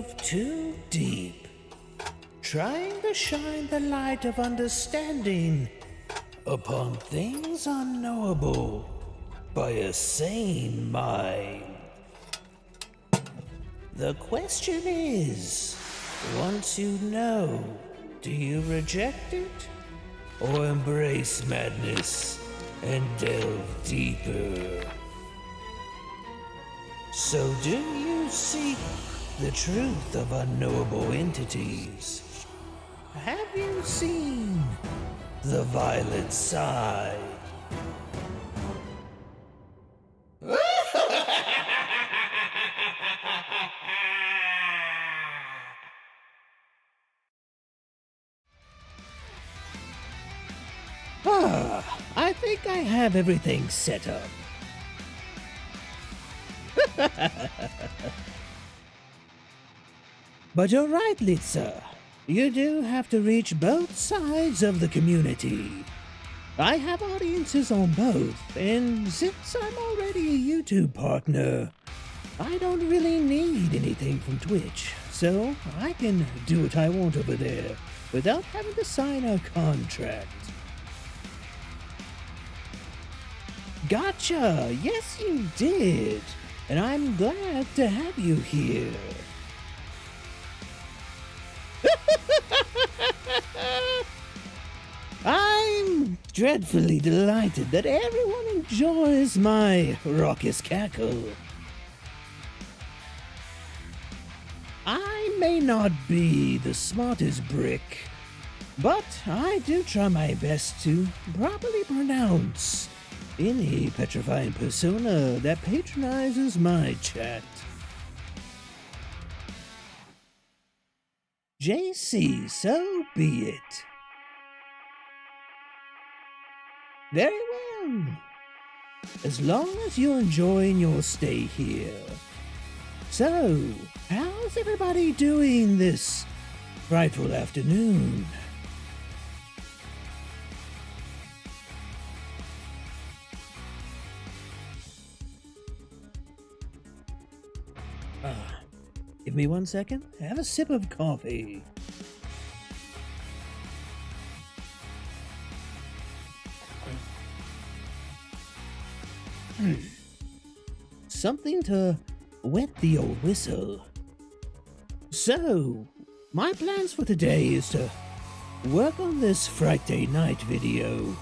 delve too deep, trying to shine the light of understanding upon things unknowable by a sane mind. The question is, once you know, do you reject it or embrace madness and delve deeper? So do you seek the truth of unknowable entities? Have you seen the violet side? I think I have everything set up. But you're right, Litsa. You do have to reach both sides of the community. I have audiences on both, and since I'm already a YouTube partner, I don't really need anything from Twitch, so I can do what I want over there without having to sign a contract. Gotcha! Yes, you did! And I'm glad to have you here. I'm dreadfully delighted that everyone enjoys my raucous cackle. I may not be the smartest brick, but I do try my best to properly pronounce any petrifying persona that patronizes my chat. JC, so be it. Very well. As long as you're enjoying your stay here. So, how's everybody doing this frightful afternoon? Give me 1 second. Have a sip of coffee. Something to wet the old whistle. So, my plans for today is to work on this Friday night video.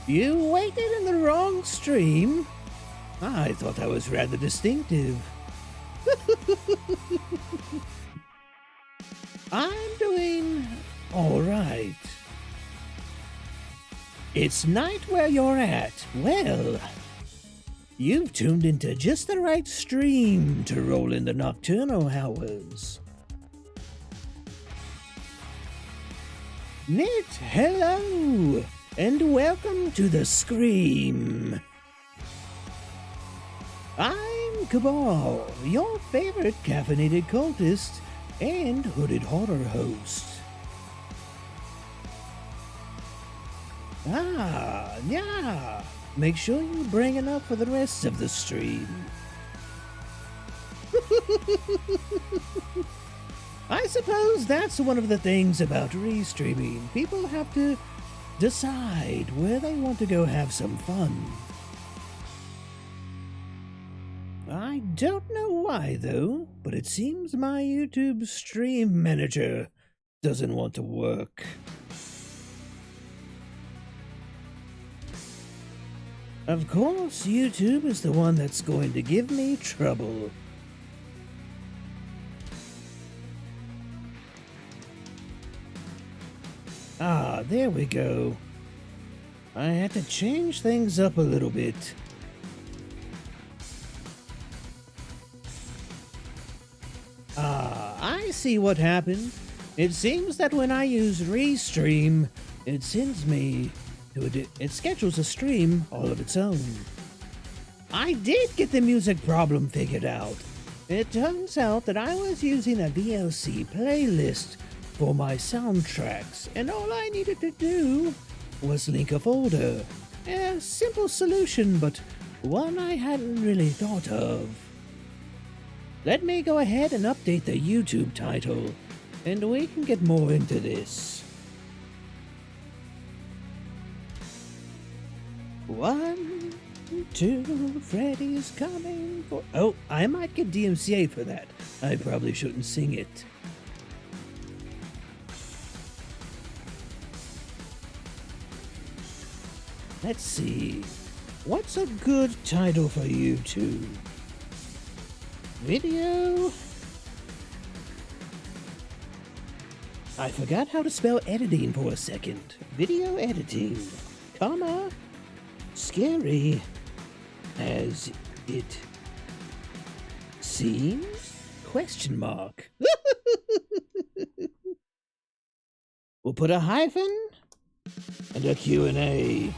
You waited in the wrong stream? I thought that was rather distinctive. I'm doing all right. It's night where you're at. Well, you've tuned into just the right stream to roll in the nocturnal hours. Knit, hello, and welcome to the Scream. I'm Cabal, your favorite caffeinated cultist and hooded horror host. Yeah. Make sure you bring it up for the rest of the stream. I suppose that's one of the things about restreaming. People have to decide where they want to go have some fun. I don't know why, though, but it seems my YouTube stream manager doesn't want to work. Of course, YouTube is the one that's going to give me trouble. There we go. I had to change things up a little bit. I see what happened. It seems that when I use Restream, it sends me to it schedules a stream all of its own. I did get the music problem figured out. It turns out that I was using a VLC playlist for my soundtracks, and all I needed to do was link a folder. A simple solution, but one I hadn't really thought of. let me go ahead and update the YouTube title, and we can get more into this. 1, 2, Freddy's coming for... Oh, I might get DMCA for that. I probably shouldn't sing it. Let's see. What's a good title for YouTube? Video? I forgot how to spell editing for a second. Video editing, comma, scary as it seems? Question mark. We'll put a hyphen and a Q&A.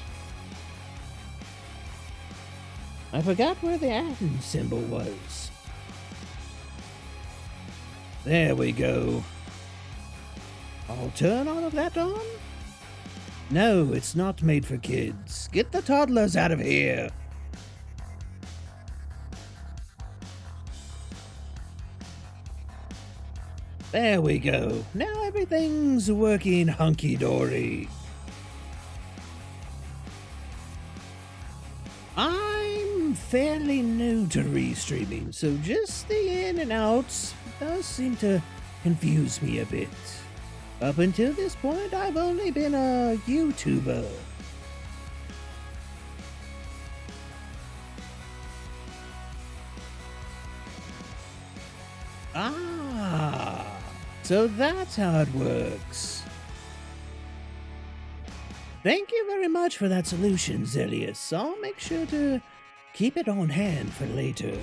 I forgot where the @ symbol was. There we go. I'll turn all of that on? No, it's not made for kids. Get the toddlers out of here. There we go. Now everything's working hunky-dory. I'm fairly new to restreaming, so just the in and outs does seem to confuse me a bit. Up until this point, I've only been a YouTuber. Ah, so that's how it works. Thank you very much for that solution, Zelius. I'll make sure to keep it on hand for later.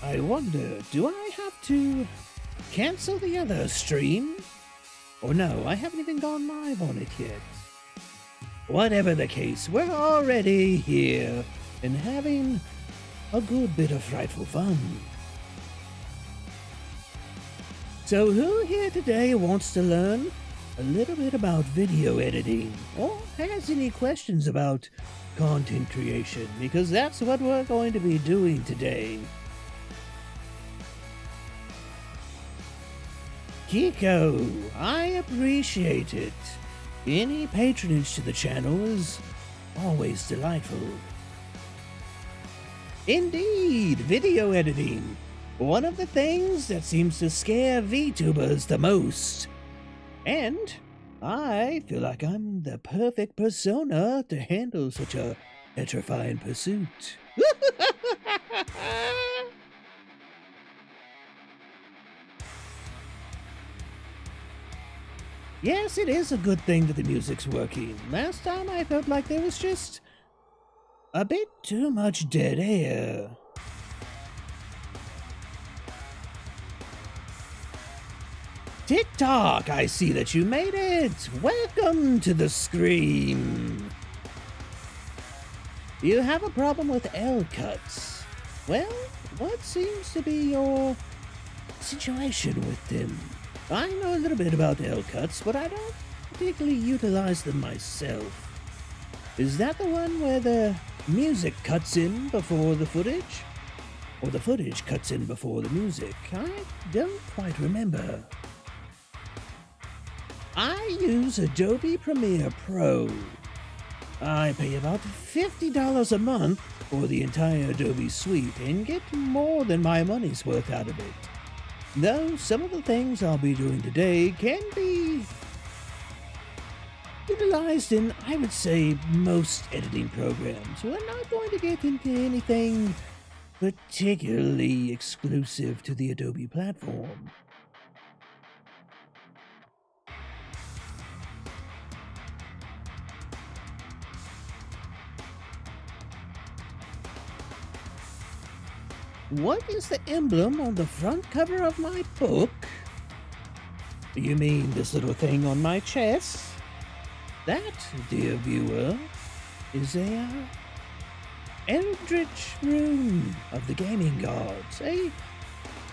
I wonder, do I have to cancel the other stream? Or no, I haven't even gone live on it yet. Whatever the case, we're already here and having a good bit of frightful fun. So who here today wants to learn a little bit about video editing or has any questions about content creation? Because that's what we're going to be doing today. Kiko, I appreciate it. Any patronage to the channel is always delightful. Indeed, video editing. One of the things that seems to scare VTubers the most. And I feel like I'm the perfect persona to handle such a petrifying pursuit. Yes, it is a good thing that the music's working. Last time I felt like there was just a bit too much dead air. TikTok, I see that you made it. Welcome to the Scream. You have a problem with L cuts. Well, what seems to be your situation with them? I know a little bit about L cuts, but I don't particularly utilize them myself. Is that the one where the music cuts in before the footage? Or the footage cuts in before the music? I don't quite remember. I use Adobe Premiere Pro. I pay about $50 a month for the entire Adobe suite and get more than my money's worth out of it. Though some of the things I'll be doing today can be utilized in, I would say, most editing programs. We're not going to get into anything particularly exclusive to the Adobe platform. What is the emblem on the front cover of my book? You mean this little thing on my chest? That, dear viewer, is a eldritch rune of the gaming gods, a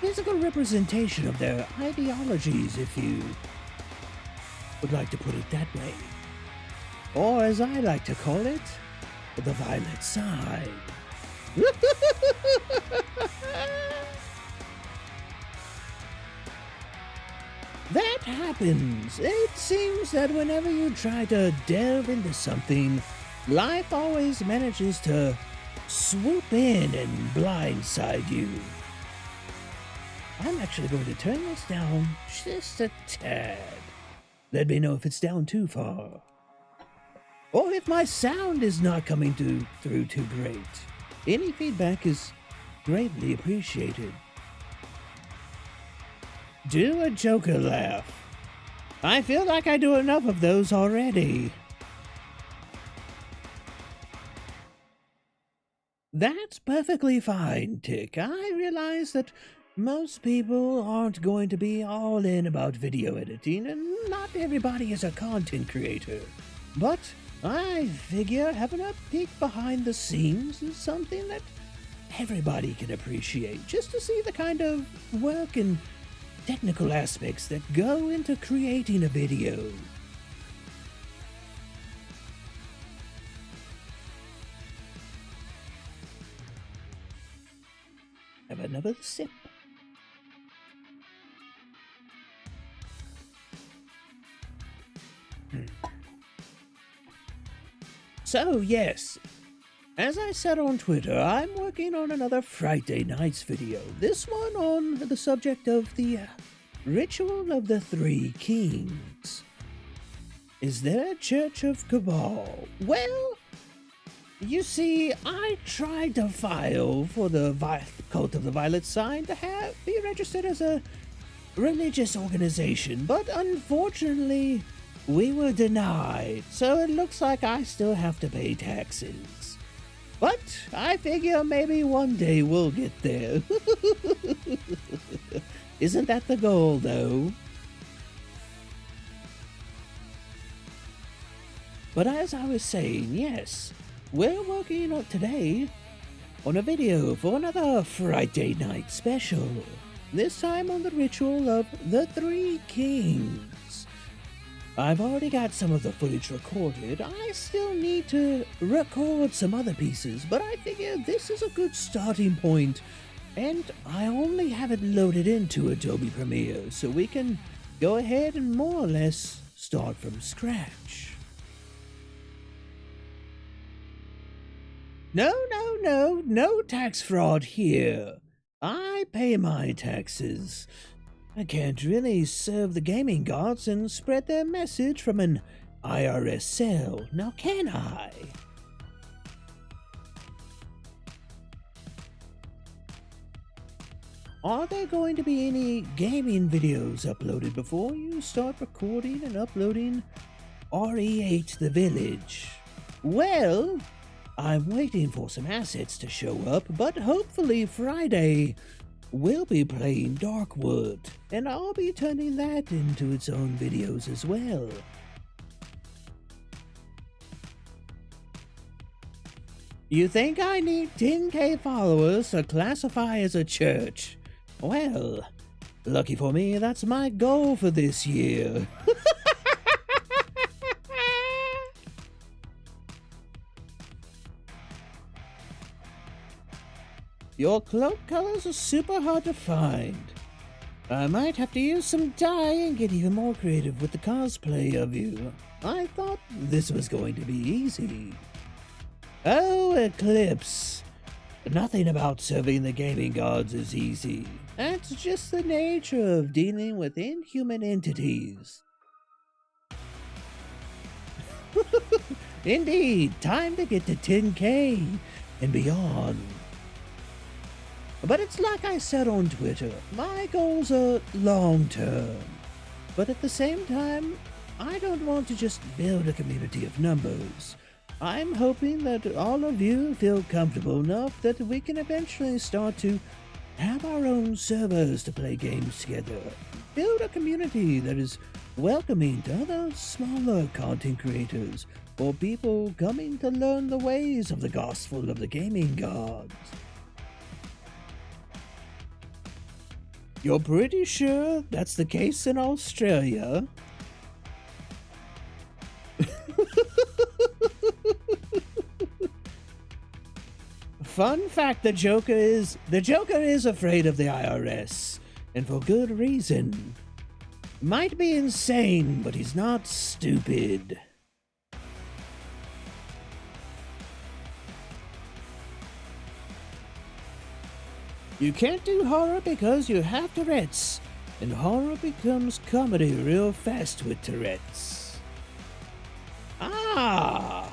physical representation of their ideologies, if you would like to put it that way. Or as I like to call it, the violet side. That happens. It seems that whenever you try to delve into something, life always manages to swoop in and blindside you. I'm actually going to turn this down just a tad. Let me know if it's down too far, or if my sound is not coming through too great. Any feedback is greatly appreciated. Do a Joker laugh. I feel like I do enough of those already. That's perfectly fine, Tick. I realize that most people aren't going to be all in about video editing, and not everybody is a content creator. But I figure having a peek behind the scenes is something that everybody can appreciate, just to see the kind of work and technical aspects that go into creating a video. Have another sip. So, yes, as I said on Twitter, I'm working on another Friday Nights video. This one on the subject of the Ritual of the Three Kings. Is there a Church of Cabal? Well, you see, I tried to file for the Cult of the Violet Sign to be registered as a religious organization, but unfortunately, we were denied, so it looks like I still have to pay taxes. But I figure maybe one day we'll get there. Isn't that the goal, though? But as I was saying, yes, we're working on today on a video for another Friday night special. This time on the Ritual of the Three Kings. I've already got some of the footage recorded. I still need to record some other pieces, but I figure this is a good starting point, and I only have it loaded into Adobe Premiere, so we can go ahead and more or less start from scratch. No tax fraud here. I pay my taxes. I can't really serve the gaming gods and spread their message from an IRS cell, now can I? Are there going to be any gaming videos uploaded before you start recording and uploading RE8 The Village? Well, I'm waiting for some assets to show up, but hopefully Friday we'll be playing Darkwood, and I'll be turning that into its own videos as well. You think I need 10K followers to classify as a church? Well, lucky for me, that's my goal for this year. Your cloak colors are super hard to find. I might have to use some dye and get even more creative with the cosplay of you. I thought this was going to be easy. Oh, Eclipse. Nothing about serving the gaming gods is easy. That's just the nature of dealing with inhuman entities. Indeed, time to get to 10K and beyond. But it's like I said on Twitter, my goals are long-term. But at the same time, I don't want to just build a community of numbers. I'm hoping that all of you feel comfortable enough that we can eventually start to have our own servers to play games together. Build a community that is welcoming to other smaller content creators or people coming to learn the ways of the gospel of the gaming gods. You're pretty sure that's the case in Australia? Fun fact, the Joker is afraid of the IRS, and for good reason. Might be insane, but he's not stupid. You can't do horror because you have Tourette's, and horror becomes comedy real fast with Tourette's. Ah!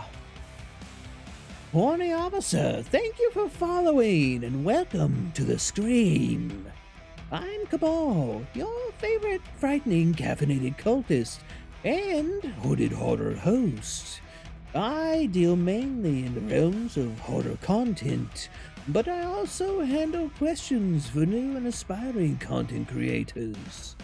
Horny Officer, thank you for following, and welcome to the Scream. I'm Cabal, your favorite frightening caffeinated cultist and hooded horror host. I deal mainly in the realms of horror content, but I also handle questions for new and aspiring content creators.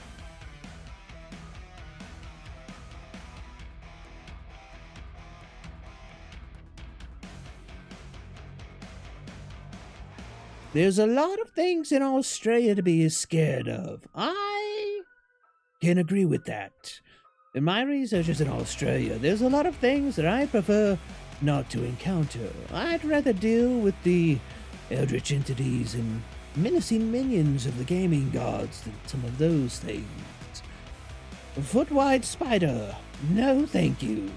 There's a lot of things in Australia to be scared of. I can agree with that. In my researches in Australia, there's a lot of things that I prefer not to encounter. I'd rather deal with the eldritch entities and menacing minions of the gaming gods than some of those things. A foot-wide spider, no thank you.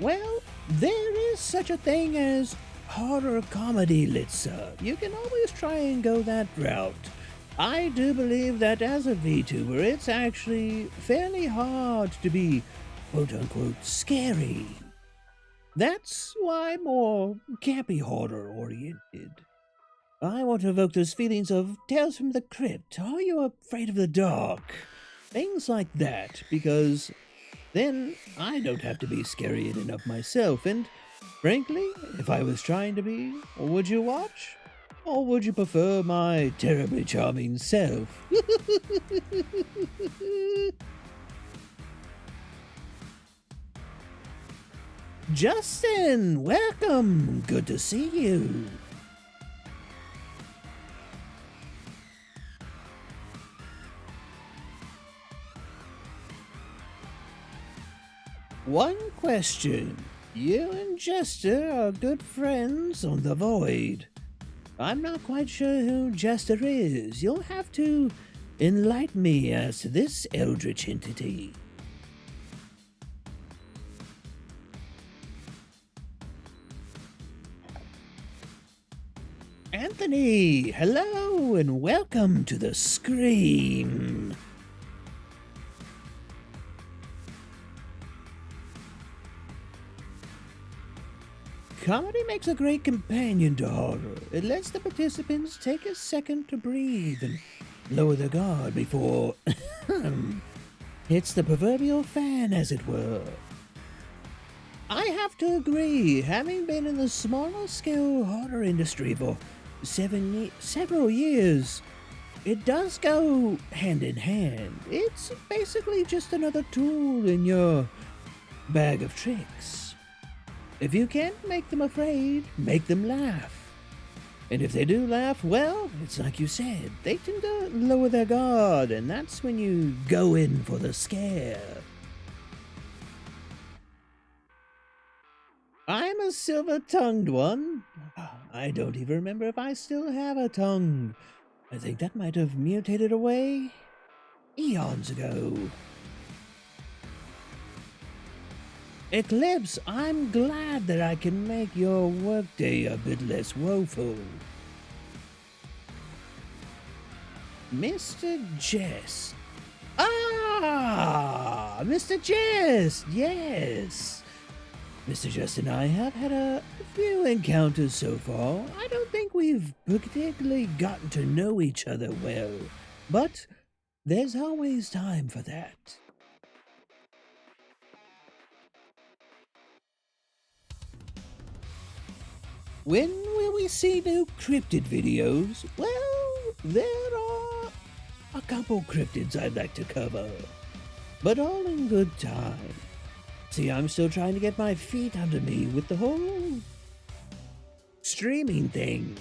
Well, there is such a thing as horror comedy, Litsa. You can always try and go that route. I do believe that as a VTuber, it's actually fairly hard to be quote-unquote scary. That's why I'm more campy horror-oriented. I want to evoke those feelings of Tales from the Crypt, Are You Afraid of the Dark? Things like that, because then I don't have to be scary enough myself, and frankly, if I was trying to be, would you watch? Or would you prefer my terribly charming self? Justin, welcome! Good to see you. One question. You and Jester are good friends on the Void. I'm not quite sure who Jester is. You'll have to enlighten me as to this eldritch entity. Anthony, hello and welcome to the Scream. Comedy makes a great companion to horror. It lets the participants take a second to breathe and lower their guard before hits the proverbial fan, as it were. I have to agree, having been in the smaller scale horror industry for several years, it does go hand in hand. It's basically just another tool in your bag of tricks. If you can't make them afraid, make them laugh. And if they do laugh, well, it's like you said, they tend to lower their guard, and that's when you go in for the scare. I'm a silver-tongued one. I don't even remember if I still have a tongue. I think that might have mutated away eons ago. Eclipse, I'm glad that I can make your workday a bit less woeful. Mr. Jess. Ah! Mr. Jess! Yes! Mr. Jess and I have had a few encounters so far. I don't think we've particularly gotten to know each other well, but there's always time for that. When will we see new cryptid videos? Well, there are a couple cryptids I'd like to cover, but all in good time. See, I'm still trying to get my feet under me with the whole streaming thing.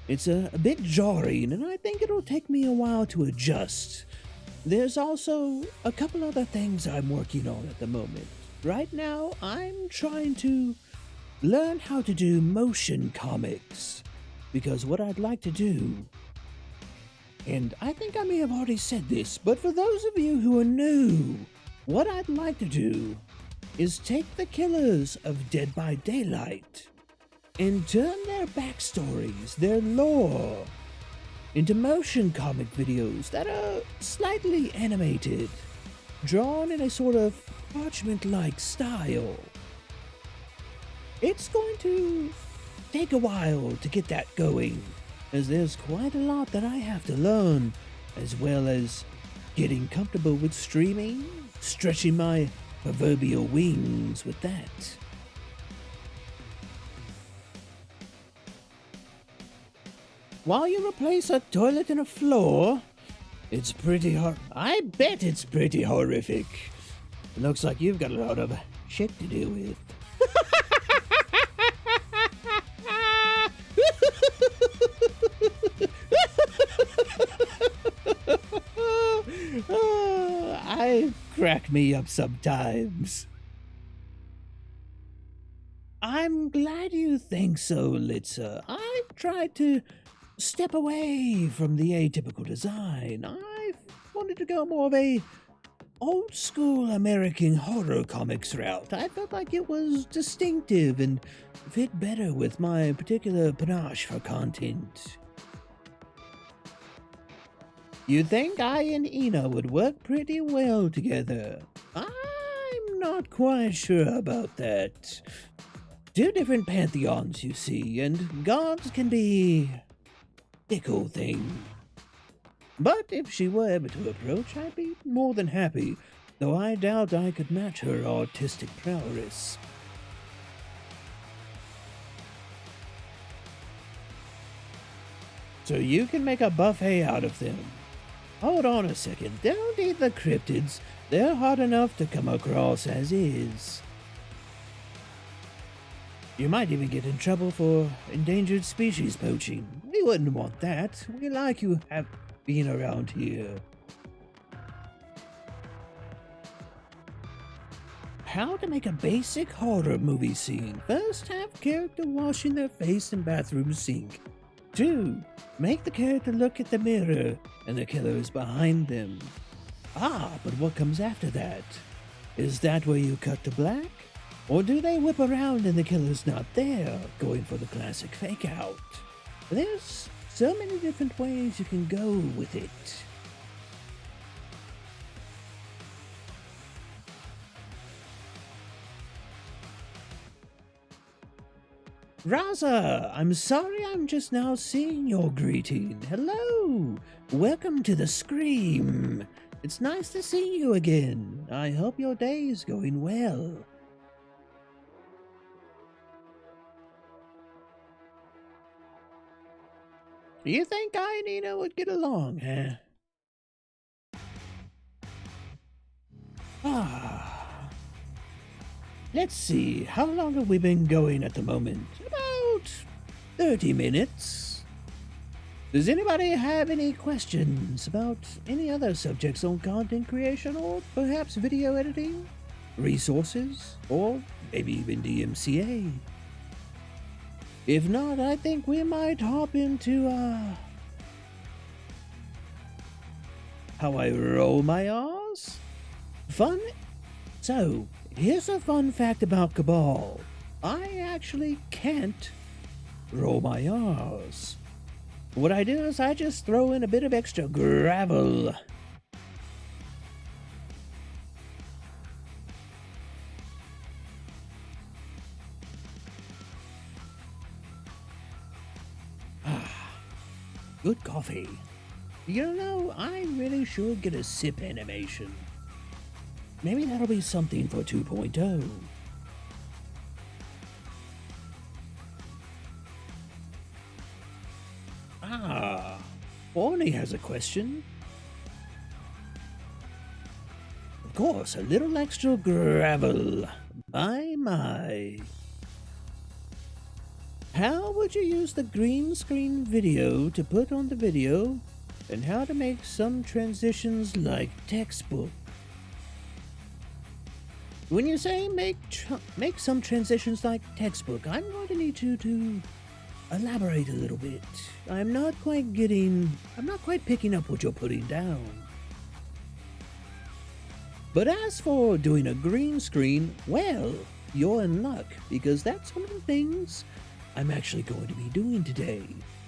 It's a bit jarring, and I think it'll take me a while to adjust. There's also a couple other things I'm working on at the moment. Right now, I'm trying to learn how to do motion comics. Because what I'd like to do, and I think I may have already said this, but for those of you who are new, what I'd like to do is take the killers of Dead by Daylight and turn their backstories, their lore, into motion comic videos that are slightly animated, drawn in a sort of parchment-like style. It's going to take a while to get that going, as there's quite a lot that I have to learn, as well as getting comfortable with streaming, stretching my proverbial wings with that. While you replace a toilet and a floor, it's pretty I bet it's pretty horrific. It looks like you've got a lot of shit to deal with. I crack me up sometimes. I'm glad you think so, Litza. I've tried to step away from the atypical design. I wanted to go more of a old school American horror comics route. I felt like it was distinctive and fit better with my particular panache for content. You think I and Ina would work pretty well together? I'm not quite sure about that. Two different pantheons, you see, and gods can be fickle thing. But if she were able to approach, I'd be more than happy, though I doubt I could match her artistic prowess. So you can make a buffet out of them. Hold on a second, don't eat the cryptids. They're hard enough to come across as is. You might even get in trouble for endangered species poaching. We wouldn't want that. We like you have been around here. How to make a basic horror movie scene. First, have character washing their face in bathroom sink. 2. Make the character look at the mirror and the killer is behind them. Ah, but what comes after that? Is that where you cut to black? Or do they whip around and the killer's not there, going for the classic fake out? There's so many different ways you can go with it. Raza, I'm sorry I'm just now seeing your greeting. Hello! Welcome to the Scream. It's nice to see you again. I hope your day is going well. You think I and Nina would get along, huh? Let's see, how long have we been going at the moment? About 30 minutes. Does anybody have any questions about any other subjects on content creation or perhaps video editing, resources, or maybe even DMCA? If not, I think we might hop into, how I roll my R's? Fun? So, here's a fun fact about Cabal. I actually can't roll my R's. What I do is I just throw in a bit of extra gravel. Good coffee. You know, I really should get a sip animation. Maybe that'll be something for 2.0. Orny has a question. Of course, a little extra gravel. My. How would you use the green screen video to put on the video and how to make some transitions like textbook. When you say make some transitions like textbook, I'm going to need you to elaborate a little bit. I'm not quite picking up what you're putting down. But as for doing a green screen, well, you're in luck, because that's one of the things I'm actually going to be doing today.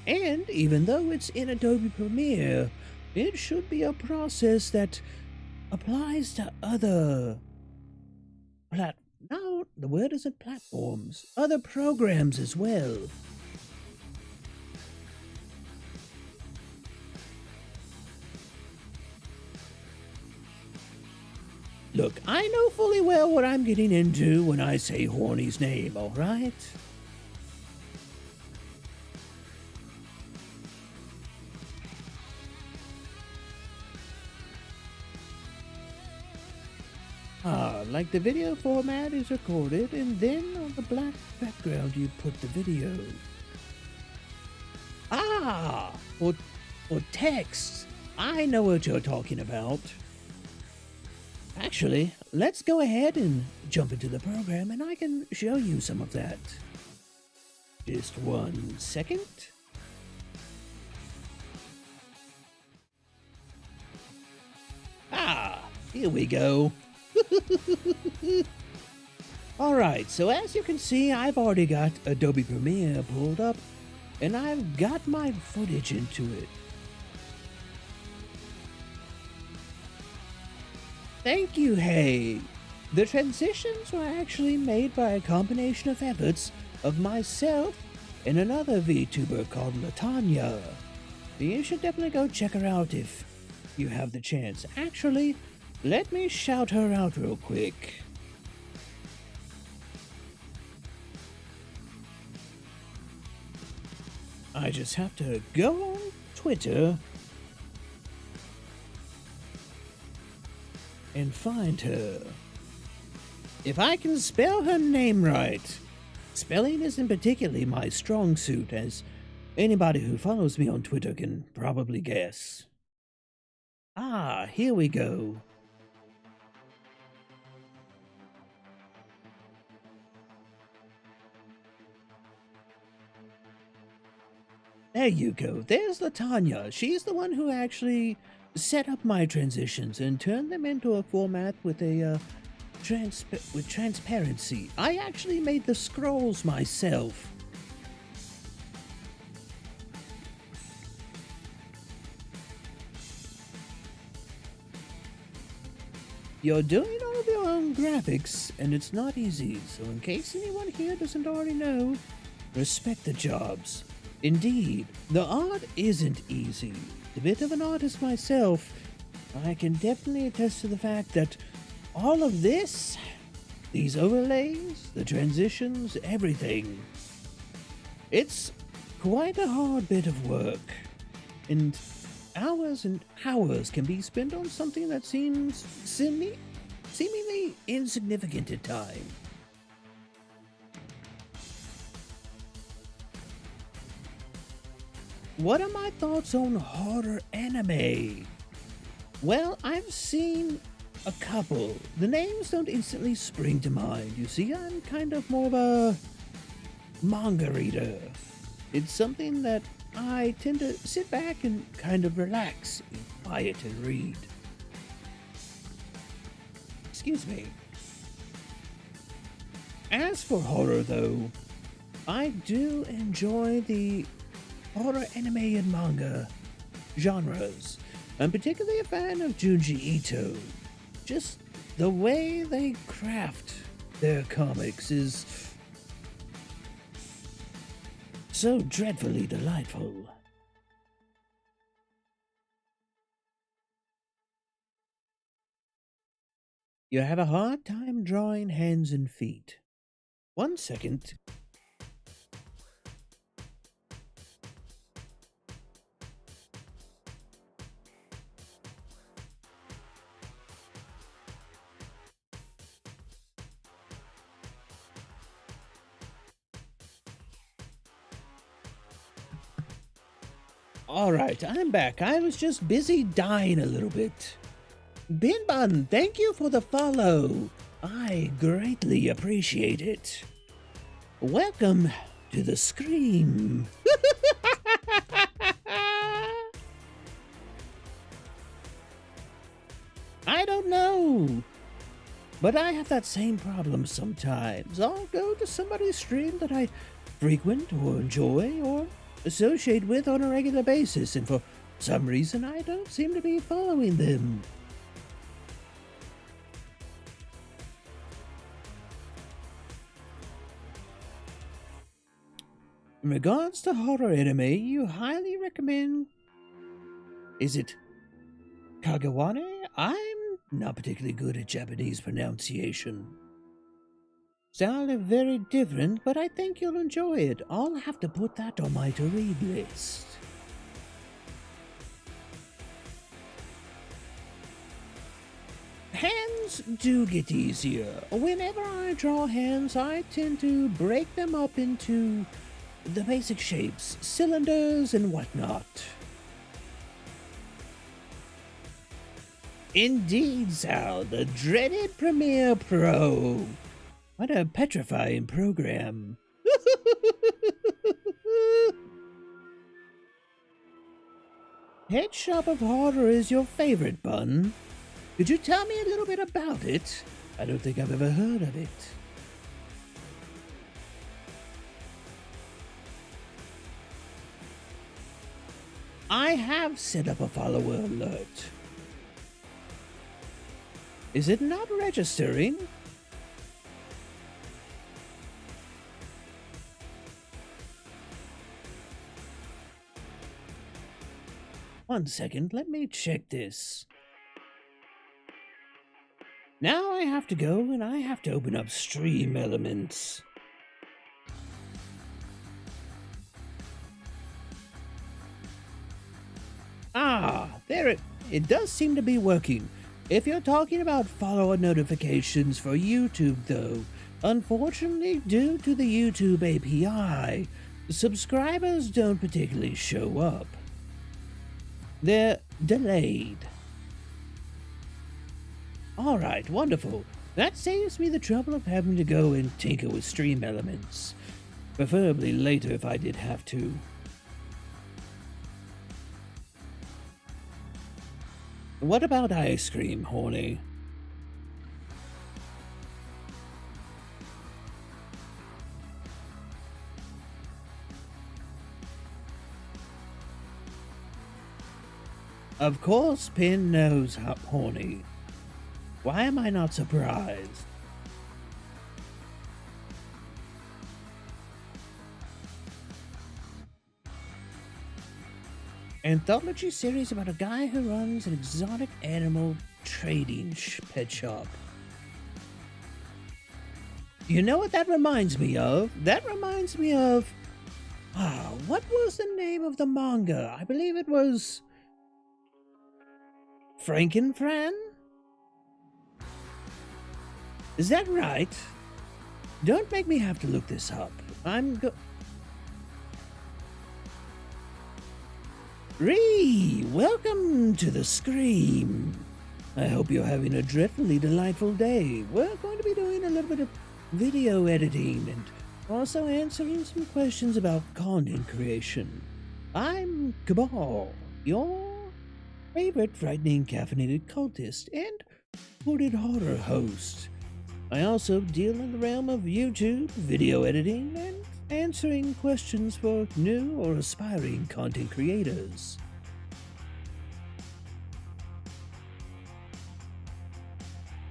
And even though it's in Adobe Premiere, it should be a process that applies to other no, the word isn't platforms, other programs as well. Look, I know fully well what I'm getting into when I say Horny's name, alright? Like the video format is recorded, and then on the black background you put the video. Or text. I know what you're talking about. Actually, let's go ahead and jump into the program, and I can show you some of that. Just 1 second. Here we go. Alright, so as you can see, I've already got Adobe Premiere pulled up, and I've got my footage into it. Thank you, hey! The transitions were actually made by a combination of efforts of myself and another VTuber called Latanya. You should definitely go check her out if you have the chance. Actually, let me shout her out real quick. I just have to go on Twitter and find her. If I can spell her name right. Spelling isn't particularly my strong suit, as anybody who follows me on Twitter can probably guess. Here we go. There you go. There's Latanya. She's the one who actually set up my transitions and turned them into a format with a transparency. I actually made the scrolls myself. You're doing all of your own graphics, and it's not easy, so in case anyone here doesn't already know, respect the jobs. Indeed, the art isn't easy. A bit of an artist myself, I can definitely attest to the fact that all of this, these overlays, the transitions, everything, it's quite a hard bit of work. And hours can be spent on something that seems seemingly insignificant at times. What are my thoughts on horror anime? Well, I've seen a couple. The names don't instantly spring to mind. You see, I'm kind of more of a manga reader. It's something that I tend to sit back and kind of relax, be quiet and read. Excuse me. As for horror, though, I do enjoy the horror anime and manga genres. I'm particularly a fan of Junji Ito. Just the way they craft their comics is so dreadfully delightful. You have a hard time drawing hands and feet. 1 second. Alright, I'm back. I was just busy dying a little bit. Bin Bun, thank you for the follow. I greatly appreciate it. Welcome to the Scream. I don't know, but I have that same problem sometimes. I'll go to somebody's stream that I frequent or enjoy or associate with on a regular basis, and for some reason I don't seem to be following them. In regards to horror anime, you highly recommend... Is it Kagawane? I'm not particularly good at Japanese pronunciation. Sounded very different, but I think you'll enjoy it. I'll have to put that on my to-read list. Hands do get easier. Whenever I draw hands, I tend to break them up into the basic shapes, cylinders and whatnot. Indeed, Sal, the dreaded Premiere Pro. What a petrifying program. Head Shop of Horror is your favorite, Bun. Could you tell me a little bit about it? I don't think I've ever heard of it. I have set up a follower alert. Is it not registering? One second, let me check this. Now I have to go and I have to open up Stream Elements. Ah, there it does seem to be working. If you're talking about follower notifications for YouTube, though, unfortunately, due to the YouTube API, subscribers don't particularly show up. They're delayed. Alright, wonderful. That saves me the trouble of having to go and tinker with Stream Elements. Preferably later if I did have to. What about ice cream, Horny? Of course, Pin knows how Horny. Why am I not surprised? Anthology series about a guy who runs an exotic animal trading pet shop. You know what that reminds me of? That reminds me of... what was the name of the manga? I believe it was... Frankenfran? Is that right? Don't make me have to look this up. Welcome to the Scream. I hope you're having a dreadfully delightful day. We're going to be doing a little bit of video editing and also answering some questions about content creation. I'm Cabal, your favorite frightening caffeinated cultist and hooded horror host. I also deal in the realm of YouTube, video editing, and answering questions for new or aspiring content creators.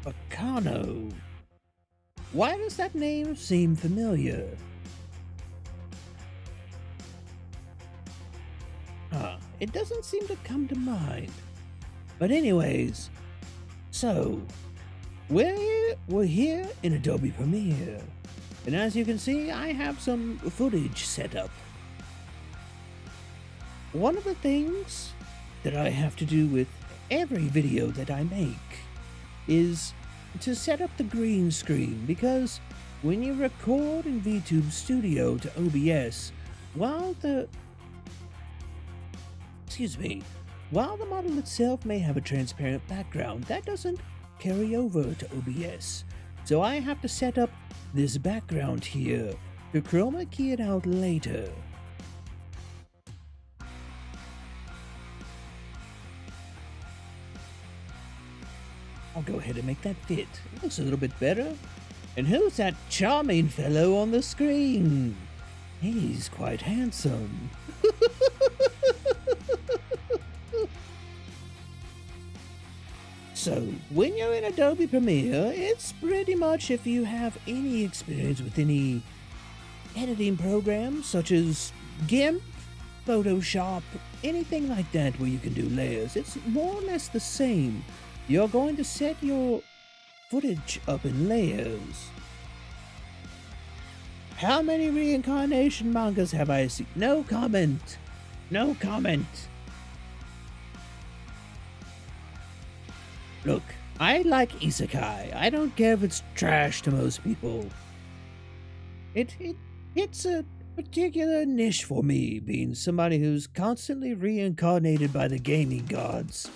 Akano. Why does that name seem familiar? It doesn't seem to come to mind. But anyways, so, we're here in Adobe Premiere. And as you can see, I have some footage set up. One of the things that I have to do with every video that I make is to set up the green screen, because when you record in VTube Studio to OBS, while the excuse me. While the model itself may have a transparent background, that doesn't carry over to OBS. So I have to set up this background here to chroma key it out later. I'll go ahead and make that fit. It looks a little bit better. And who's that charming fellow on the screen? He's quite handsome. So, when you're in Adobe Premiere, it's pretty much if you have any experience with any editing programs such as GIMP, Photoshop, anything like that where you can do layers. It's more or less the same. You're going to set your footage up in layers. How many reincarnation mangas have I seen? No comment. No comment. Look, I like isekai. I don't care if it's trash to most people. It's a particular niche for me, being somebody who's constantly reincarnated by the gaming gods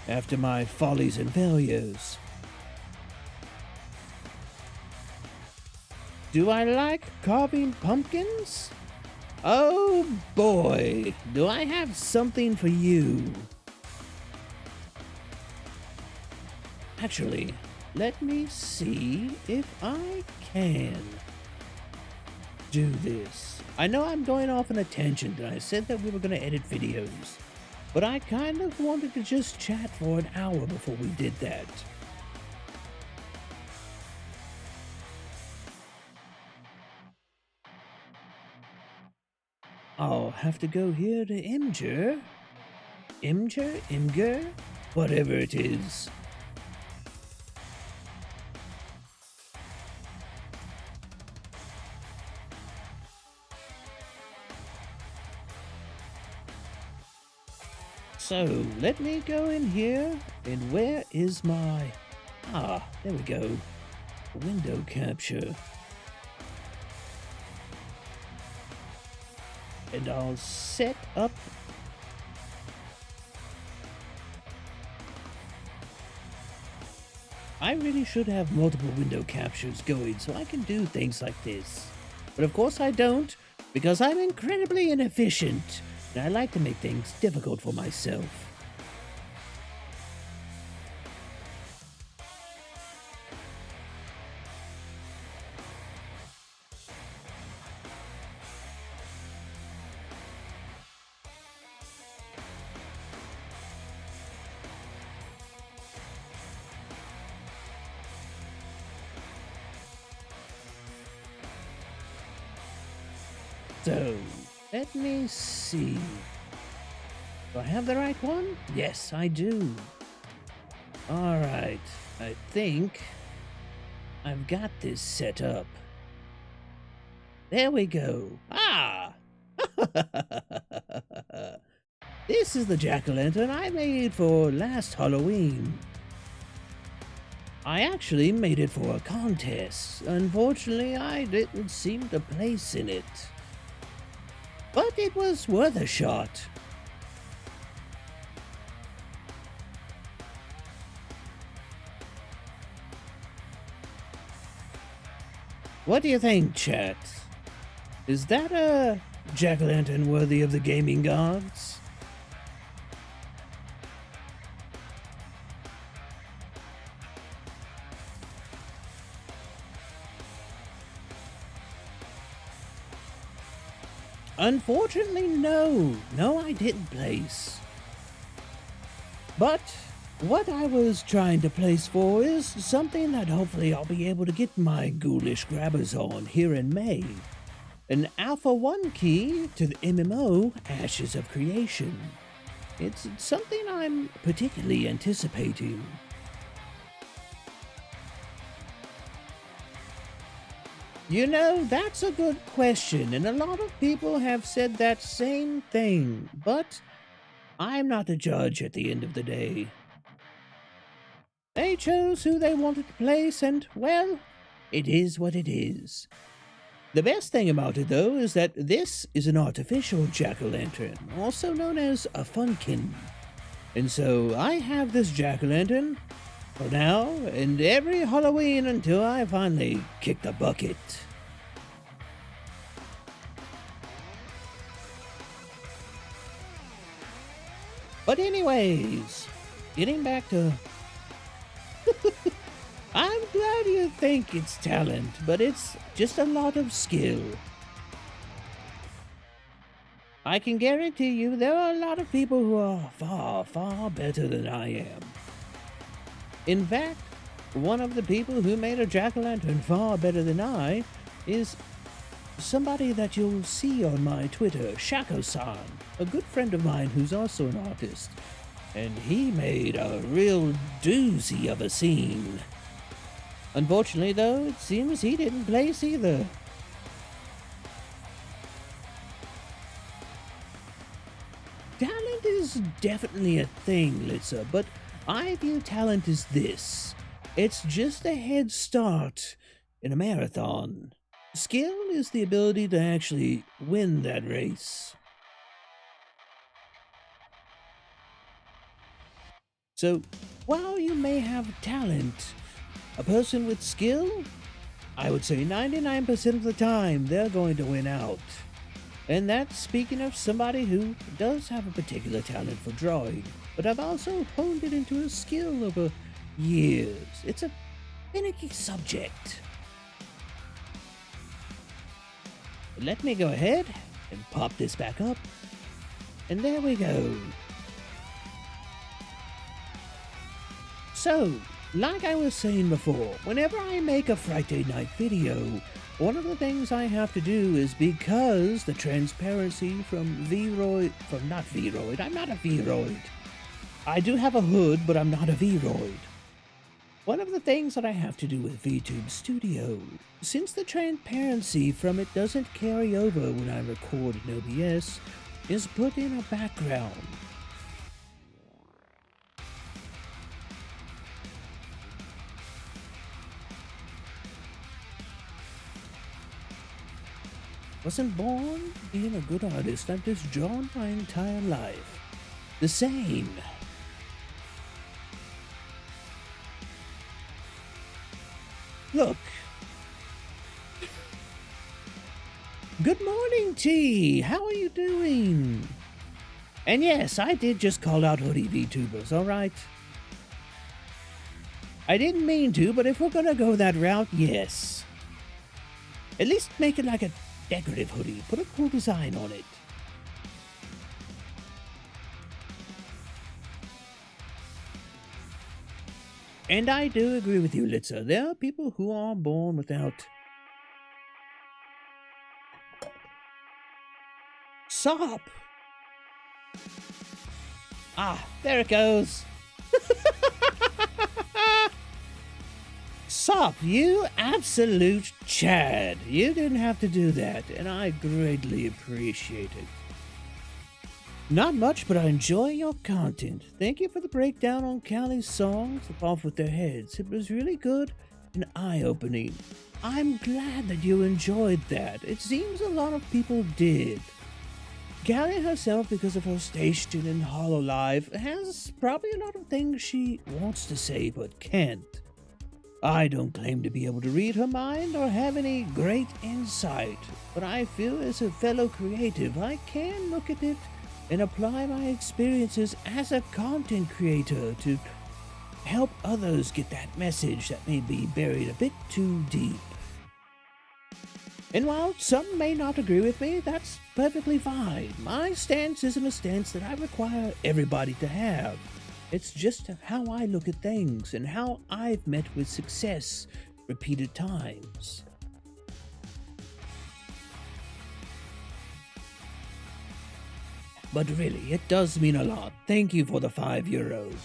after my follies and failures. Do I like carving pumpkins? Oh boy, do I have something for you. Actually, let me see if I can do this. I know I'm going off on a tangent, and I said that we were going to edit videos, but I kind of wanted to just chat for an hour before we did that. I'll have to go here to Imgur, whatever it is. So, let me go in here, and where is my... Ah, there we go. Window capture. And I'll set up... I really should have multiple window captures going so I can do things like this. But of course I don't, because I'm incredibly inefficient. And I like to make things difficult for myself. So, let me see. Do I have the right one? Yes, I do. Alright, I think I've got this set up. There we go. Ah! This is the jack-o'-lantern I made for last Halloween. I actually made it for a contest. Unfortunately, I didn't seem to place in it. But it was worth a shot. What do you think, chat? Is that a jack-o'-lantern worthy of the gaming gods? Unfortunately, no. No, I didn't place. But what I was trying to place for is something that hopefully I'll be able to get my ghoulish grabbers on here in May. An Alpha 1 key to the MMO Ashes of Creation. It's something I'm particularly anticipating. You know, that's a good question, and a lot of people have said that same thing, but I'm not the judge at the end of the day. They chose who they wanted to place, and, well, it is what it is. The best thing about it, though, is that this is an artificial jack-o'-lantern, also known as a funkin. And so I have this jack-o'-lantern for now and every Halloween until I finally kick the bucket. But anyways, getting back to... I'm glad you think it's talent, but it's just a lot of skill. I can guarantee you there are a lot of people who are far, far better than I am. In fact, one of the people who made a jack-o'-lantern far better than I is somebody that you'll see on my Twitter, Shako-san, a good friend of mine who's also an artist. And he made a real doozy of a scene. Unfortunately, though, it seems he didn't place either. Talent is definitely a thing, Litza, but I view talent as this. It's just a head start in a marathon. Skill is the ability to actually win that race. So, while you may have talent, a person with skill, I would say 99% of the time they're going to win out. And that's speaking of somebody who does have a particular talent for drawing, but I've also honed it into a skill over years. It's a finicky subject. Let me go ahead and pop this back up. And there we go. So, like I was saying before, whenever I make a Friday night video, one of the things I have to do is, because the transparency from I'm not a Vroid. I do have a hood, but I'm not a Vroid. One of the things that I have to do with VTube Studio, since the transparency from it doesn't carry over when I record in OBS, is put in a background. Wasn't born being a good artist. I've just drawn my entire life the same. Look. Good morning, T. How are you doing? And yes, I did just call out hoodie VTubers, alright? I didn't mean to, but if we're gonna go that route, yes. At least make it like a decorative hoodie. Put a cool design on it. And I do agree with you, Litza. There are people who are born without... Sop! Ah, there it goes. Sop, you absolute Chad. You didn't have to do that, and I greatly appreciate it. Not much, but I enjoy your content. Thank you for the breakdown on Callie's songs, Off With Their Heads. It was really good and eye-opening. I'm glad that you enjoyed that. It seems a lot of people did. Callie herself, because of her station in Hololive, has probably a lot of things she wants to say but can't. I don't claim to be able to read her mind or have any great insight, but I feel as a fellow creative I can look at it and apply my experiences as a content creator to help others get that message that may be buried a bit too deep. And while some may not agree with me, that's perfectly fine. My stance isn't a stance that I require everybody to have. It's just how I look at things and how I've met with success repeated times. But really, it does mean a lot. Thank you for the €5.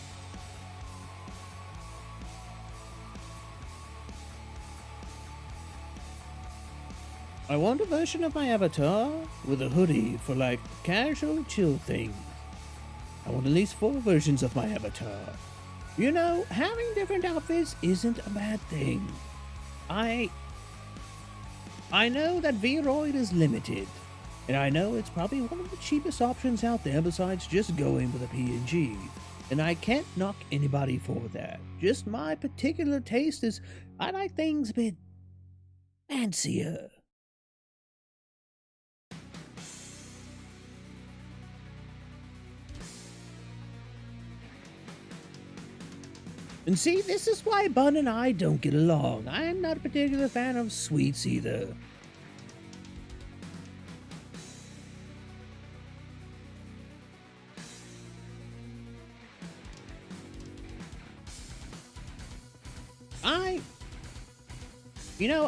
I want a version of my avatar with a hoodie for like casual chill things. I want at least 4 versions of my avatar. You know, having different outfits isn't a bad thing. I know that Vroid is limited, and I know it's probably one of the cheapest options out there besides just going with a PNG. And I can't knock anybody for that. Just my particular taste is I like things a bit fancier. And see, this is why Bun and I don't get along. I'm not a particular fan of sweets either.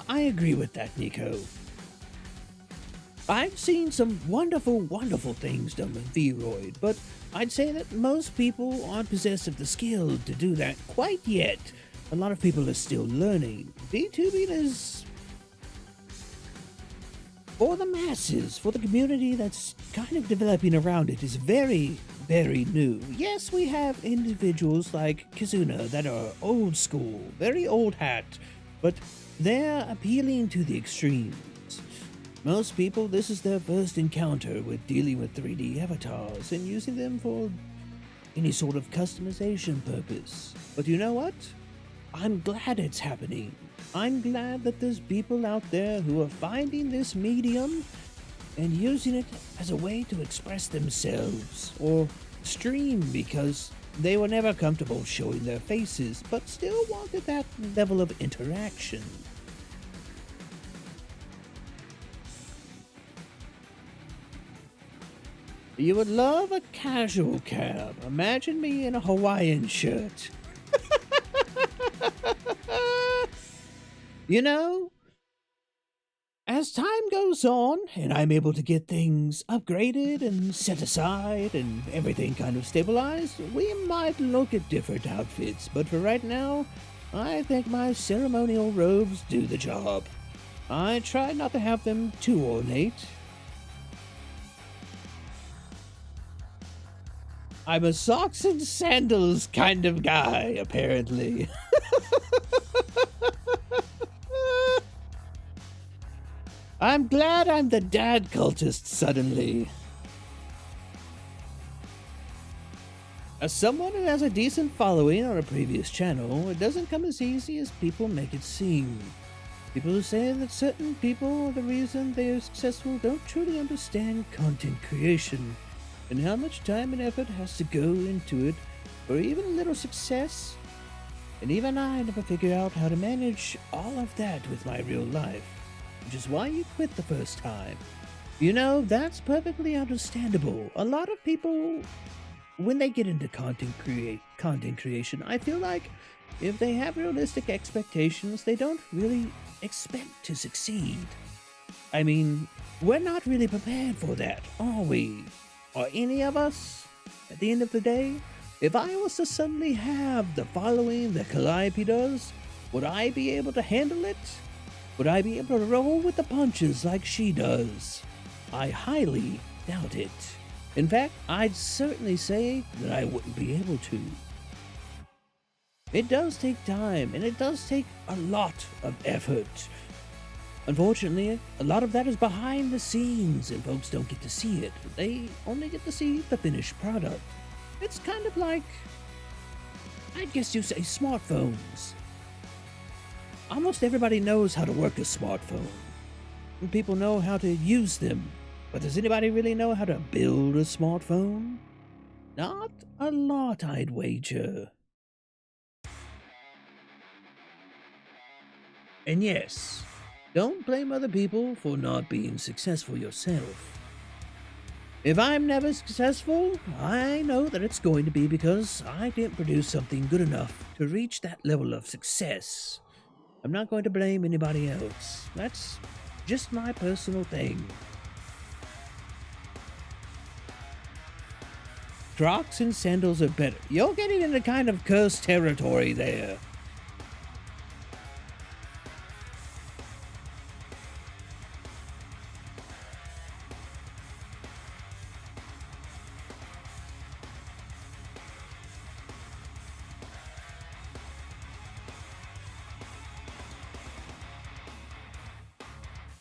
I agree with that, Nico. I've seen some wonderful, wonderful things done with Vroid, but I'd say that most people aren't possessed of the skill to do that quite yet. A lot of people are still learning. VTubing is for the masses, for the community that's kind of developing around it, is very, very new. Yes, we have individuals like Kizuna that are old school, very old hat, but they're appealing to the extremes. Most people, this is their first encounter with dealing with 3D avatars and using them for any sort of customization purpose. But you know what? I'm glad it's happening. I'm glad that there's people out there who are finding this medium and using it as a way to express themselves or stream because they were never comfortable showing their faces but still wanted that level of interaction. You would love a casual cab. Imagine me in a Hawaiian shirt. You know, as time goes on and I'm able to get things upgraded and set aside and everything kind of stabilized, we might look at different outfits. But for right now, I think my ceremonial robes do the job. I try not to have them too ornate. I'm a socks and sandals kind of guy, apparently. I'm glad I'm the dad cultist suddenly. As someone who has a decent following on a previous channel, it doesn't come as easy as people make it seem. People who say that certain people, the reason they are successful, don't truly understand content creation and how much time and effort has to go into it for even a little success. And even I never figured out how to manage all of that with my real life, which is why you quit the first time. You know, that's perfectly understandable. A lot of people, when they get into content creation, I feel like if they have realistic expectations, they don't really expect to succeed. I mean, we're not really prepared for that, are we? Are any of us? At the end of the day, if I was to suddenly have the following that Calliope does, would I be able to handle it? Would I be able to roll with the punches like she does? I highly doubt it. In fact, I'd certainly say that I wouldn't be able to. It does take time, and it does take a lot of effort. Unfortunately, a lot of that is behind the scenes, and folks don't get to see it. They only get to see the finished product. It's kind of like, I guess you say, smartphones. Almost everybody knows how to work a smartphone. And people know how to use them. But does anybody really know how to build a smartphone? Not a lot, I'd wager. And yes, don't blame other people for not being successful yourself. If I'm never successful, I know that it's going to be because I didn't produce something good enough to reach that level of success. I'm not going to blame anybody else. That's just my personal thing. Crocs and sandals are better. You're getting into kind of cursed territory there.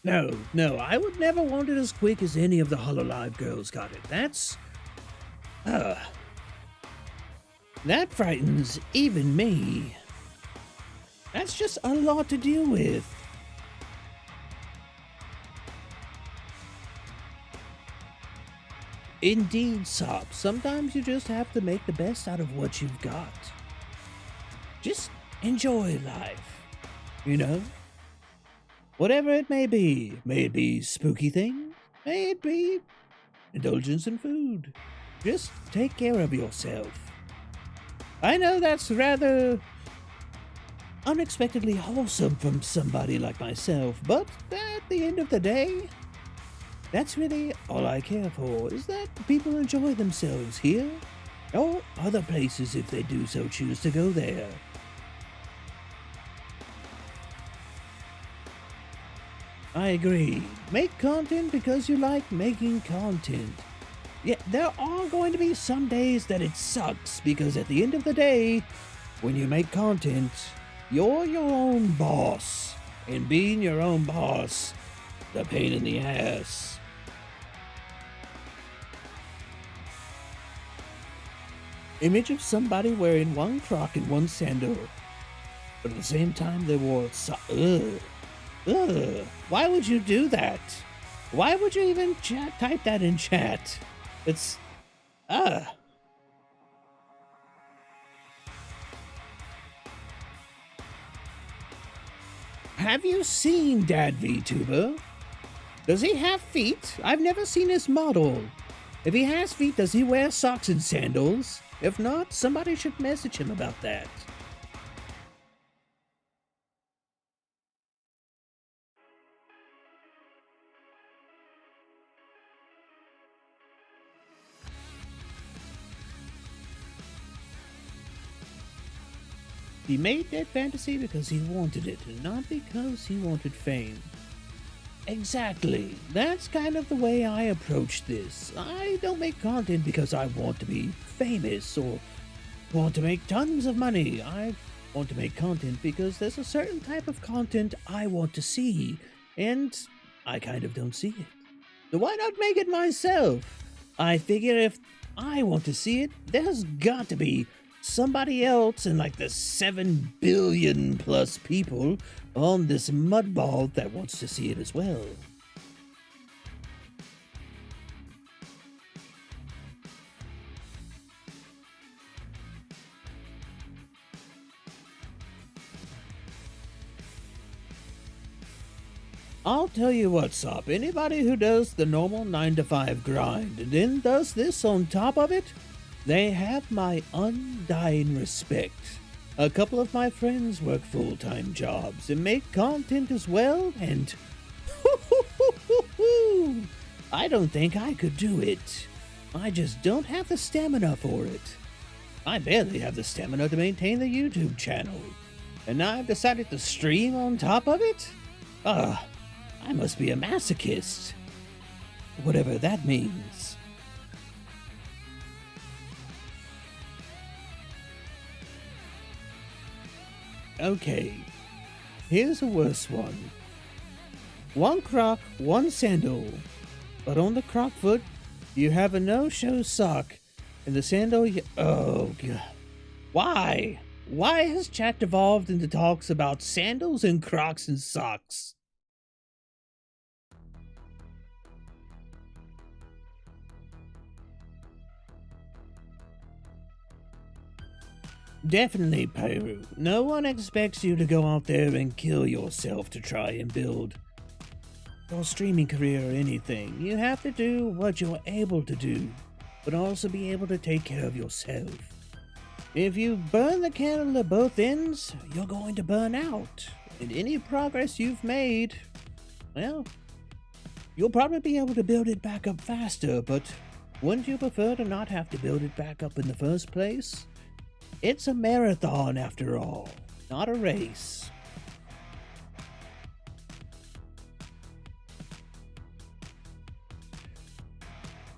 No, I would never want it as quick as any of the Hololive girls got it. Uh, that frightens even me. That's just a lot to deal with. Indeed, Sop. Sometimes you just have to make the best out of what you've got. Just enjoy life, you know? Whatever it may be. May it be spooky things, may it be indulgence in food. Just take care of yourself. I know that's rather unexpectedly wholesome from somebody like myself, but at the end of the day, that's really all I care for, is that people enjoy themselves here, or other places if they do so choose to go there. I agree. Make content because you like making content. Yeah, there are going to be some days that it sucks, because at the end of the day, when you make content, you're your own boss. And being your own boss, the pain in the ass. Image of somebody wearing one Croc and one sandal, but at the same time they wore Ugh. Why would you do that? Why would you even type that in chat? It's Have you seen Dad Vtuber? Does he have feet? I've never seen his model. If he has feet, does he wear socks and sandals? If not, somebody should message him about that. He made Dead Fantasy because he wanted it, and not because he wanted fame. Exactly. That's kind of the way I approach this. I don't make content because I want to be famous or want to make tons of money. I want to make content because there's a certain type of content I want to see, and I kind of don't see it. So why not make it myself? I figure if I want to see it, there's got to be somebody else and like the 7 billion plus people on this mudball that wants to see it as well. I'll tell you what's up. Anybody who does the normal 9-to-5 grind and then does this on top of it, they have my undying respect. A couple of my friends work full-time jobs and make content as well, and I don't think I could do it. I just don't have the stamina for it. I barely have the stamina to maintain the YouTube channel, and now I've decided to stream on top of it? I must be a masochist. Whatever that means. Okay, here's a worse one. One Croc, one sandal, but on the Croc foot, you have a no-show sock, and the sandal oh, God. Why? Why has chat devolved into talks about sandals and Crocs and socks? Definitely, Pyro. No one expects you to go out there and kill yourself to try and build your streaming career or anything. You have to do what you're able to do, but also be able to take care of yourself. If you burn the candle at both ends, you're going to burn out. And any progress you've made, well, you'll probably be able to build it back up faster, but wouldn't you prefer to not have to build it back up in the first place? It's a marathon after all, not a race.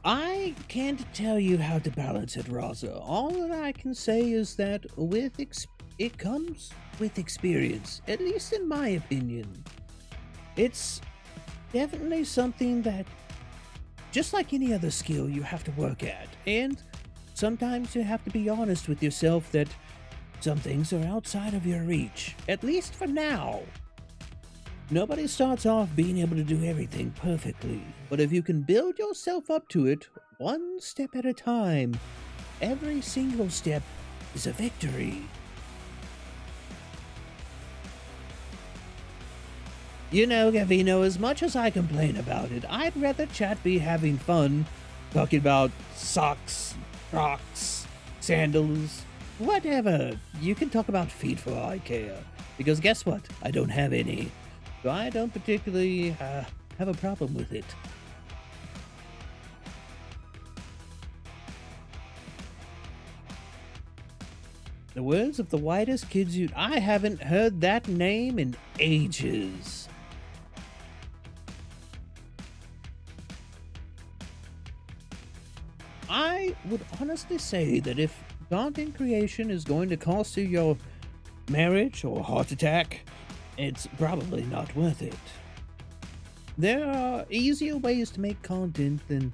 I can't tell you how to balance it, Raza. All that I can say is that it comes with experience, at least in my opinion. It's definitely something that, just like any other skill, you have to work at. And sometimes you have to be honest with yourself that some things are outside of your reach, at least for now. Nobody starts off being able to do everything perfectly, but if you can build yourself up to it one step at a time, every single step is a victory. You know, Gavino, as much as I complain about it, I'd rather chat be having fun talking about socks, Crocs, sandals, whatever. You can talk about feet for all I care. Because guess what? I don't have any. So I don't particularly have a problem with it. The words of the whitest kids you... I haven't heard that name in ages. I would honestly say that if content creation is going to cost you your marriage or heart attack, it's probably not worth it. There are easier ways to make content than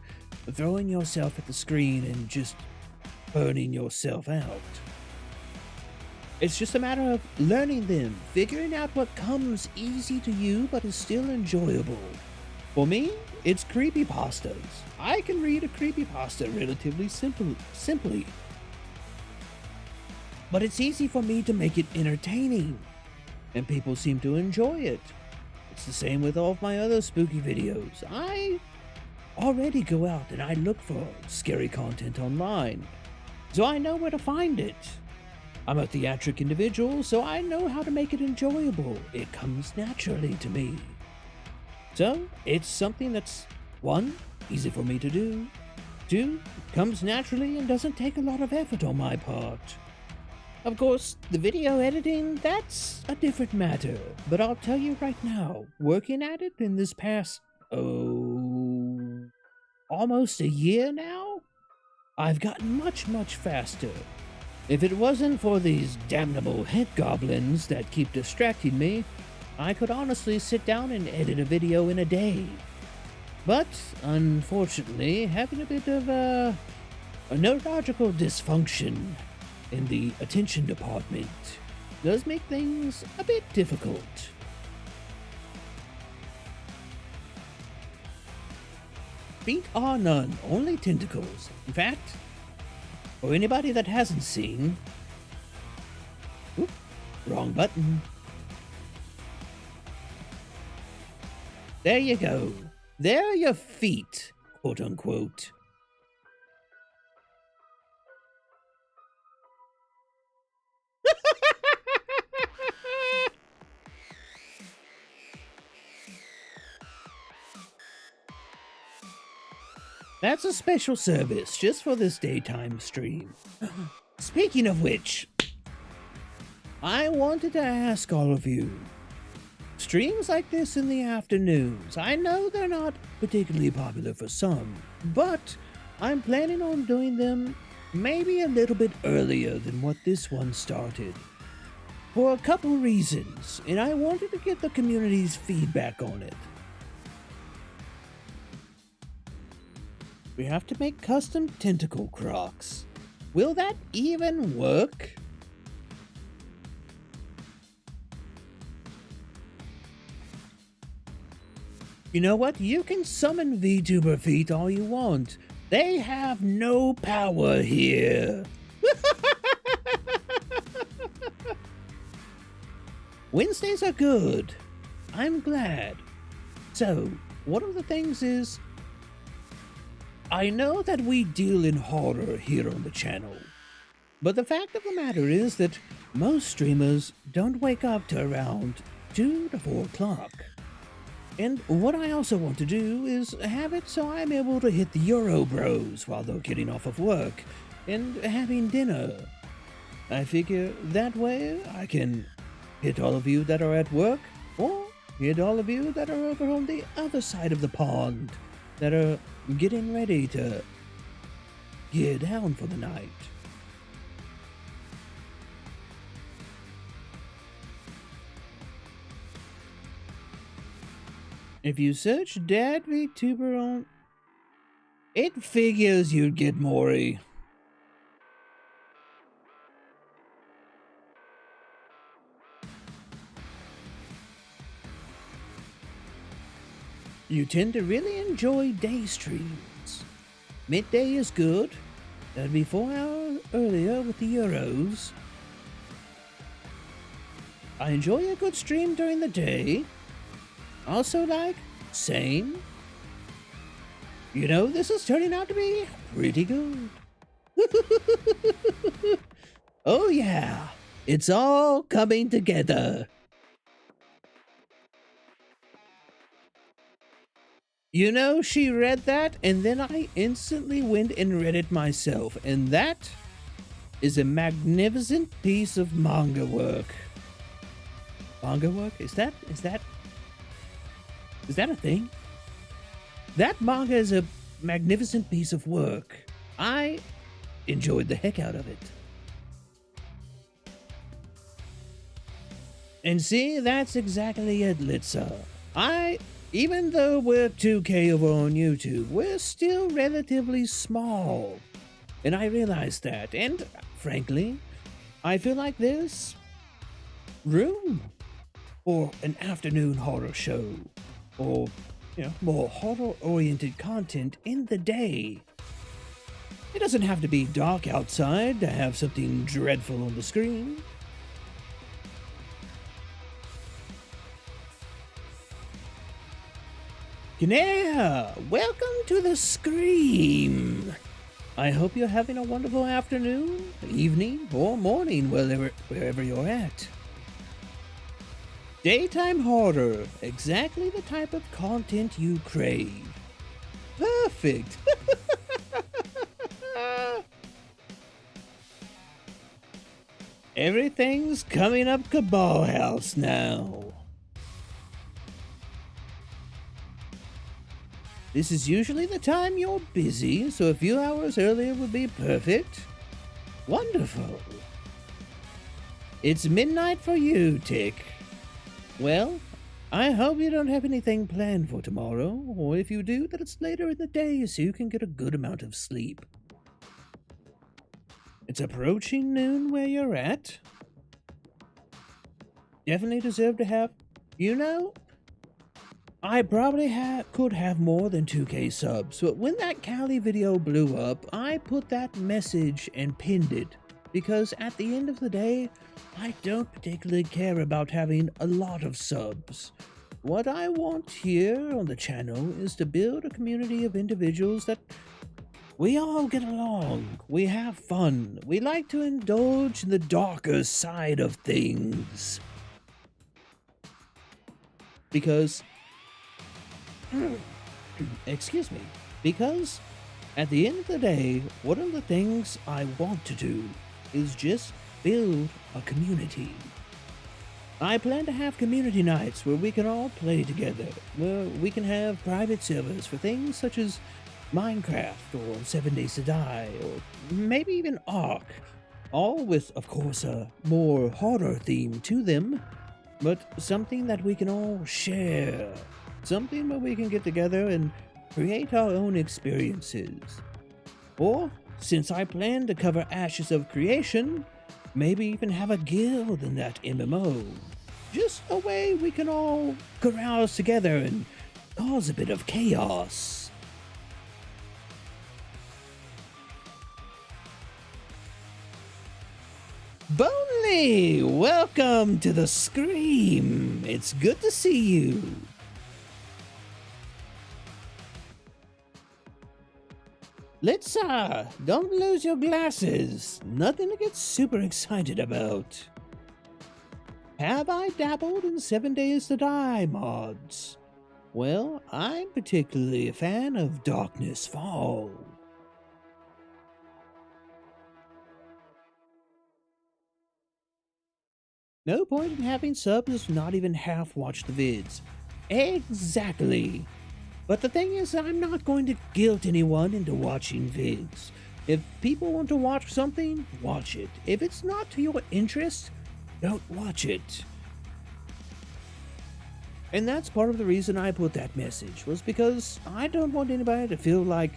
throwing yourself at the screen and just burning yourself out. It's just a matter of learning them, figuring out what comes easy to you but is still enjoyable. For me, it's creepypastas. I can read a creepypasta relatively simply. But it's easy for me to make it entertaining, and people seem to enjoy it. It's the same with all of my other spooky videos. I already go out and I look for scary content online, so I know where to find it. I'm a theatric individual, so I know how to make it enjoyable. It comes naturally to me. So, it's something that's, 1, easy for me to do, 2, comes naturally and doesn't take a lot of effort on my part. Of course, the video editing, that's a different matter, but I'll tell you right now, working at it in this past, almost a year now, I've gotten much faster. If it wasn't for these damnable head goblins that keep distracting me, I could honestly sit down and edit a video in a day. But, unfortunately, having a bit of a neurological dysfunction in the attention department does make things a bit difficult. Feet are none, only tentacles. In fact, for anybody that hasn't seen... Oop, wrong button. There you go. There are your feet, quote unquote. That's a special service just for this daytime stream. Speaking of which, I wanted to ask all of you, streams like this in the afternoons, I know they're not particularly popular for some, but I'm planning on doing them maybe a little bit earlier than what this one started. For a couple reasons, and I wanted to get the community's feedback on it. We have to make custom tentacle Crocs. Will that even work? You know what? You can summon Vtuber feet all you want. They have no power here. Wednesdays are good. I'm glad. So, one of the things is, I know that we deal in horror here on the channel, but the fact of the matter is that most streamers don't wake up to around 2 to 4 o'clock. And what I also want to do is have it so I'm able to hit the Euro Bros while they're getting off of work and having dinner. I figure that way I can hit all of you that are at work, or hit all of you that are over on the other side of the pond that are getting ready to gear down for the night. If you search Dad Vtuber on... It figures you'd get Maury. You tend to really enjoy day streams. Midday is good. That'd be 4 hours earlier with the Euros. I enjoy a good stream during the day. Also like, same. You know, this is turning out to be pretty good. Oh yeah, it's all coming together. You know, she read that, and then I instantly went and read it myself, and that is a magnificent piece of manga work. Manga work? Is that a thing? That manga is a magnificent piece of work. I enjoyed the heck out of it. And see, that's exactly it, Litsa. Even though we're 2K over on YouTube, we're still relatively small. And I realize that. And frankly, I feel like there's room for an afternoon horror show. Or, you know, more horror-oriented content in the day. It doesn't have to be dark outside to have something dreadful on the screen. Yeah, welcome to the Scream. I hope you're having a wonderful afternoon, evening, or morning, wherever you're at. Daytime horror, exactly the type of content you crave. Perfect. Everything's coming up Cabal House now. This is usually the time you're busy, so a few hours earlier would be perfect. Wonderful. It's midnight for you, Tick. Well, I hope you don't have anything planned for tomorrow, or if you do, that it's later in the day so you can get a good amount of sleep. It's approaching noon where you're at. Definitely deserve to have, you know, I probably could have more than 2K subs, but when that Cali video blew up, I put that message and pinned it, because at the end of the day, I don't particularly care about having a lot of subs. What I want here on the channel is to build a community of individuals that we all get along, we have fun, we like to indulge in the darker side of things. Because excuse me, because at the end of the day, one of the things I want to do is just build a community. I plan to have community nights where we can all play together, where we can have private servers for things such as Minecraft or 7 Days to Die, or maybe even Ark, all with, of course, a more horror theme to them, but something that we can all share. Something where we can get together and create our own experiences. Or, since I plan to cover Ashes of Creation, maybe even have a guild in that MMO. Just a way we can all carouse together and cause a bit of chaos. Bonely, welcome to the Scream. It's good to see you. Don't lose your glasses. Nothing to get super excited about. Have I dabbled in 7 Days to Die mods? Well, I'm particularly a fan of Darkness Fall. No point in having subs if not even half watch the vids. Exactly. But the thing is, I'm not going to guilt anyone into watching vids. If people want to watch something, watch it. If it's not to your interest, don't watch it. And that's part of the reason I put that message, was because I don't want anybody to feel like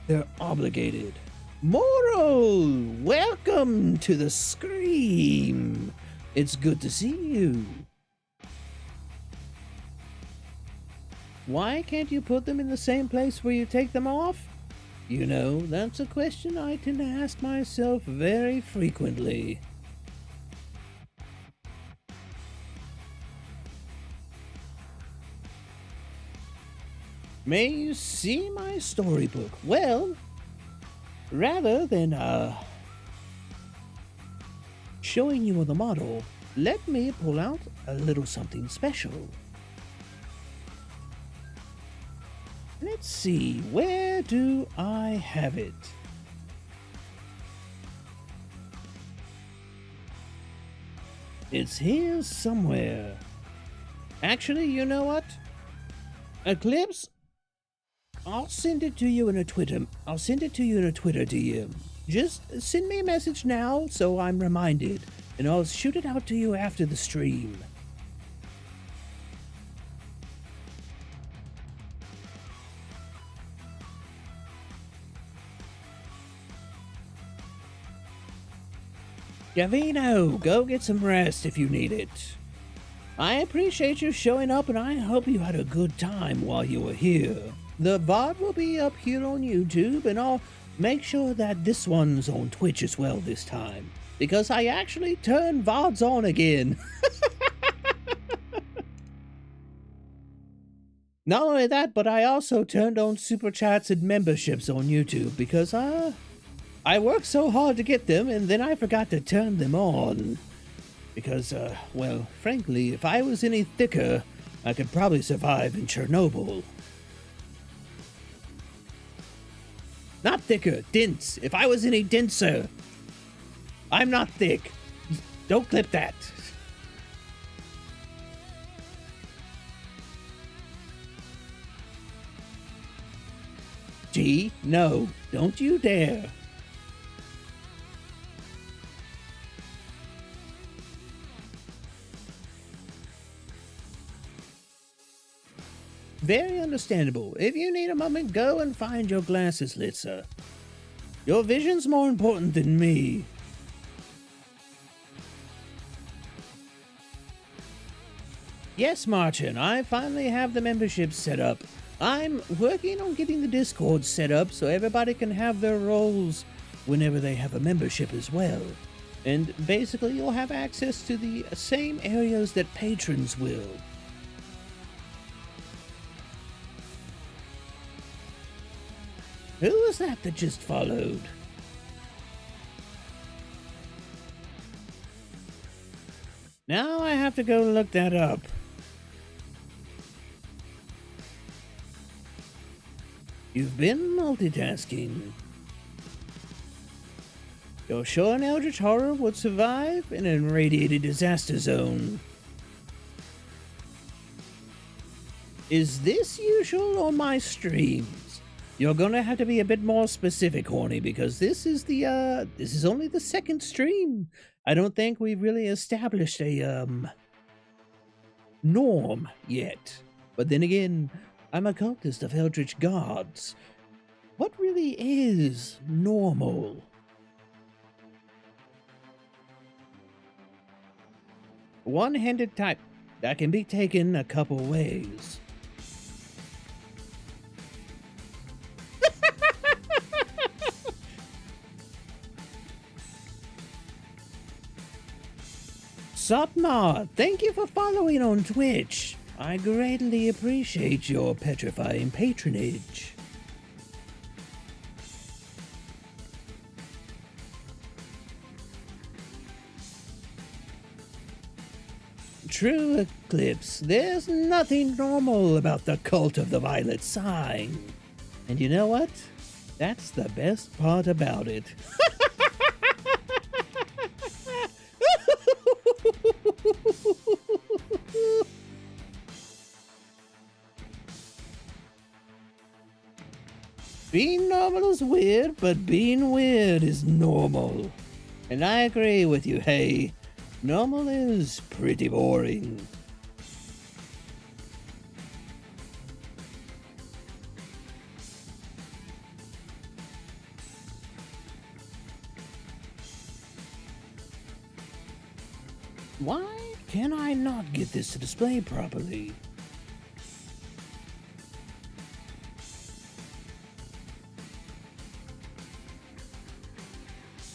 they're obligated. Moral, welcome to the Scream. It's good to see you. Why can't you put them in the same place where you take them off? You know, that's a question I tend to ask myself very frequently. May you see my storybook? Well, rather than showing you the model, let me pull out a little something special. Let's see, where do I have it? It's here somewhere. Actually, you know what? Eclipse, I'll send it to you in a Twitter. I'll send it to you in a Twitter DM. Just send me a message now so I'm reminded, and I'll shoot it out to you after the stream. Gavino, go get some rest if you need it. I appreciate you showing up, and I hope you had a good time while you were here. The VOD will be up here on YouTube, and I'll make sure that this one's on Twitch as well this time, because I actually turned VODs on again. Not only that, but I also turned on Super Chats and memberships on YouTube, because I worked so hard to get them, and then I forgot to turn them on. Because, well, frankly, if I was any thicker, I could probably survive in Chernobyl. Not thicker, dense. If I was any denser. I'm not thick. Don't clip that. Gee, no, don't you dare. Very understandable. If you need a moment, go and find your glasses, Litsa. Your vision's more important than me. Yes, Martin, I finally have the membership set up. I'm working on getting the Discord set up so everybody can have their roles whenever they have a membership as well. And basically, you'll have access to the same areas that patrons will. Who was that just followed? Now I have to go look that up. You've been multitasking. You're sure an Eldritch Horror would survive in an irradiated disaster zone? Is this usual on my streams? You're gonna have to be a bit more specific, Horny, because this is only the second stream. I don't think we've really established a, norm yet. But then again, I'm a cultist of Eldritch Gods. What really is normal? One-handed type that can be taken a couple ways. Sapna, thank you for following on Twitch. I greatly appreciate your petrifying patronage. True, Eclipse, there's nothing normal about the cult of the Violet Sign. And you know what? That's the best part about it. Being normal is weird, but being weird is normal. And I agree with you, hey. Normal is pretty boring. Why can I not get this to display properly?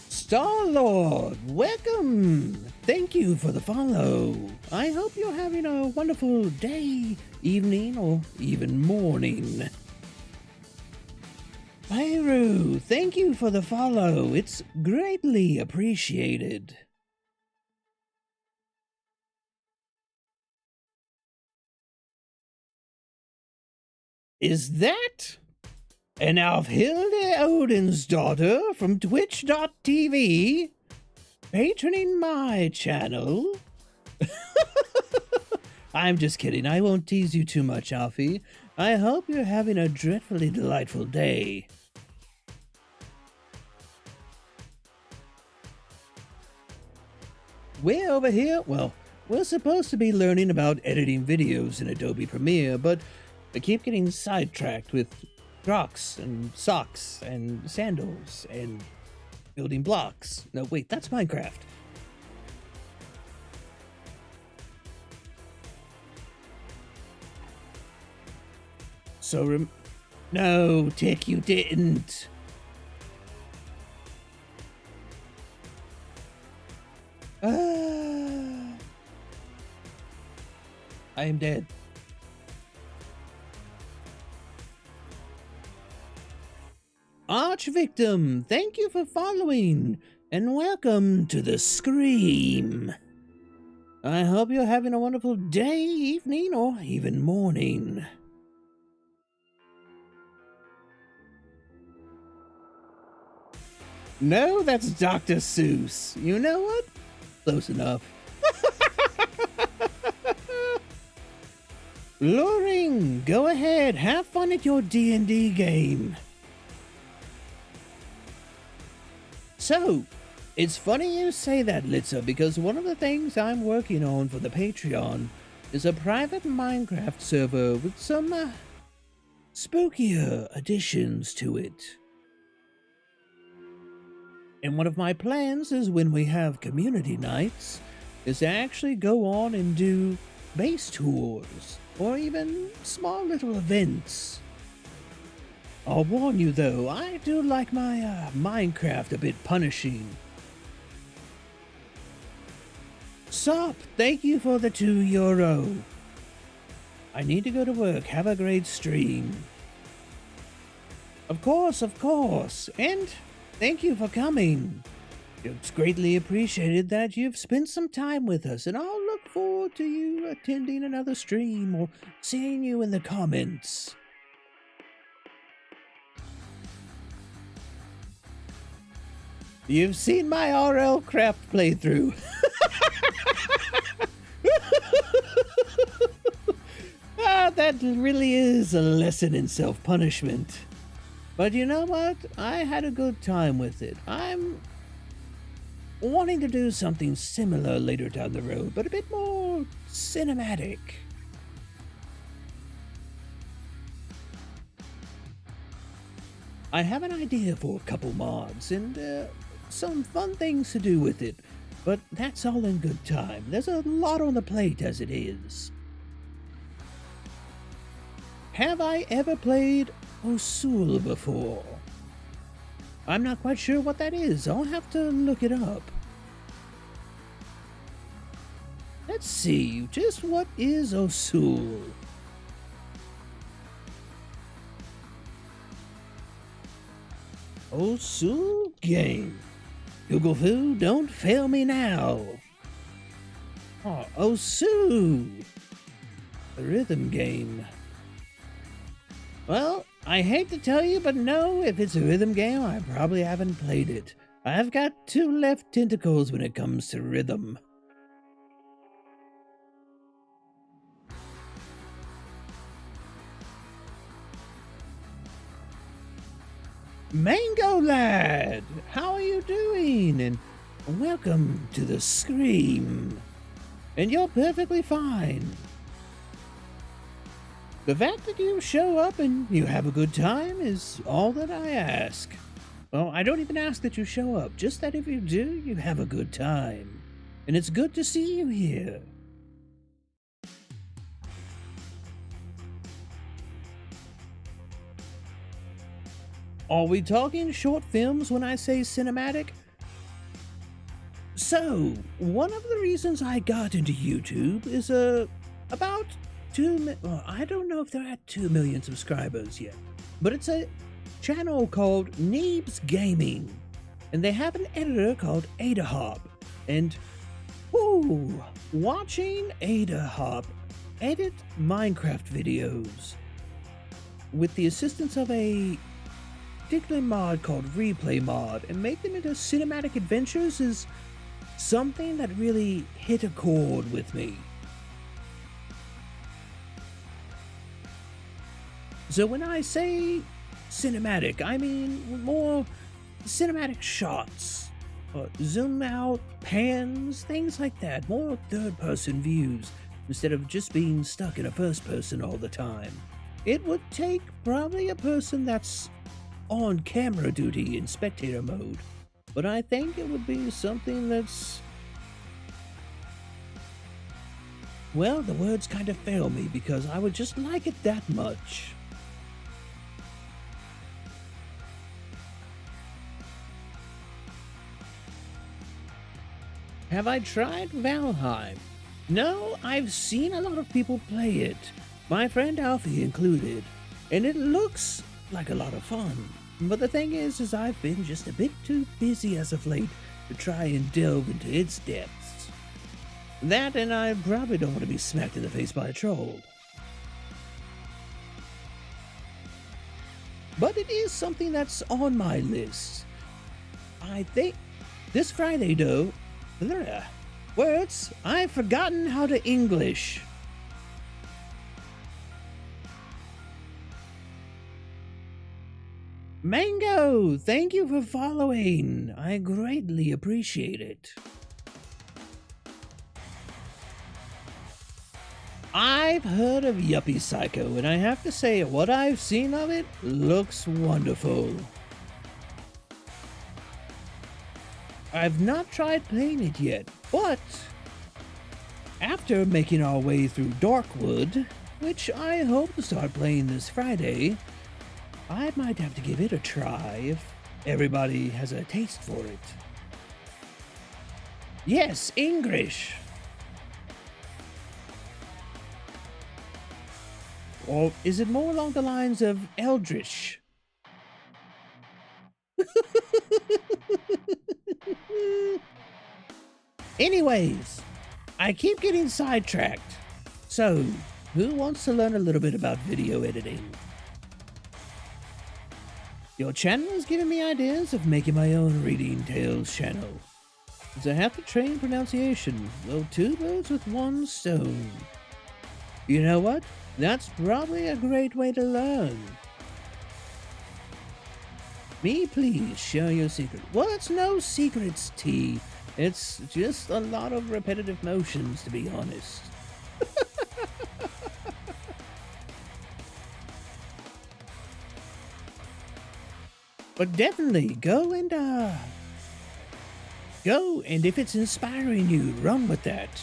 Star-Lord, welcome! Thank you for the follow. I hope you're having a wonderful day, evening, or even morning. Pyru, thank you for the follow. It's greatly appreciated. Is that an Alfhilde Odin's daughter from Twitch.tv patroning my channel? I'm just kidding. I won't tease you too much, Alfie. I hope you're having a dreadfully delightful day. We're over here, well, we're supposed to be learning about editing videos in Adobe Premiere, but I keep getting sidetracked with Crocs and socks and sandals and building blocks. No, wait, that's Minecraft. So, no, Tick, you didn't. I am dead. Arch Victim, thank you for following, and welcome to the Scream. I hope you're having a wonderful day, evening, or even morning. No, that's Dr. Seuss. You know what? Close enough. Luring, go ahead, have fun at your D&D game. So, it's funny you say that, Litza, because one of the things I'm working on for the Patreon is a private Minecraft server with some spookier additions to it. And one of my plans is when we have community nights is to actually go on and do base tours or even small little events. I'll warn you though, I do like my Minecraft a bit punishing. Sup, thank you for the €2. I need to go to work. Have a great stream. Of course, and thank you for coming. It's greatly appreciated that you've spent some time with us, and I'll look forward to you attending another stream or seeing you in the comments. You've seen my RL Craft playthrough. That really is a lesson in self-punishment. But you know what? I had a good time with it. I'm wanting to do something similar later down the road, but a bit more cinematic. I have an idea for a couple mods and some fun things to do with it, but that's all in good time. There's a lot on the plate as it is. Have I ever played Osul before? I'm not quite sure what that is. I'll have to look it up. Let's see, just what is Osul? Osul game. Google Foo, don't fail me now. Oh, Osu. A rhythm game. Well, I hate to tell you, but no, if it's a rhythm game, I probably haven't played it. I've got 2 left tentacles when it comes to rhythm. Mango Lad, how are you doing? And welcome to the Scream. And you're perfectly fine. The fact that you show up and you have a good time is all that I ask. Well, I don't even ask that you show up, just that if you do, you have a good time. and it's good to see you here. Are we talking short films when I say cinematic? So, one of the reasons I got into YouTube is about I don't know if they're at 2 million subscribers yet, but it's a channel called Neebs Gaming, and they have an editor called AdaHop, and watching AdaHop edit Minecraft videos with the assistance of a particular mod called Replay Mod and make them into cinematic adventures is something that really hit a chord with me. So when I say cinematic, I mean more cinematic shots, zoom out, pans, things like that, more third-person views instead of just being stuck in a first person all the time. It would take probably a person that's on camera duty in spectator mode, but I think it would be something that's, well, the words kind of fail me because I would just like it that much. Have I tried Valheim? No, I've seen a lot of people play it, my friend Alfie included, and it looks like a lot of fun. But the thing is I've been just a bit too busy as of late to try and delve into its depths. That, and I probably don't want to be smacked in the face by a troll. But it is something that's on my list. I think this Friday, though, words, I've forgotten how to English. Mango, thank you for following. I greatly appreciate it. I've heard of Yuppie Psycho, and I have to say, what I've seen of it looks wonderful. I've not tried playing it yet, but after making our way through Darkwood, which I hope to start playing this Friday, I might have to give it a try if everybody has a taste for it. Yes, English. Or is it more along the lines of Eldritch? Anyways, I keep getting sidetracked. So, who wants to learn a little bit about video editing? Your channel has given me ideas of making my own Reading Tales channel. Since I have to train pronunciation, well, 2 birds with 1 stone. You know what? That's probably a great way to learn. Me, please, share your secret. Well, it's no secrets, T. It's just a lot of repetitive motions, to be honest. But definitely go and if it's inspiring you, run with that.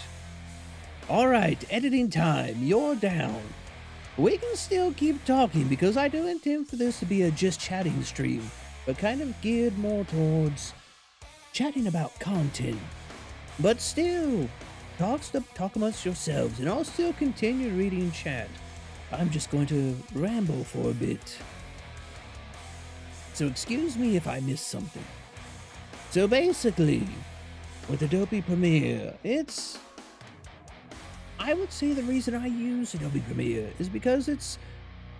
Alright, editing time, you're down. We can still keep talking because I do intend for this to be a just chatting stream, but kind of geared more towards chatting about content. But still, talk amongst yourselves, and I'll still continue reading chat. I'm just going to ramble for a bit. So excuse me if I miss something. So basically, with Adobe Premiere, I would say the reason I use Adobe Premiere is because it's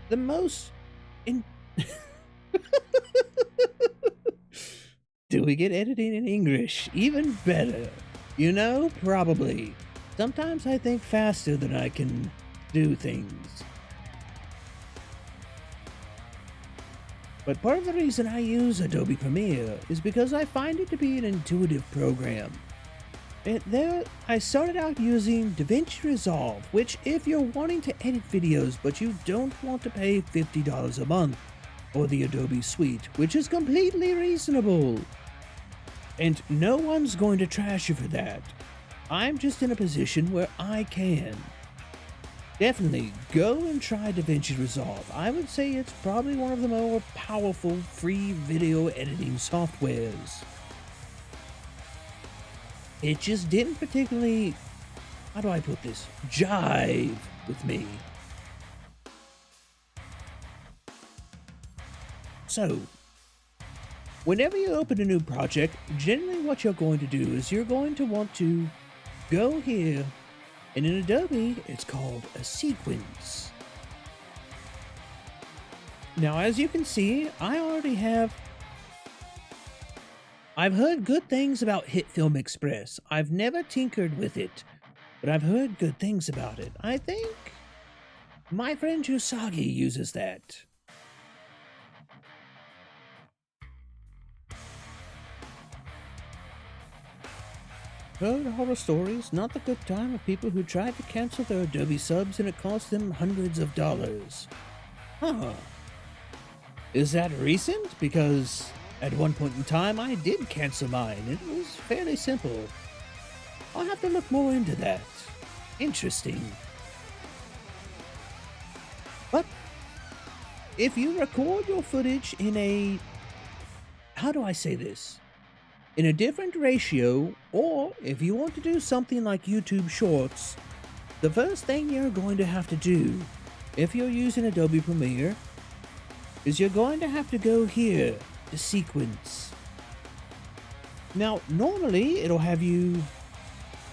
the most Do we get editing in English? Even better. You know, probably. Sometimes I think faster than I can do things. But part of the reason I use Adobe Premiere is because I find it to be an intuitive program. I started out using DaVinci Resolve, which if you're wanting to edit videos but you don't want to pay $50 a month, or the Adobe Suite, which is completely reasonable. And no one's going to trash you for that. I'm just in a position where I can. Definitely go and try DaVinci Resolve. I would say it's probably one of the more powerful free video editing softwares. It just didn't particularly, how do I put this, jive with me. So, whenever you open a new project, generally what you're going to do is you're going to want to go here, and in Adobe, it's called a sequence. Now, as you can see, I've heard good things about HitFilm Express. I've never tinkered with it, but I've heard good things about it. I think my friend Usagi uses that. Heard horror stories, not the good time of people who tried to cancel their Adobe subs and it cost them hundreds of dollars. Huh. Is that recent? Because at one point in time I did cancel mine. It was fairly simple. I'll have to look more into that. Interesting. But if you record your footage in a, how do I say this? In a different ratio, or if you want to do something like YouTube Shorts, the first thing you're going to have to do, if you're using Adobe Premiere, is you're going to have to go here to sequence. Now, normally it'll have you,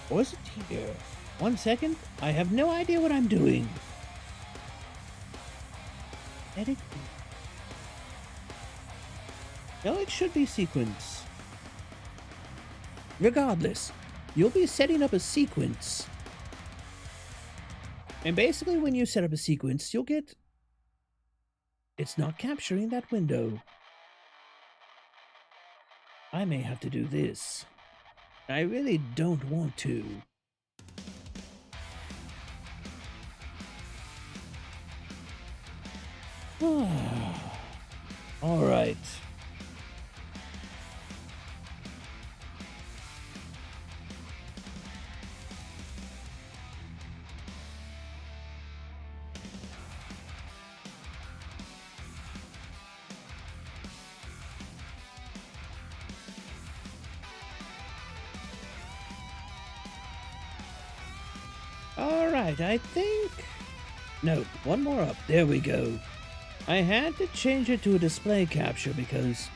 or is it here? 1 second, I have no idea what I'm doing. Edit. No, it should be sequence. Regardless, you'll be setting up a sequence. And basically when you set up a sequence, you'll get... It's not capturing that window. I may have to do this. I really don't want to. All right. Alright, I think... No, one more up. There we go. I had to change it to a display capture because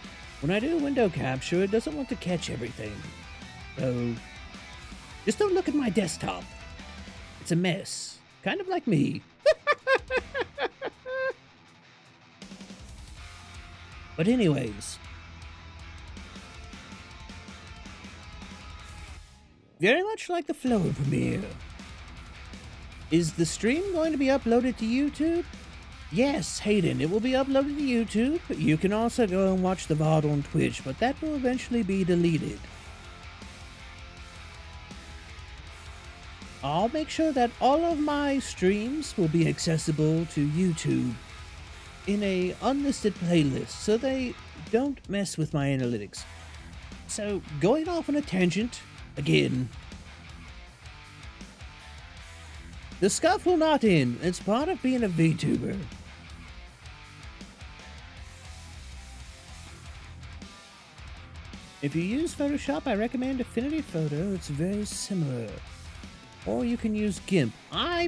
when I do window capture, it doesn't want to catch everything. So, just don't look at my desktop. It's a mess. Kind of like me. But anyways. Very much like the flow of Premiere. Is the stream going to be uploaded to YouTube? Yes, Hayden, it will be uploaded to YouTube. You can also go and watch the VOD on Twitch, but that will eventually be deleted. I'll make sure that all of my streams will be accessible to YouTube in a unlisted playlist so they don't mess with my analytics. So, going off on a tangent, again, the scuff will not end. It's part of being a VTuber. If you use Photoshop, I recommend Affinity Photo. It's very similar. Or you can use GIMP. I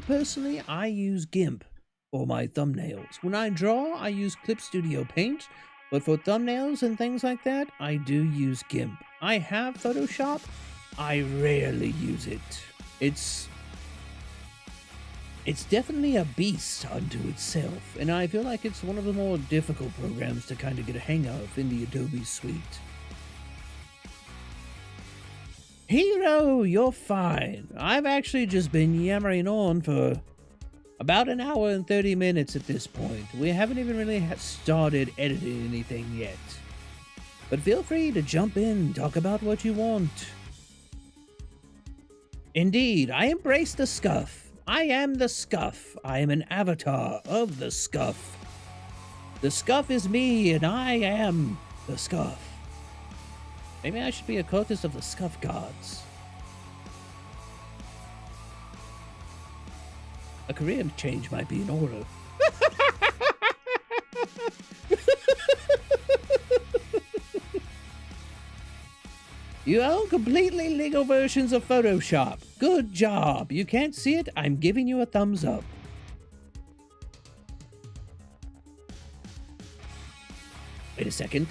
use GIMP for my thumbnails. When I draw, I use Clip Studio Paint. But for thumbnails and things like that, I do use GIMP. I have Photoshop. I rarely use it. It's definitely a beast unto itself, and I feel like it's one of the more difficult programs to kind of get a hang of in the Adobe suite. Hero, you're fine. I've actually just been yammering on for about an hour and 30 minutes at this point. We haven't even really started editing anything yet. But feel free to jump in and talk about what you want. Indeed, I embrace the scuff. I am the scuff. I am an avatar of the scuff. The scuff is me, and I am the scuff. Maybe I should be a cultist of the scuff gods. A career change might be in order. You own completely legal versions of Photoshop. Good job. You can't see it? I'm giving you a thumbs up. Wait a second.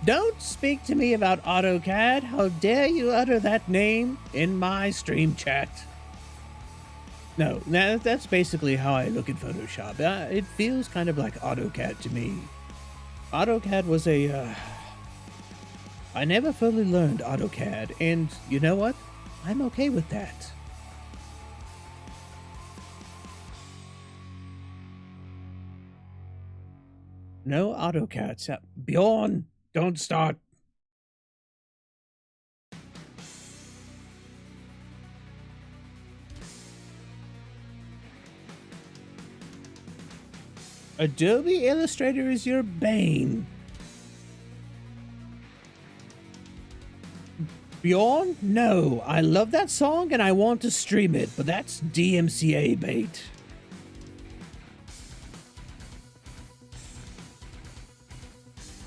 Don't speak to me about AutoCAD. How dare you utter that name in my stream chat? No, that's basically how I look at Photoshop. It feels kind of like AutoCAD to me. AutoCAD was I never fully learned AutoCAD, and you know what? I'm okay with that. No AutoCAD. Bjorn, don't start. Adobe Illustrator is your bane. Bjorn, no. I love that song and I want to stream it, but that's DMCA bait.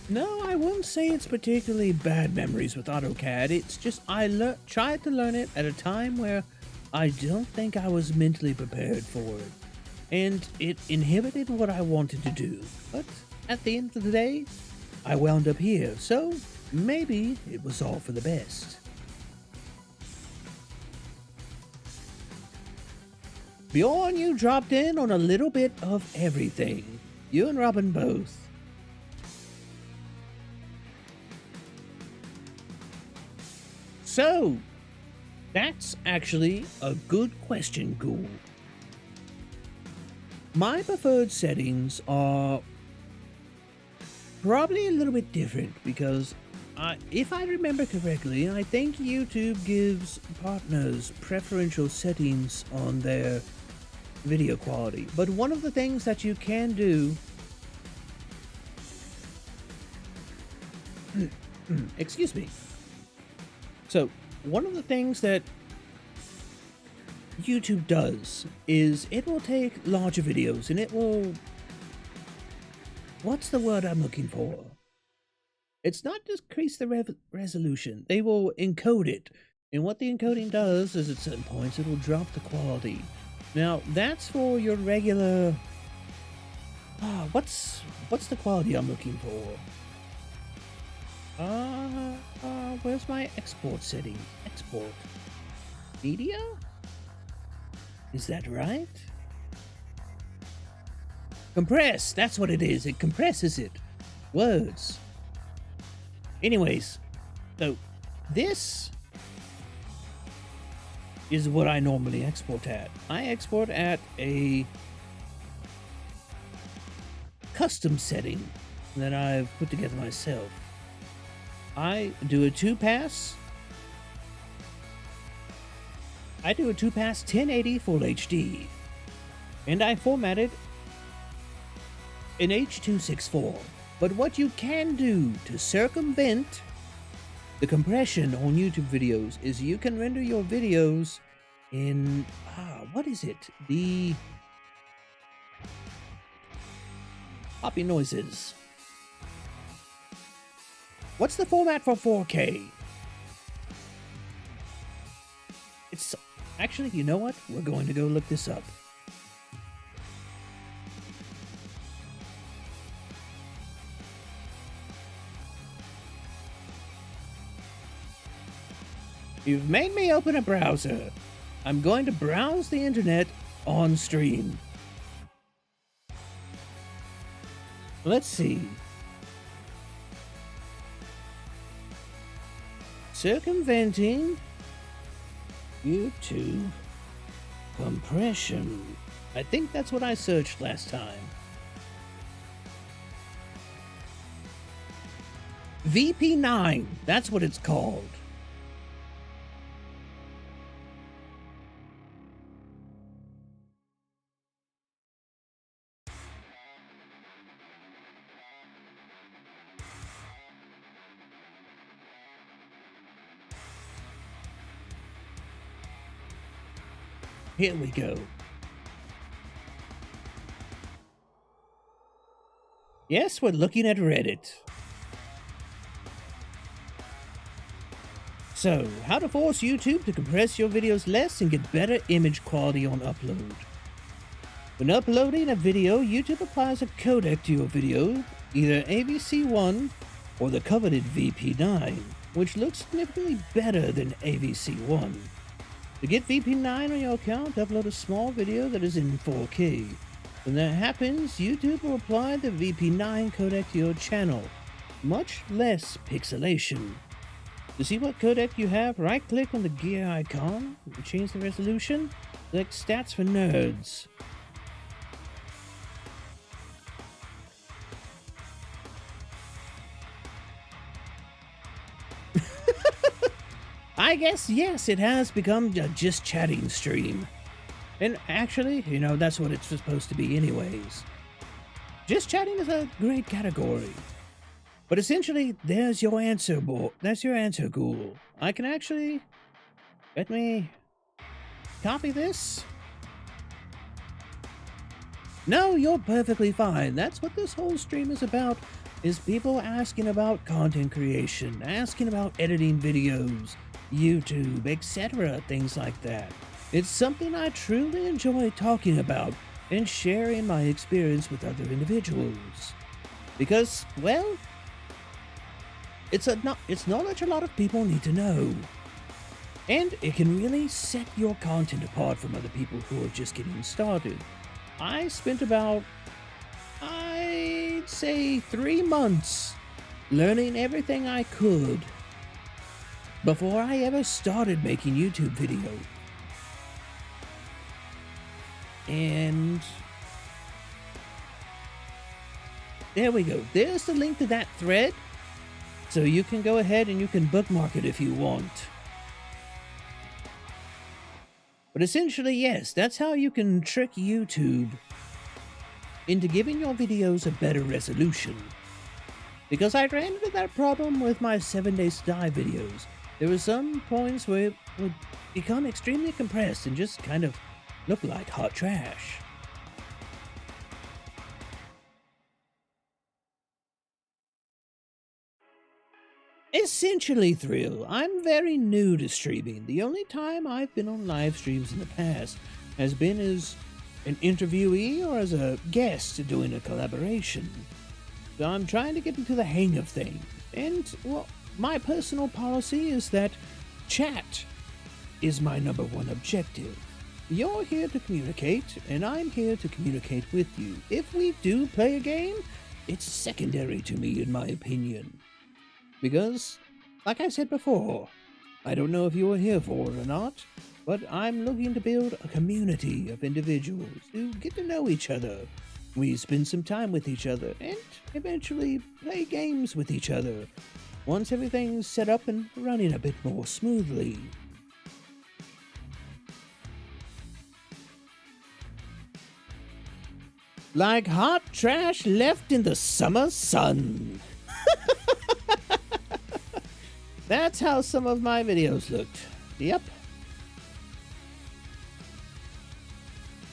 No, I wouldn't say it's particularly bad memories with AutoCAD. It's just I tried to learn it at a time where I don't think I was mentally prepared for it. And it inhibited what I wanted to do. But at the end of the day, I wound up here, so maybe it was all for the best. Bjorn, you dropped in on a little bit of everything. You and Robin both. So, that's actually a good question, Ghoul. My preferred settings are probably a little bit different because if I remember correctly, I think YouTube gives partners preferential settings on their video quality. But one of the things that you can do... excuse me. So, one of the things that YouTube does is it will take larger videos and it will... What's the word I'm looking for? It's not just increase the resolution. They will encode it. And what the encoding does is at certain points it will drop the quality. Now, that's for your regular... what's the quality I'm looking for? Where's my export setting? Export. Media? Is that right? Compress! That's what it is. It compresses it. Words. Anyways, so this is what I normally export at. I export at a custom setting that I've put together myself. I do a two-pass 1080 Full HD, and I format it in H.264. But what you can do to circumvent the compression on YouTube videos is you can render your videos in, what is it? The poppy noises. What's the format for 4K? It's actually, you know what? We're going to go look this up. You've made me open a browser. I'm going to browse the internet on stream. Let's see. Circumventing YouTube compression. I think that's what I searched last time. VP9, that's what it's called. Here we go. Yes, we're looking at Reddit. So, how to force YouTube to compress your videos less and get better image quality on upload. When uploading a video, YouTube applies a codec to your video, either AVC1 or the coveted VP9, which looks significantly better than AVC1. To get VP9 on your account, upload a small video that is in 4K. When that happens, YouTube will apply the VP9 codec to your channel. Much less pixelation. To see what codec you have, right-click on the gear icon, and change the resolution, select Stats for Nerds. I guess, yes, it has become a just chatting stream. And actually, that's what it's supposed to be anyways. Just chatting is a great category. But essentially, there's your answer, that's your answer, Ghoul. I can actually... Let me... copy this? No, you're perfectly fine. That's what this whole stream is about, is people asking about content creation, asking about editing videos, YouTube, etc., things like that. It's something I truly enjoy talking about and sharing my experience with other individuals. Because, well, it's knowledge a lot of people need to know. And it can really set your content apart from other people who are just getting started. I spent about, I'd say, 3 months learning everything I could before I ever started making YouTube videos. And there we go. There's the link to that thread. So you can go ahead and you can bookmark it if you want. But essentially, yes, that's how you can trick YouTube into giving your videos a better resolution. Because I ran into that problem with my 7 Days to Die videos. There were some points where it would become extremely compressed and just kind of look like hot trash. Essentially, Thrill, I'm very new to streaming. The only time I've been on live streams in the past has been as an interviewee or as a guest doing a collaboration. So I'm trying to get into the hang of things. And, well, my personal policy is that chat is my #1 objective. You're here to communicate, and I'm here to communicate with you. If we do play a game, it's secondary to me, in my opinion. Because, like I said before, I don't know if you were here for it or not, but I'm looking to build a community of individuals who get to know each other. We spend some time with each other, and eventually play games with each other, once everything's set up and running a bit more smoothly. Like hot trash left in the summer sun. That's how some of my videos looked. Yep.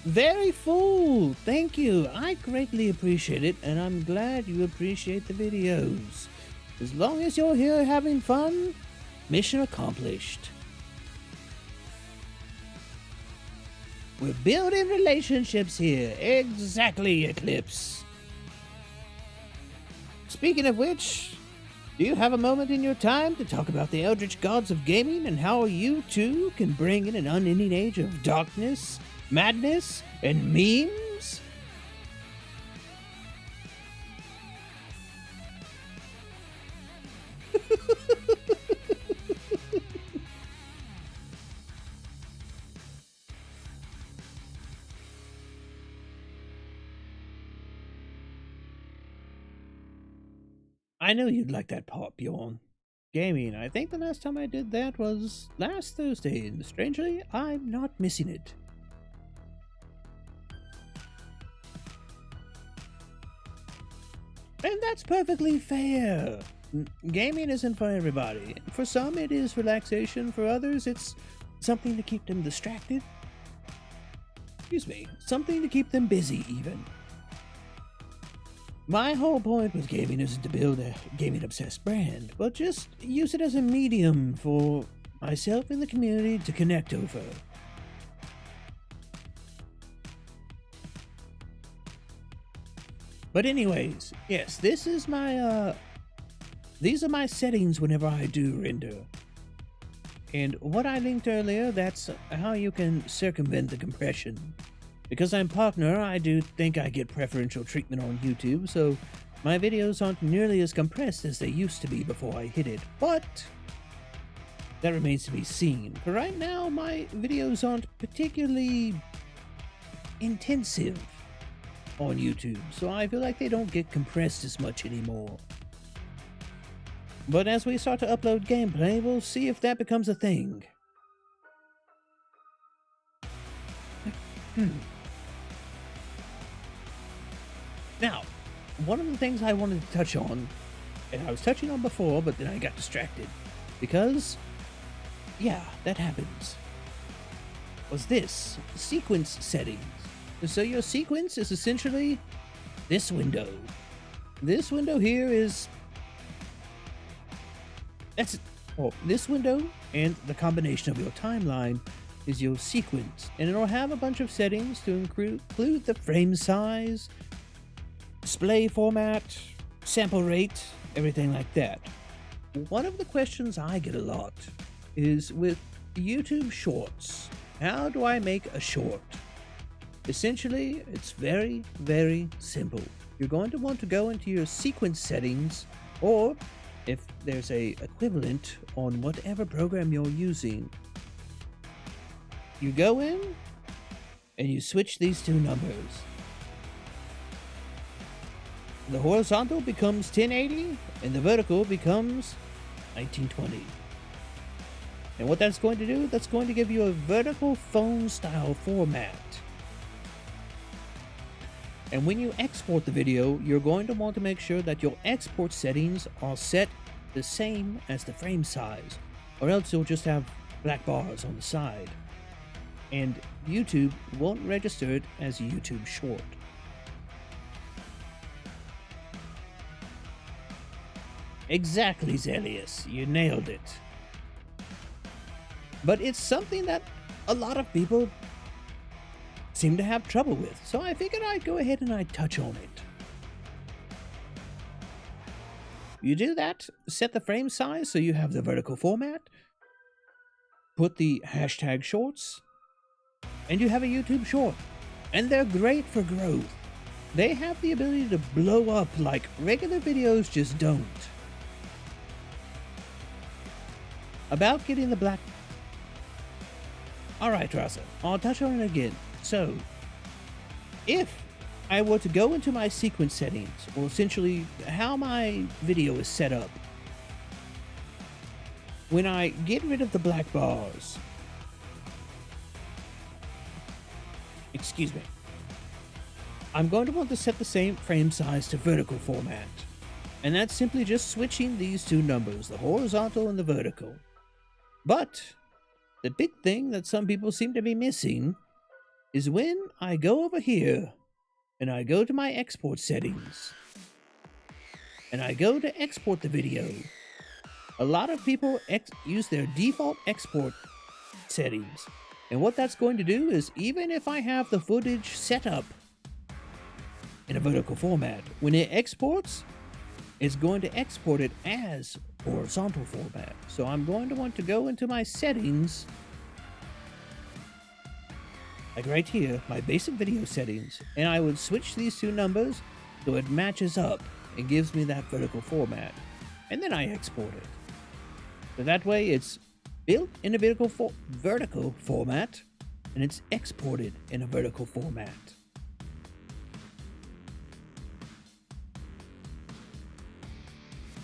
Very full. Thank you. I greatly appreciate it, and I'm glad you appreciate the videos. As long as you're here having fun, mission accomplished. We're building relationships here. Exactly, Eclipse. Speaking of which, do you have a moment in your time to talk about the eldritch gods of gaming and how you too can bring in an unending age of darkness, madness, and memes? I knew you'd like that part, Bjorn. Gaming, I think the last time I did that was last Thursday, and strangely, I'm not missing it. And that's perfectly fair. Gaming isn't for everybody. For some, it is relaxation. For others, it's something to keep them distracted. excuse me, something to keep them busy even. My whole point with gaming isn't to build a gaming-obsessed brand, but just use it as a medium for myself and the community to connect over. But anyways, yes, this is my, these are my settings whenever I do render. And what I linked earlier, that's how you can circumvent the compression. Because I'm partner, I do think I get preferential treatment on YouTube, so my videos aren't nearly as compressed as they used to be before I hit it, but that remains to be seen. For right now, my videos aren't particularly intensive on YouTube, so I feel like they don't get compressed as much anymore. But as we start to upload gameplay, we'll see if that becomes a thing. Now, one of the things I wanted to touch on, and I was touching on before, but then I got distracted, because, yeah, that happens, was this, sequence settings. So your sequence is essentially this window. This window here is, this window and the combination of your timeline is your sequence, and it'll have a bunch of settings to include the frame size, display format, sample rate, everything like that. One of the questions I get a lot is with YouTube Shorts. How do I make a short? Essentially, it's very, very simple. You're going to want to go into your sequence settings, or if there's a equivalent on whatever program you're using, you go in and you switch these two numbers. The horizontal becomes 1080 and the vertical becomes 1920. And what that's going to do, that's going to give you a vertical phone style format. And when you export the video, you're going to want to make sure that your export settings are set the same as the frame size, or else you'll just have black bars on the side. And YouTube won't register it as a YouTube short. Exactly, Zelius, you nailed it. But it's something that a lot of people seem to have trouble with, so I figured I'd go ahead and I'd touch on it. You do that, set the frame size so you have the vertical format, put the hashtag shorts, and you have a YouTube short. And they're great for growth. They have the ability to blow up like regular videos just don't. About getting the black... Alright, Rasa, I'll touch on it again. So, if I were to go into my sequence settings, or essentially how my video is set up, when I get rid of the black bars, excuse me, I'm going to want to set the same frame size to vertical format. And that's simply just switching these two numbers, the horizontal and the vertical. But the big thing that some people seem to be missing is when I go over here and I go to my export settings and I go to export the video, a lot of people use their default export settings. And what that's going to do is, even if I have the footage set up in a vertical format, when it exports, it's going to export it as horizontal format. So I'm going to want to go into my settings, like right here, my basic video settings, and I would switch these two numbers so it matches up and gives me that vertical format. And then I export it. So that way it's built in a vertical format, and it's exported in a vertical format.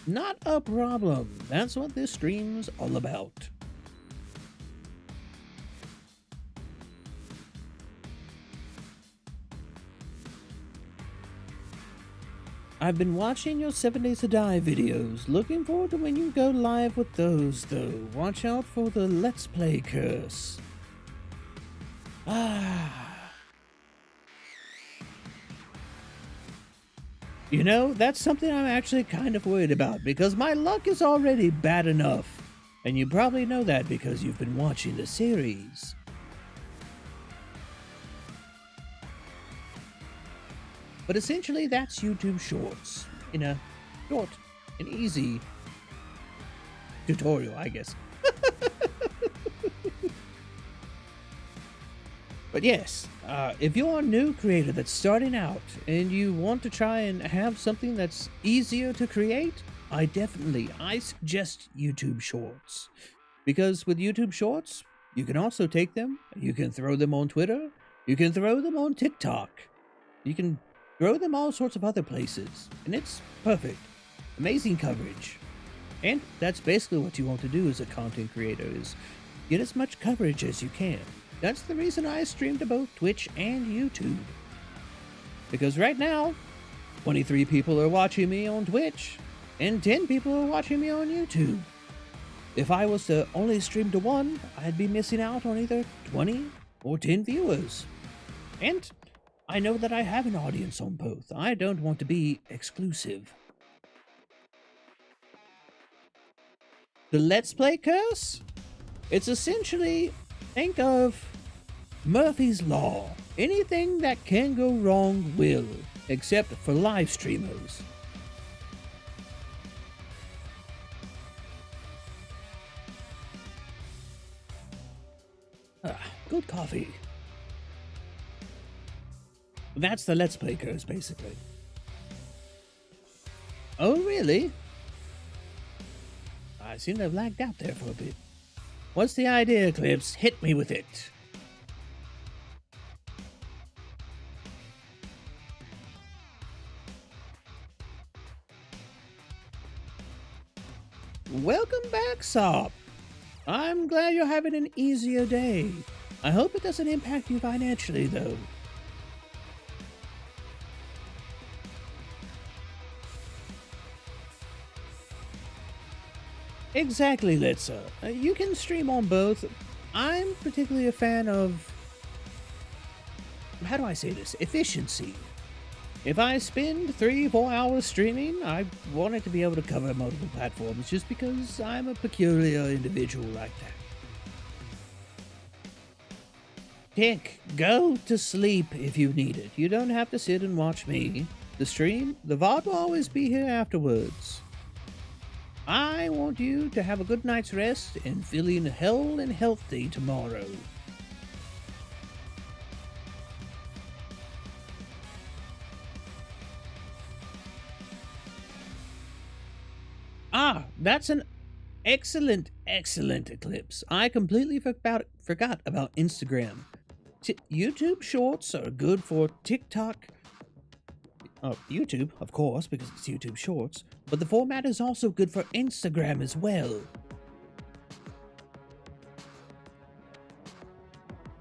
Not a problem. That's what this stream's all about. I've been watching your 7 Days to Die videos. Looking forward to when you go live with those, though. Watch out for the Let's Play curse. You know, that's something I'm actually kind of worried about because my luck is already bad enough. And you probably know that because you've been watching the series. But essentially, that's YouTube Shorts in a short and easy tutorial, I guess. But yes, if you're a new creator that's starting out and you want to try and have something that's easier to create, I suggest YouTube Shorts. Because with YouTube Shorts, you can also take them, you can throw them on Twitter, you can throw them on TikTok, you can throw them all sorts of other places, and it's perfect. Amazing coverage. And that's basically what you want to do as a content creator, is get as much coverage as you can. That's the reason I stream to both Twitch and YouTube. Because right now, 23 people are watching me on Twitch, and 10 people are watching me on YouTube. If I was to only stream to one, I'd be missing out on either 20 or 10 viewers. And I know that I have an audience on both. I don't want to be exclusive. The Let's Play curse? It's essentially, think of Murphy's Law. Anything that can go wrong will, except for live streamers. Good coffee. That's the Let's Play curse, basically. Oh, really? I seem to have lagged out there for a bit. What's the idea, Clips? Hit me with it. Welcome back, Sop. I'm glad you're having an easier day. I hope it doesn't impact you financially, though. Exactly, Litza. You can stream on both. I'm particularly a fan of, how do I say this, efficiency. If I spend 3-4 hours streaming, I want it to be able to cover multiple platforms just because I'm a peculiar individual like that. Tick, go to sleep if you need it. You don't have to sit and watch me. The VOD will always be here afterwards. I want you to have a good night's rest and feeling hell and healthy tomorrow. Ah, that's an excellent eclipse. I completely forgot about Instagram. YouTube Shorts are good for TikTok. Oh, YouTube, of course, because it's YouTube Shorts. But the format is also good for Instagram as well.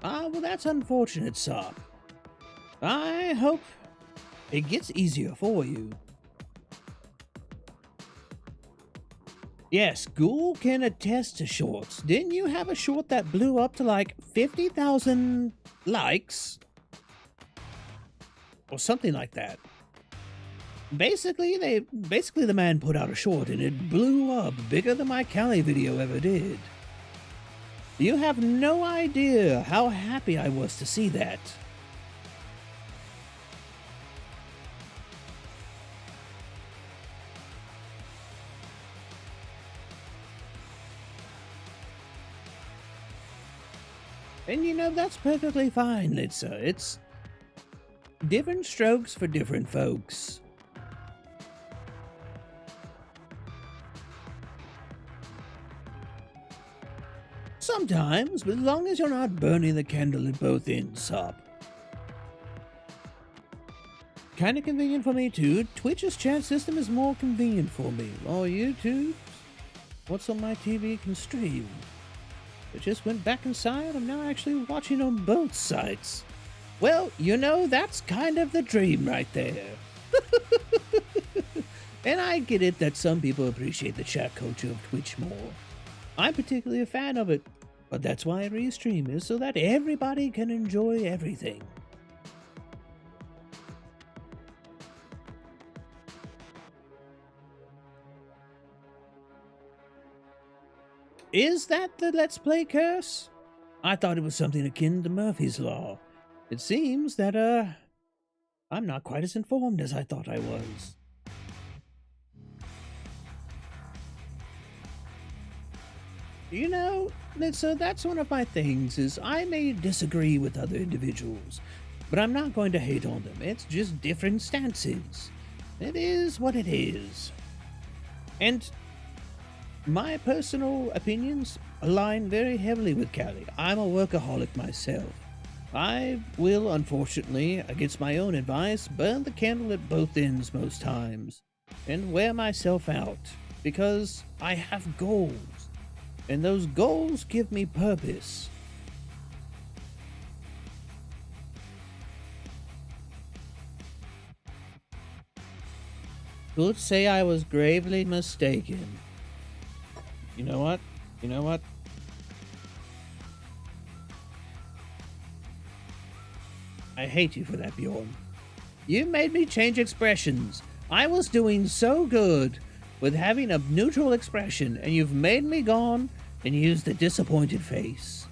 Ah, well, that's unfortunate, Sop. I hope it gets easier for you. Yes, Ghoul can attest to shorts. Didn't you have a short that blew up to like 50,000 likes? Or something like that. Basically, the man put out a short and it blew up bigger than my Cali video ever did. You have no idea how happy I was to see that. And you know, that's perfectly fine, Litza. It's different strokes for different folks. Sometimes, but as long as you're not burning the candle at both ends, Sop. Kinda convenient for me too. Twitch's chat system is more convenient for me. While YouTube, what's on my TV can stream. It just went back inside. I'm now actually watching on both sites. Well, you know, that's kind of the dream right there. And I get it that some people appreciate the chat culture of Twitch more. I'm particularly a fan of it, but that's why I restream, is so that everybody can enjoy everything. Is that the Let's Play curse? I thought it was something akin to Murphy's Law. It seems that, I'm not quite as informed as I thought I was. You know, so that's one of my things, is I may disagree with other individuals, but I'm not going to hate on them. It's just different stances. It is what it is. And my personal opinions align very heavily with Callie. I'm a workaholic myself. I will, unfortunately, against my own advice, burn the candle at both ends most times and wear myself out because I have goals. And those goals give me purpose. Could say I was gravely mistaken. You know what? You know what? I hate you for that, Bjorn. You made me change expressions. I was doing so good with having a neutral expression, and you've made me gone and use the disappointed face.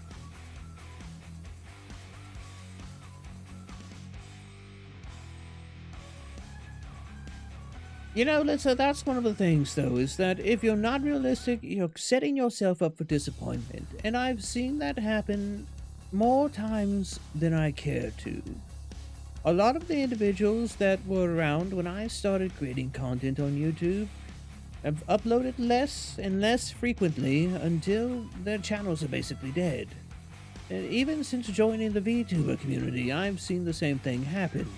You know, Lisa, that's one of the things, though, is that if you're not realistic, you're setting yourself up for disappointment. And I've seen that happen more times than I care to. A lot of the individuals that were around when I started creating content on YouTube have uploaded less and less frequently until their channels are basically dead. And even since joining the Vtuber community, I've seen the same thing happen.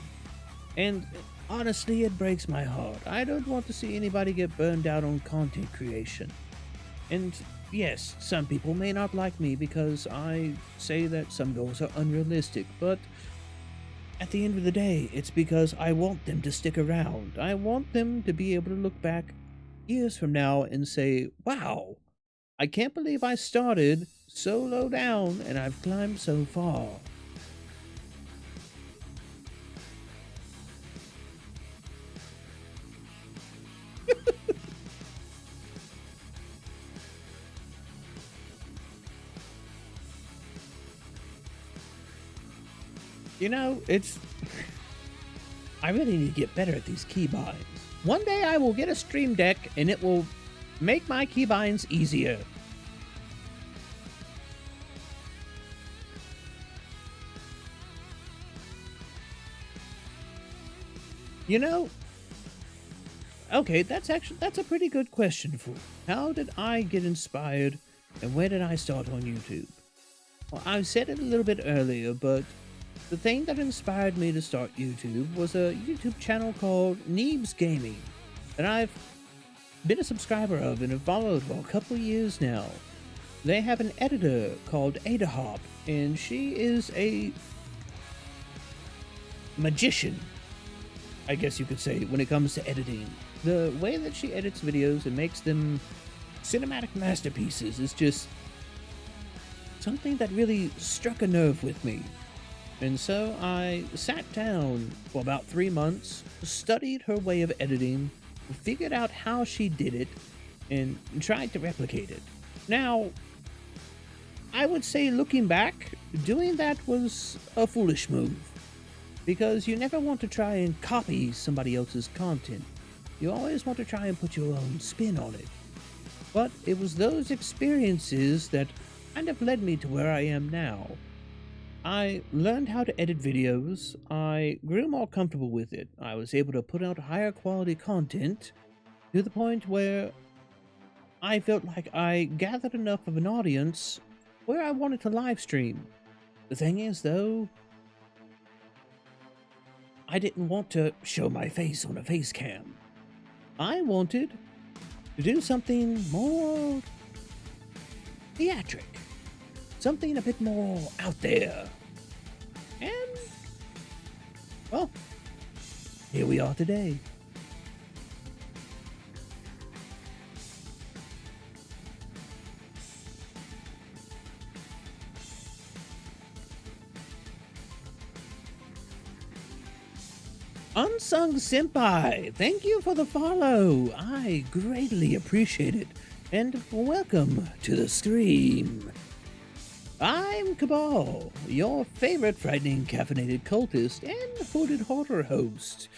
And honestly, it breaks my heart. I don't want to see anybody get burned out on content creation. And yes, some people may not like me because I say that some goals are unrealistic, but at the end of the day, it's because I want them to stick around. I want them to be able to look back years from now and say, wow, I can't believe I started so low down and I've climbed so far. You know, I really need to get better at these keybinds. One day I will get a stream deck and it will make my keybinds easier. You know, okay, that's a pretty good question, Fool. How did I get inspired and where did I start on YouTube? Well, I said it a little bit earlier, but the thing that inspired me to start YouTube was a YouTube channel called Neebs Gaming that I've been a subscriber of and have followed for a couple of years now. They have an editor called Adahop, and she is a magician, I guess you could say, when it comes to editing. The way that she edits videos and makes them cinematic masterpieces is just something that really struck a nerve with me. And so I sat down for about 3 months, studied her way of editing, figured out how she did it, and tried to replicate it. Now, I would say looking back, doing that was a foolish move. Because you never want to try and copy somebody else's content. You always want to try and put your own spin on it. But it was those experiences that kind of led me to where I am now. I learned how to edit videos, I grew more comfortable with it, I was able to put out higher quality content to the point where I felt like I gathered enough of an audience where I wanted to live stream. The thing is, though, I didn't want to show my face on a face cam. I wanted to do something more theatric. Something a bit more out there. And, well, here we are today. Unsung Senpai, thank you for the follow. I greatly appreciate it. and welcome to the stream. I'm Cabal, your favorite frightening caffeinated cultist and hooded horror host.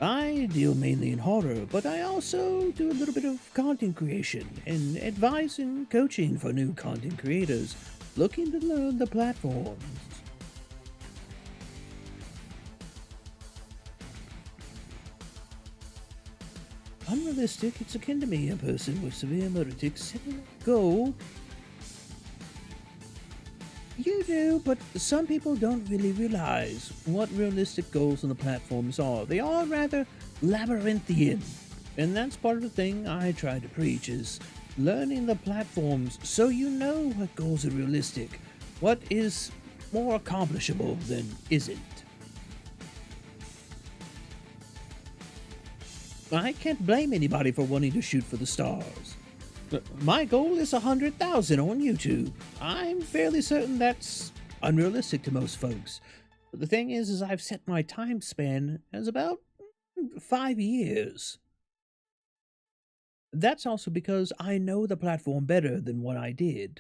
I deal mainly in horror, but I also do a little bit of content creation and advice and coaching for new content creators looking to learn the platforms. Unrealistic, it's akin to me, a person with severe motor tics setting a goal. You do, but some people don't really realize what realistic goals on the platforms are. They are rather labyrinthian. And that's part of the thing I try to preach is learning the platforms so you know what goals are realistic, what is more accomplishable than isn't. I can't blame anybody for wanting to shoot for the stars. My goal is 100,000 on YouTube. I'm fairly certain that's unrealistic to most folks. But the thing is I've set my time span as about 5 years. That's also because I know the platform better than what I did.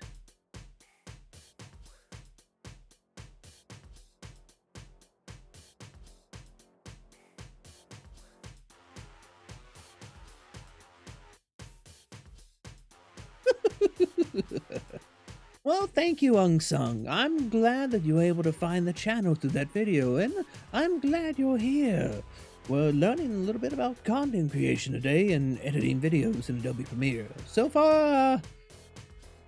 Well, thank you, Unsung. I'm glad that you were able to find the channel through that video, and I'm glad you're here. We're learning a little bit about content creation today and editing videos in Adobe Premiere. So far,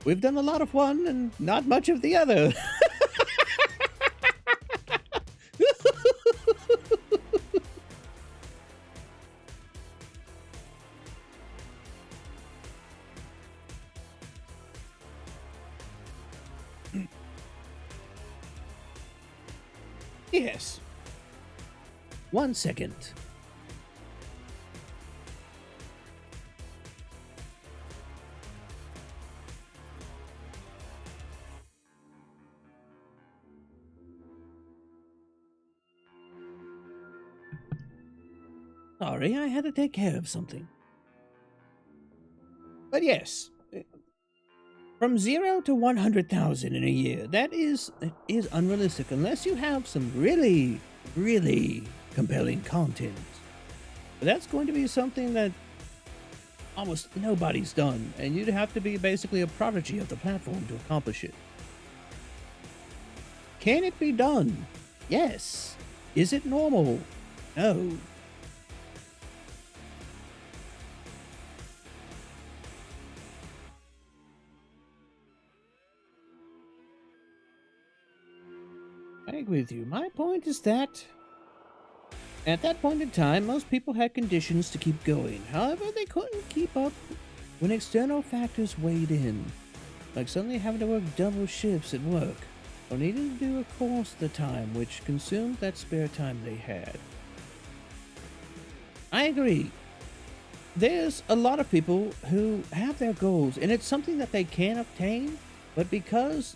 we've done a lot of one and not much of the other. Yes. 1 second. Sorry, I had to take care of something. But yes, from 0 to 100,000 in a year, that is unrealistic unless you have some really, really compelling content. But that's going to be something that almost nobody's done, and you'd have to be basically a prodigy of the platform to accomplish it. Can it be done? Yes. Is it normal? No. I agree with you. My point is that at that point in time, most people had conditions to keep going. However, they couldn't keep up when external factors weighed in, like suddenly having to work double shifts at work, or needing to do a course at the time, which consumed that spare time they had. I agree. There's a lot of people who have their goals, and it's something that they can obtain, but because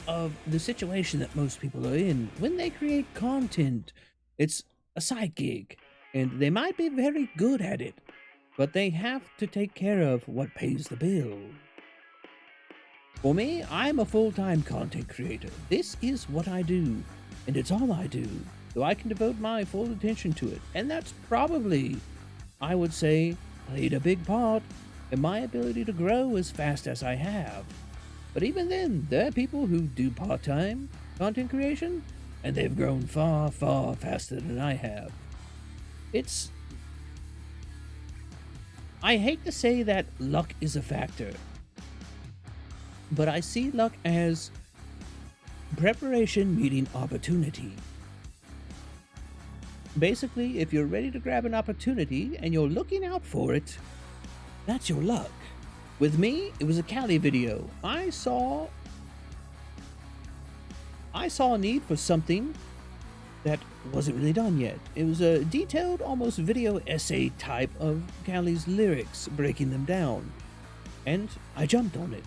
of the situation that most people are in, when they create content, it's a side gig, and they might be very good at it, but they have to take care of what pays the bill. For me, I'm a full-time content creator. This is what I do, and it's all I do, so I can devote my full attention to it, and that's probably, I would say, played a big part in my ability to grow as fast as I have. But even then, there are people who do part-time content creation, and they've grown far, far faster than I have. I hate to say that luck is a factor, but I see luck as preparation meeting opportunity. Basically, if you're ready to grab an opportunity and you're looking out for it, that's your luck. With me, it was a Cali video. I saw a need for something that wasn't really done yet. It was a detailed, almost video essay type of Cali's lyrics, breaking them down. And I jumped on it.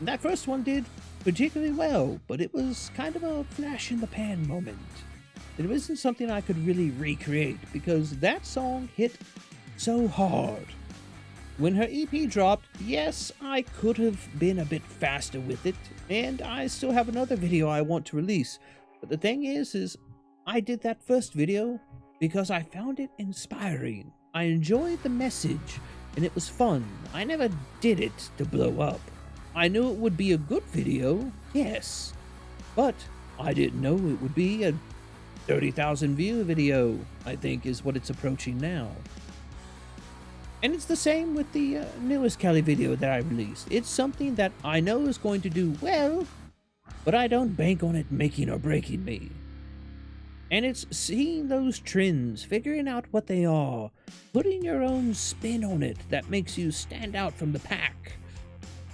That first one did particularly well, but it was kind of a flash in the pan moment. It wasn't something I could really recreate because that song hit so hard. When her EP dropped, yes, I could have been a bit faster with it, and I still have another video I want to release. But the thing is I did that first video because I found it inspiring. I enjoyed the message, and it was fun. I never did it to blow up. I knew it would be a good video, yes, but I didn't know it would be a 30,000 view video, I think is what it's approaching now. And it's the same with the newest Kelly video that I released. It's something that I know is going to do well, but I don't bank on it making or breaking me. And it's seeing those trends, figuring out what they are, putting your own spin on it that makes you stand out from the pack.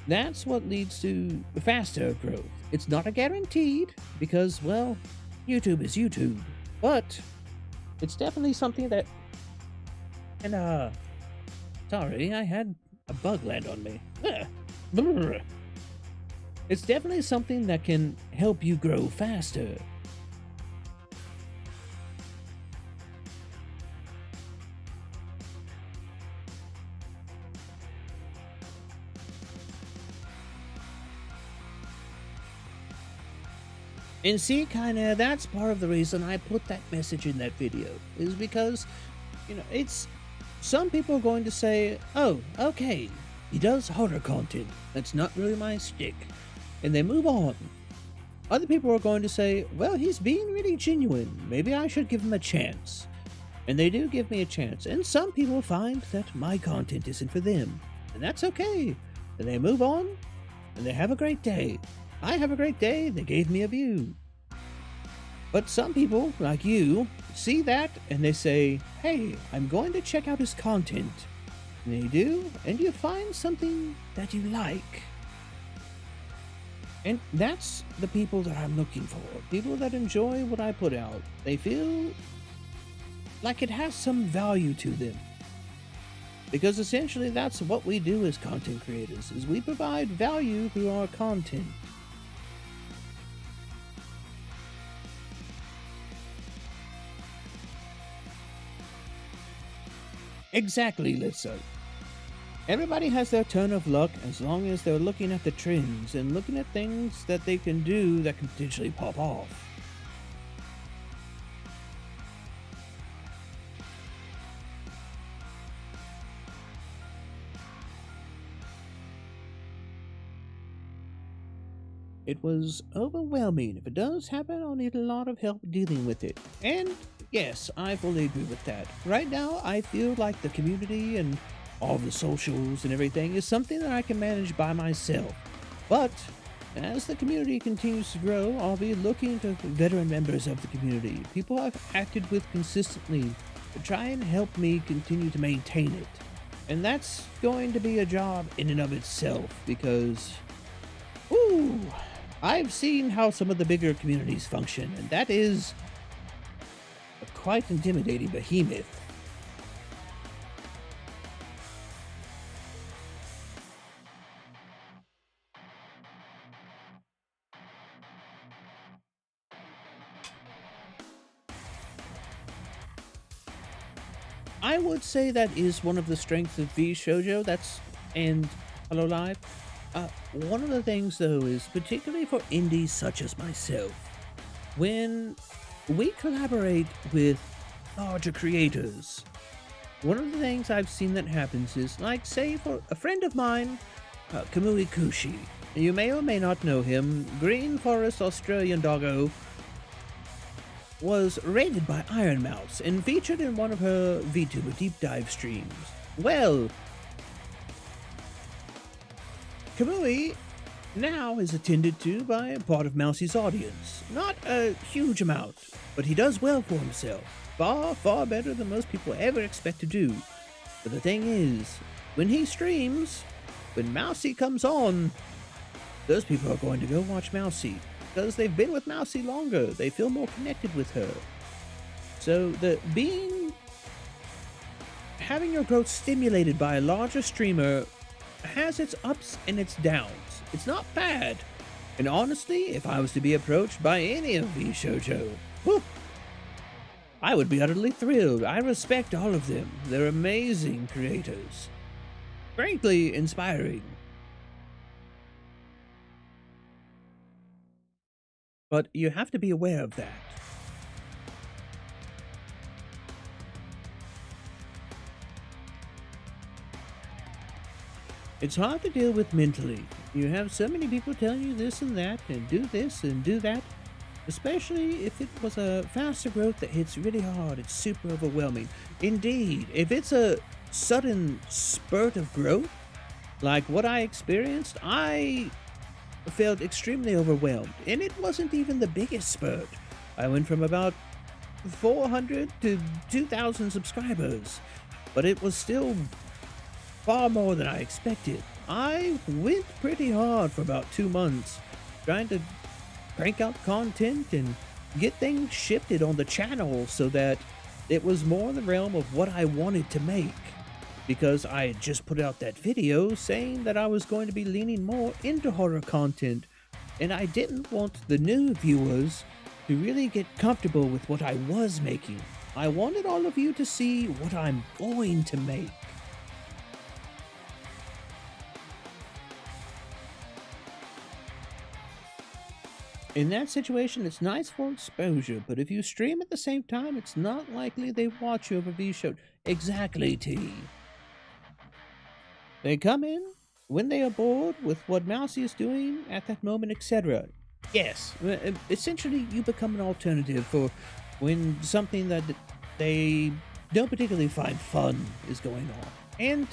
That's what leads to faster growth. It's not a guaranteed, because, well, YouTube is YouTube. But it's definitely something that... And, sorry, I had a bug land on me. It's definitely something that can help you grow faster. And see, kinda, that's part of the reason I put that message in that video, is because, it's... Some people are going to say, oh, okay, he does horror content. That's not really my shtick. And they move on. Other people are going to say, well, he's being really genuine. Maybe I should give him a chance. And they do give me a chance. And some people find that my content isn't for them. And that's okay. And they move on, and they have a great day. I have a great day, they gave me a view. But some people, like you, see that and they say, hey, I'm going to check out his content. And they do, and you find something that you like. And that's the people that I'm looking for. People that enjoy what I put out. They feel like it has some value to them. Because essentially that's what we do as content creators, is we provide value through our content. Exactly, Litso. Everybody has their turn of luck as long as they're looking at the trends and looking at things that they can do that can potentially pop off. It was overwhelming. If it does happen, I'll need a lot of help dealing with it. And yes, I fully agree with that. Right now, I feel like the community and all the socials and everything is something that I can manage by myself. But as the community continues to grow, I'll be looking to veteran members of the community, people I've acted with consistently, to try and help me continue to maintain it. And that's going to be a job in and of itself, because, ooh, I've seen how some of the bigger communities function, and that is a quite intimidating behemoth. I would say that is one of the strengths of VShojo, and Hello Live. One of the things, though, is particularly for indies such as myself, when we collaborate with larger creators, one of the things I've seen that happens is, like, say, for a friend of mine, Kamui Kushi. You may or may not know him. Green Forest Australian doggo was rated by Iron Mouse and featured in one of her Vtuber deep dive streams. Well, Kamui now is attended to by a part of Mousie's audience. Not a huge amount, but he does well for himself. Far, far better than most people ever expect to do. But the thing is, when he streams, when Mousie comes on, those people are going to go watch Mousie, because they've been with Mousie longer. They feel more connected with her. So having your growth stimulated by a larger streamer has its ups and its downs. It's not bad. And honestly, if I was to be approached by any of VShojo, I would be utterly thrilled. I respect all of them. They're amazing creators. frankly inspiring. But you have to be aware of that. It's hard to deal with mentally. You have so many people telling you this and that, and do this and do that. Especially if it was a faster growth that hits really hard, it's super overwhelming. Indeed, if it's a sudden spurt of growth, like what I experienced, I felt extremely overwhelmed. And it wasn't even the biggest spurt. I went from about 400 to 2,000 subscribers, but it was still far more than I expected. I went pretty hard for about 2 months, trying to crank out content and get things shifted on the channel so that it was more in the realm of what I wanted to make. Because I had just put out that video saying that I was going to be leaning more into horror content, and I didn't want the new viewers to really get comfortable with what I was making. I wanted all of you to see what I'm going to make. In that situation, it's nice for exposure, but if you stream at the same time, it's not likely they watch your review show. Exactly, T. They come in when they are bored with what Mousy is doing at that moment, etc. Yes, essentially you become an alternative for when something that they don't particularly find fun is going on. And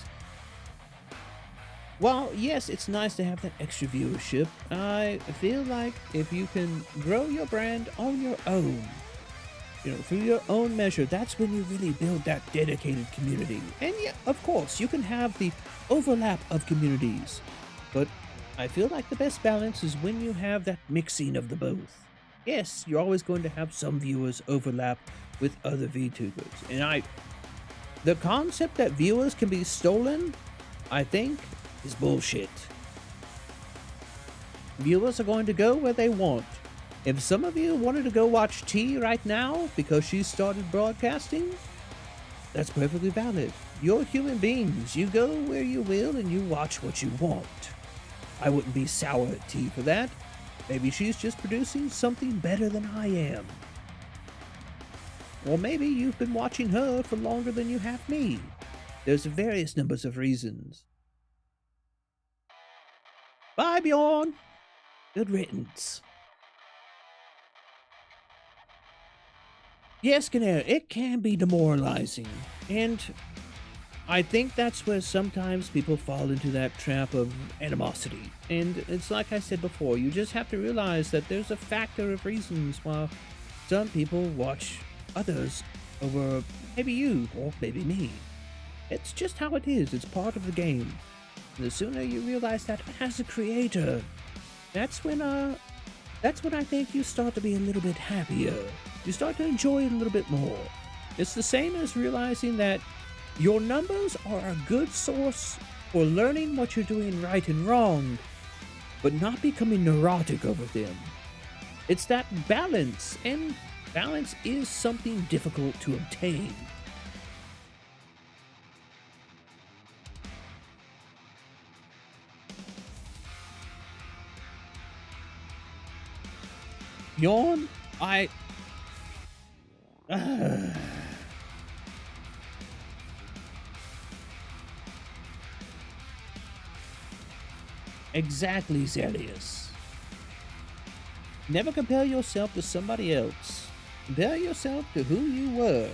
while, yes, it's nice to have that extra viewership, I feel like if you can grow your brand on your own, through your own measure, that's when you really build that dedicated community. And yeah, of course, you can have the overlap of communities, but I feel like the best balance is when you have that mixing of the both. Yes, you're always going to have some viewers overlap with other VTubers, and the concept that viewers can be stolen, I think, is bullshit. Viewers are going to go where they want. If some of you wanted to go watch T right now because she started broadcasting, that's perfectly valid. You're human beings. You go where you will and you watch what you want. I wouldn't be sour at T for that. Maybe she's just producing something better than I am. Or maybe you've been watching her for longer than you have me. There's various numbers of reasons. Bye, Bjorn. Good riddance. Yes, Canary, it can be demoralizing. And I think that's where sometimes people fall into that trap of animosity. And it's like I said before, you just have to realize that there's a factor of reasons why some people watch others over maybe you or maybe me. It's just how it is. It's part of the game. And the sooner you realize that as a creator, that's when I think you start to be a little bit happier. You start to enjoy it a little bit more. It's the same as realizing that your numbers are a good source for learning what you're doing right and wrong, but not becoming neurotic over them. It's that balance, and balance is something difficult to obtain. Yawn, Exactly, Zelius. Never compare yourself to somebody else. Compare yourself to who you were.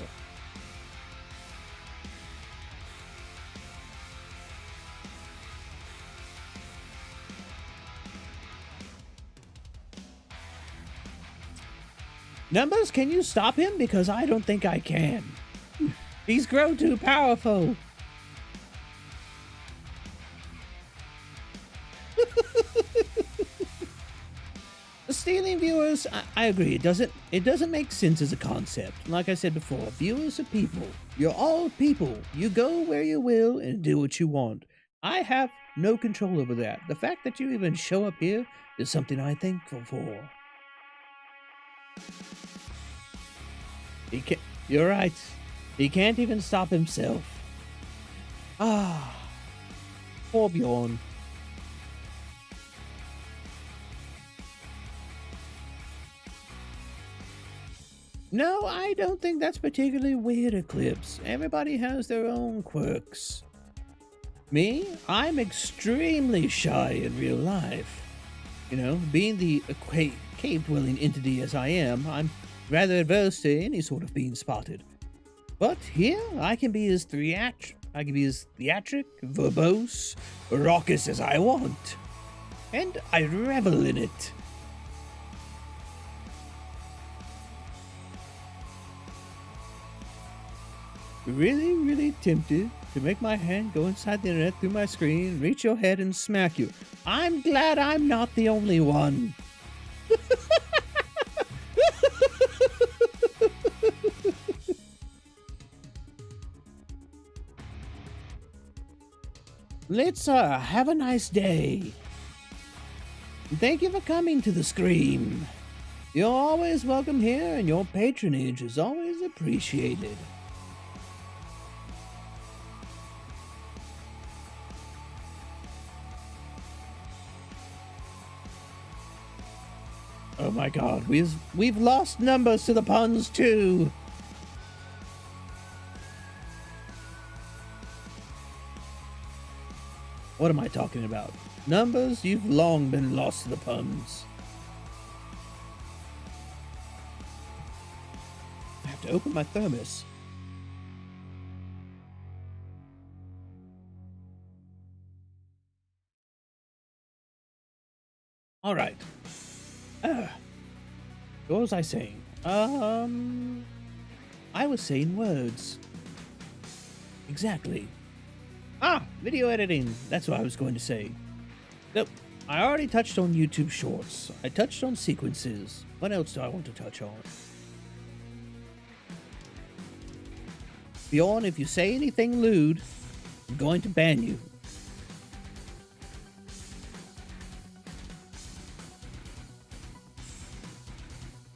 Numbers, can you stop him? Because I don't think I can. He's grown too powerful. Stealing viewers, I agree. It doesn't make sense as a concept. Like I said before, viewers are people. You're all people. You go where you will and do what you want. I have no control over that. The fact that you even show up here is something I'm thankful for. You're right. He can't even stop himself. Poor Bjorn. No, I don't think that's particularly weird, Eclipse. Everybody has their own quirks. Me, I'm extremely shy in real life. You know, being the cave-dwelling entity as I am, I'm rather averse to any sort of being spotted. But here, I can be as theatric, verbose, raucous as I want. And I revel in it. Really, really tempted to make my hand go inside the internet through my screen, reach your head, and smack you. I'm glad I'm not the only one. Let's have a nice day. Thank you for coming to the Scream. You're always welcome here, and your patronage is always appreciated. Oh my god, we've lost numbers to the puns too. What am I talking about? Numbers, you've long been lost to the puns. I have to open my thermos. All right. What was I saying? I was saying words. Exactly. Video editing. That's what I was going to say. Nope. I already touched on YouTube Shorts. I touched on sequences. What else do I want to touch on? Bjorn, if you say anything lewd, I'm going to ban you.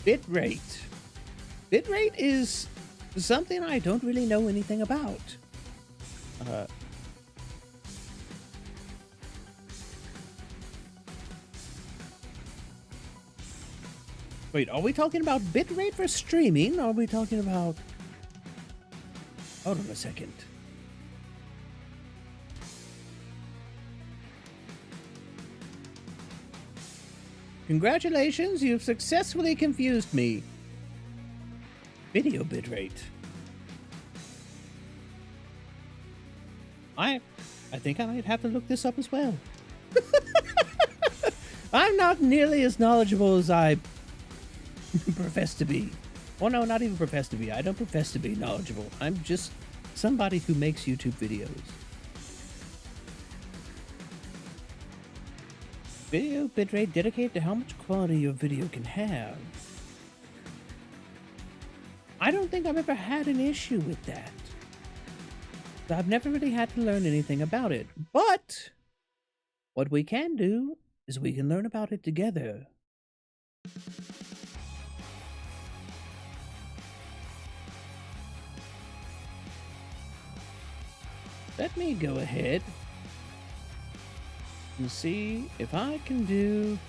Bitrate. Bitrate is something I don't really know anything about. Wait, are we talking about bitrate for streaming? Or are we talking about... Hold on a second. Congratulations, you've successfully confused me. Video bitrate. I think I might have to look this up as well. I'm not nearly as knowledgeable as I profess to be. Well, no, not even profess to be. I don't profess to be knowledgeable. I'm just somebody who makes YouTube videos. Video bitrate dedicated to how much quality your video can have. I don't think I've ever had an issue with that. I've never really had to learn anything about it. But what we can do is we can learn about it together. Let me go ahead and see if I can do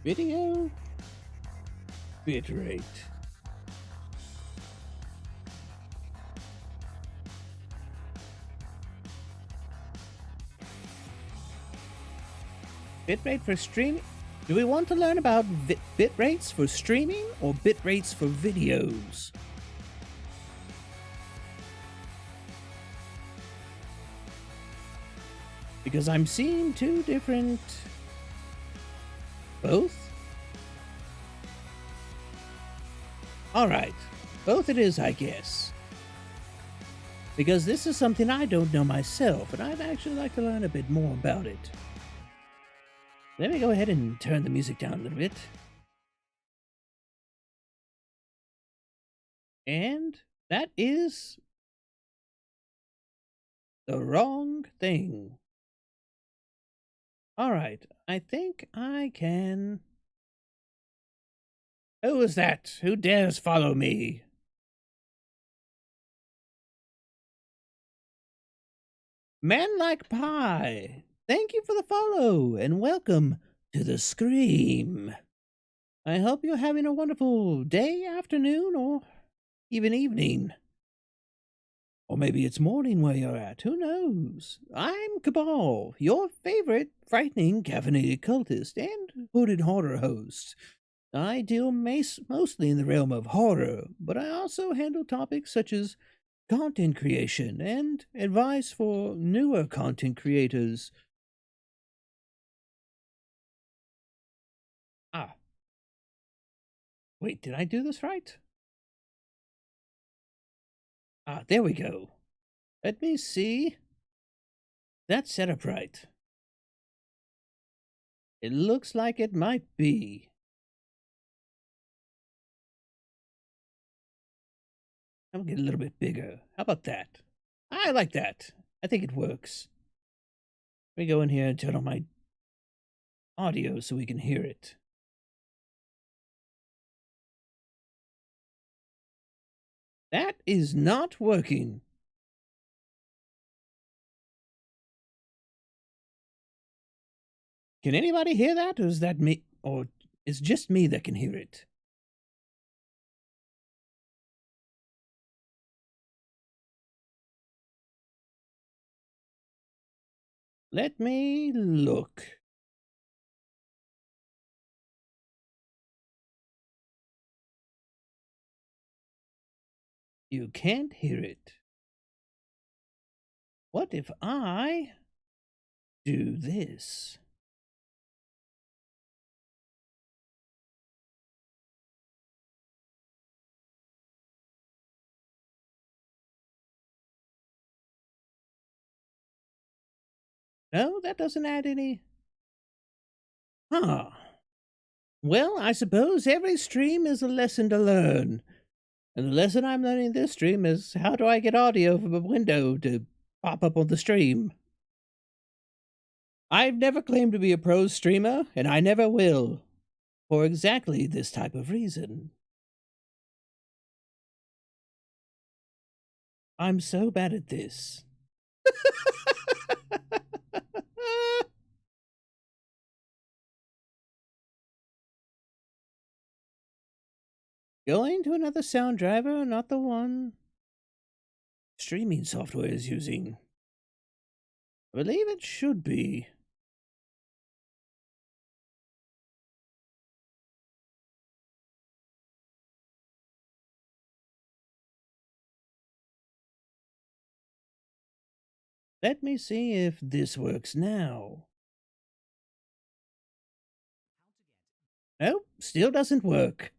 video bitrate. Bitrate for streaming? Do we want to learn about bit rates for streaming or bit rates for videos? Because I'm seeing two different... Both? Alright. Both it is, I guess. Because this is something I don't know myself, and I'd actually like to learn a bit more about it. Let me go ahead and turn the music down a little bit. And that is the wrong thing. Alright, I think I can... Who is that? Who dares follow me? Man Like Pie, thank you for the follow and welcome to the Scream. I hope you're having a wonderful day, afternoon, or even evening. Or maybe it's morning where you're at, who knows? I'm Cabal, your favorite frightening caffeinated cultist and hooded horror host. I deal mostly in the realm of horror, but I also handle topics such as content creation and advice for newer content creators. Ah, wait, did I do this right? Ah, there we go. Let me see. That's set up right. It looks like it might be. I'll get a little bit bigger. How about that? I like that. I think it works. Let me go in here and turn on my audio so we can hear it. That is not working. Can anybody hear that? Or is that me? Or it's just me that can hear it? Let me look. You can't hear it. What if I do this? No, that doesn't add any. Huh. Well, I suppose every stream is a lesson to learn. And the lesson I'm learning this stream is how do I get audio from a window to pop up on the stream? I've never claimed to be a pro streamer, and I never will, for exactly this type of reason. I'm so bad at this. Going to another sound driver, not the one streaming software is using. I believe it should be. Let me see if this works now. Nope, still doesn't work.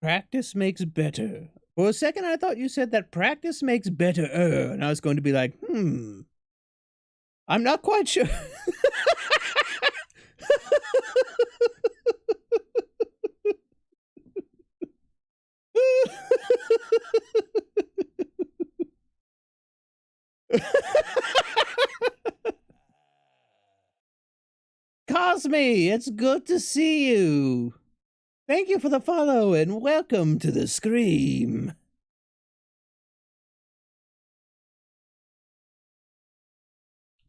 Practice makes better. For a second, I thought you said that practice makes better, and I was going to be like, I'm not quite sure. Cosme, it's good to see you. Thank you for the follow and welcome to the Scream.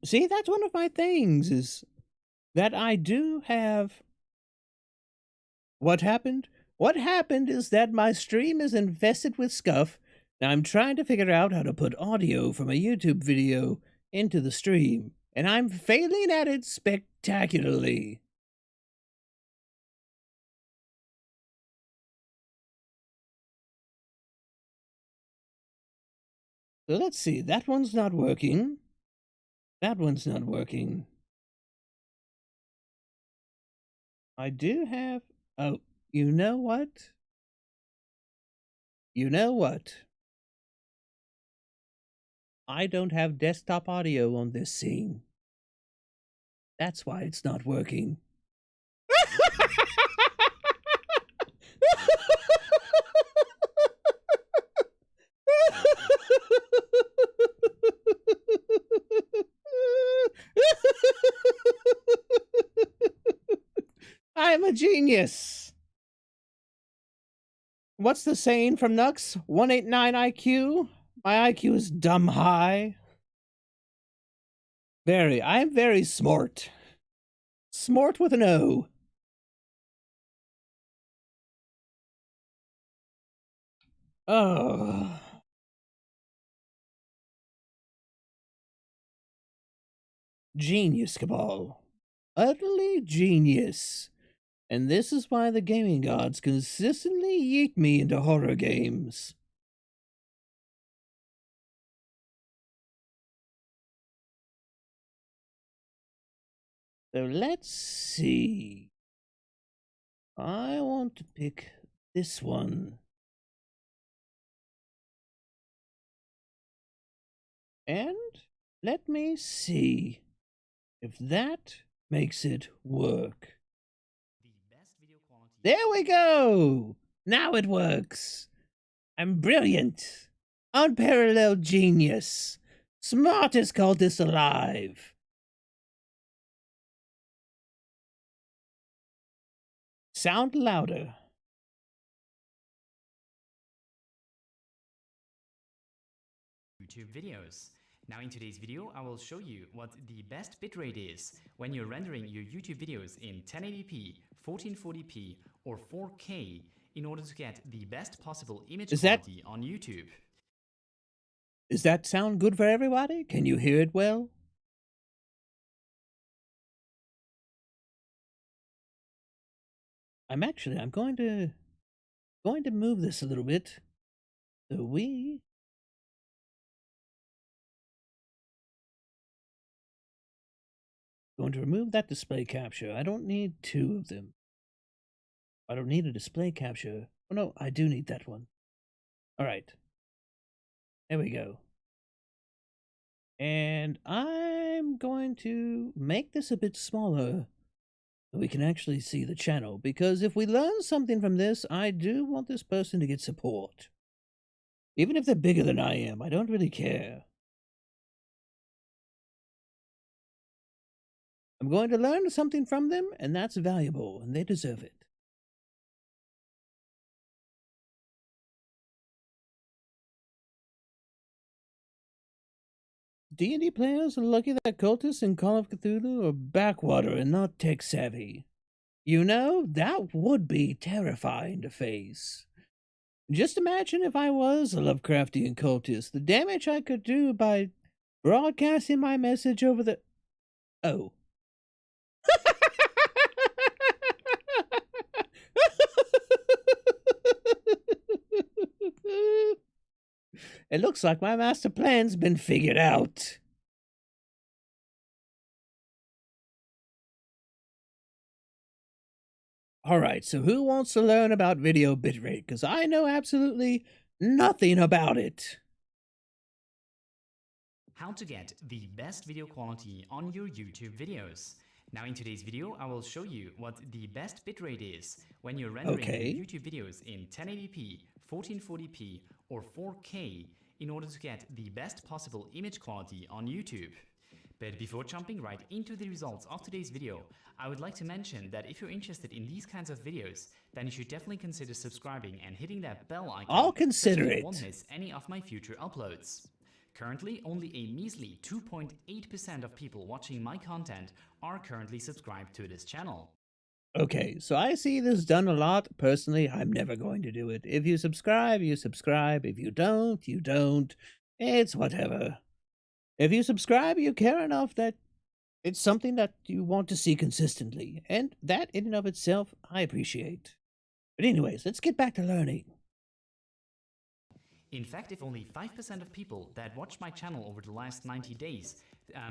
See, that's one of my things is that I do have. What happened? What happened is that my stream is infested with scuff. Now I'm trying to figure out how to put audio from a YouTube video into the stream, and I'm failing at it spectacularly. So let's see, that one's not working. That one's not working. I do have. Oh, you know what? You know what? I don't have desktop audio on this scene. That's why it's not working. I'm a genius. what's the saying from Nux? 189 IQ? My IQ is dumb high. I am very smart. Smart with an O. Oh. Genius, Cabal. Utterly genius. And this is why the gaming gods consistently yeet me into horror games. So let's see. I want to pick this one. And let me see if that makes it work. There we go! Now it works. I'm brilliant. Unparalleled genius. Smartest cultist alive. Sound louder. YouTube videos. Now in today's video, I will show you what the best bitrate is when you're rendering your YouTube videos in 1080p, 1440p, or 4K in order to get the best possible image quality on YouTube. Does that sound good for everybody? Can you hear it well? I'm going to move this a little bit. So going to remove that display capture. I don't need two of them. I don't need a display capture. Oh no, I do need that one. All right. There we go. And I'm going to make this a bit smaller so we can actually see the channel, because if we learn something from this, I do want this person to get support. Even if they're bigger than I am, I don't really care. I'm going to learn something from them, and that's valuable, and they deserve it. D&D players are lucky that cultists in Call of Cthulhu are backwater and not tech-savvy. You know, that would be terrifying to face. Just imagine if I was a Lovecraftian cultist, the damage I could do by broadcasting my message over the... Oh. It looks like my master plan's been figured out. Alright, so who wants to learn about video bitrate? Because I know absolutely nothing about it. How to get the best video quality on your YouTube videos. Now in today's video, I will show you what the best bitrate is when you're rendering your YouTube videos in 1080p, 1440p, or 4K in order to get the best possible image quality on YouTube. But before jumping right into the results of today's video, I would like to mention that if you're interested in these kinds of videos, then you should definitely consider subscribing and hitting that bell icon. I'll consider so it. You won't miss any of my future uploads. Currently, only a measly 2.8% of people watching my content are currently subscribed to this channel. Okay, so I see this done a lot. Personally, I'm never going to do it. If you subscribe, you subscribe. If you don't, you don't. It's whatever. If you subscribe, you care enough that it's something that you want to see consistently. And that, in and of itself, I appreciate. But anyways, let's get back to learning. In fact, if only 5% of people that watched my channel over the last 90 days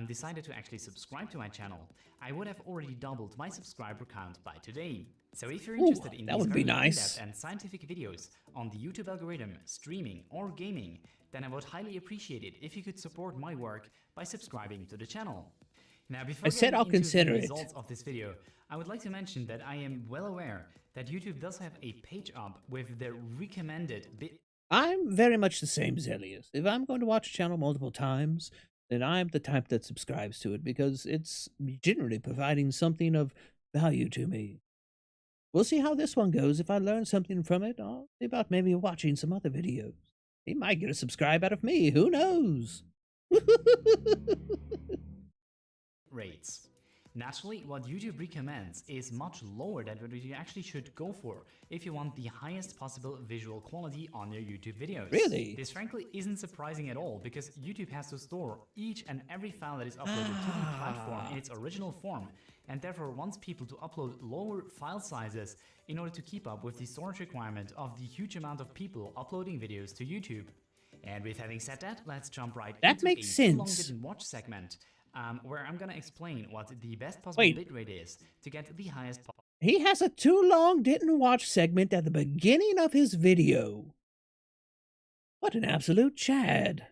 decided to actually subscribe to my channel, I would have already doubled my subscriber count by today. So if you're interested in these very in-depth and scientific videos on the YouTube algorithm, streaming, or gaming, then I would highly appreciate it if you could support my work by subscribing to the channel. Now, before I'll consider the results of this video, I would like to mention that I am well aware that YouTube does have a page up with the recommended I'm very much the same as Elias. If I'm going to watch a channel multiple times, then I'm the type that subscribes to it because it's generally providing something of value to me. We'll see how this one goes. If I learn something from it, I'll see about maybe watching some other videos. He might get a subscribe out of me. Who knows? Rates. Naturally, what YouTube recommends is much lower than what you actually should go for if you want the highest possible visual quality on your YouTube videos. Really? This frankly isn't surprising at all because YouTube has to store each and every file that is uploaded to the platform in its original form, and therefore wants people to upload lower file sizes in order to keep up with the storage requirement of the huge amount of people uploading videos to YouTube. And with having said that, let's jump right that into makes a sense. Too Long Didn't Watch segment. Where I'm gonna explain what the best possible bitrate is to get the highest. He has a too long didn't watch segment at the beginning of his video. What an absolute Chad.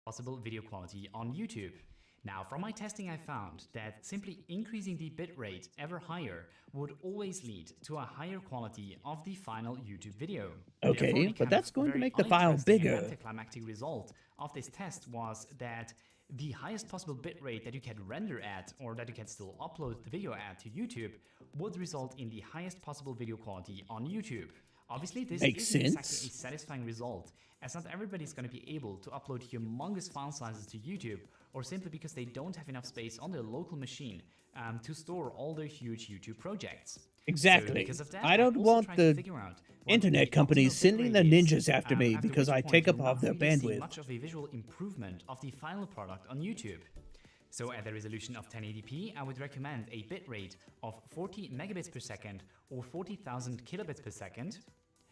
Possible video quality on YouTube. Now, from my testing, I found that simply increasing the bitrate ever higher would always lead to a higher quality of the final YouTube video. Okay, but that's going to make the file bigger. The anticlimactic result of this test was that the highest possible bitrate that you can render at, or that you can still upload the video at to YouTube, would result in the highest possible video quality on YouTube. Obviously, this isn't exactly a satisfying result, as not everybody is going to be able to upload humongous file sizes to YouTube, or simply because they don't have enough space on their local machine to store all their huge YouTube projects. Exactly. So that, I don't want the internet companies sending the ninjas after me because I take up all their bandwidth. Much of a visual improvement of the final product on YouTube. So at the resolution of 1080p, I would recommend a bitrate of 40 megabits per second or 40,000 kilobits per second.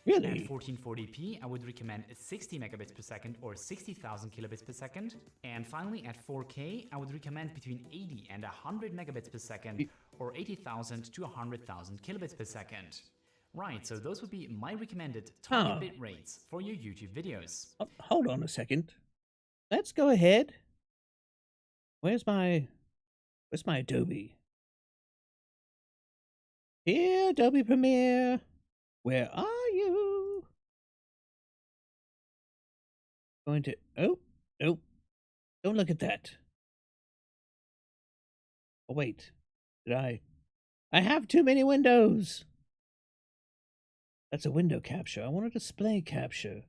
Really? At 1440p, I would recommend 60 megabits per second or 60,000 kilobits per second. And finally, at 4K, I would recommend between 80 and 100 megabits per second or 80,000 to 100,000 kilobits per second. Right, so those would be my recommended target bit rates for your YouTube videos. Hold on a second. Let's go ahead. Where's my Adobe? Here, Adobe Premiere. Where are you? Going to... Oh, nope. Don't look at that. Oh, wait. Did I have too many windows. That's a window capture. I want a display capture.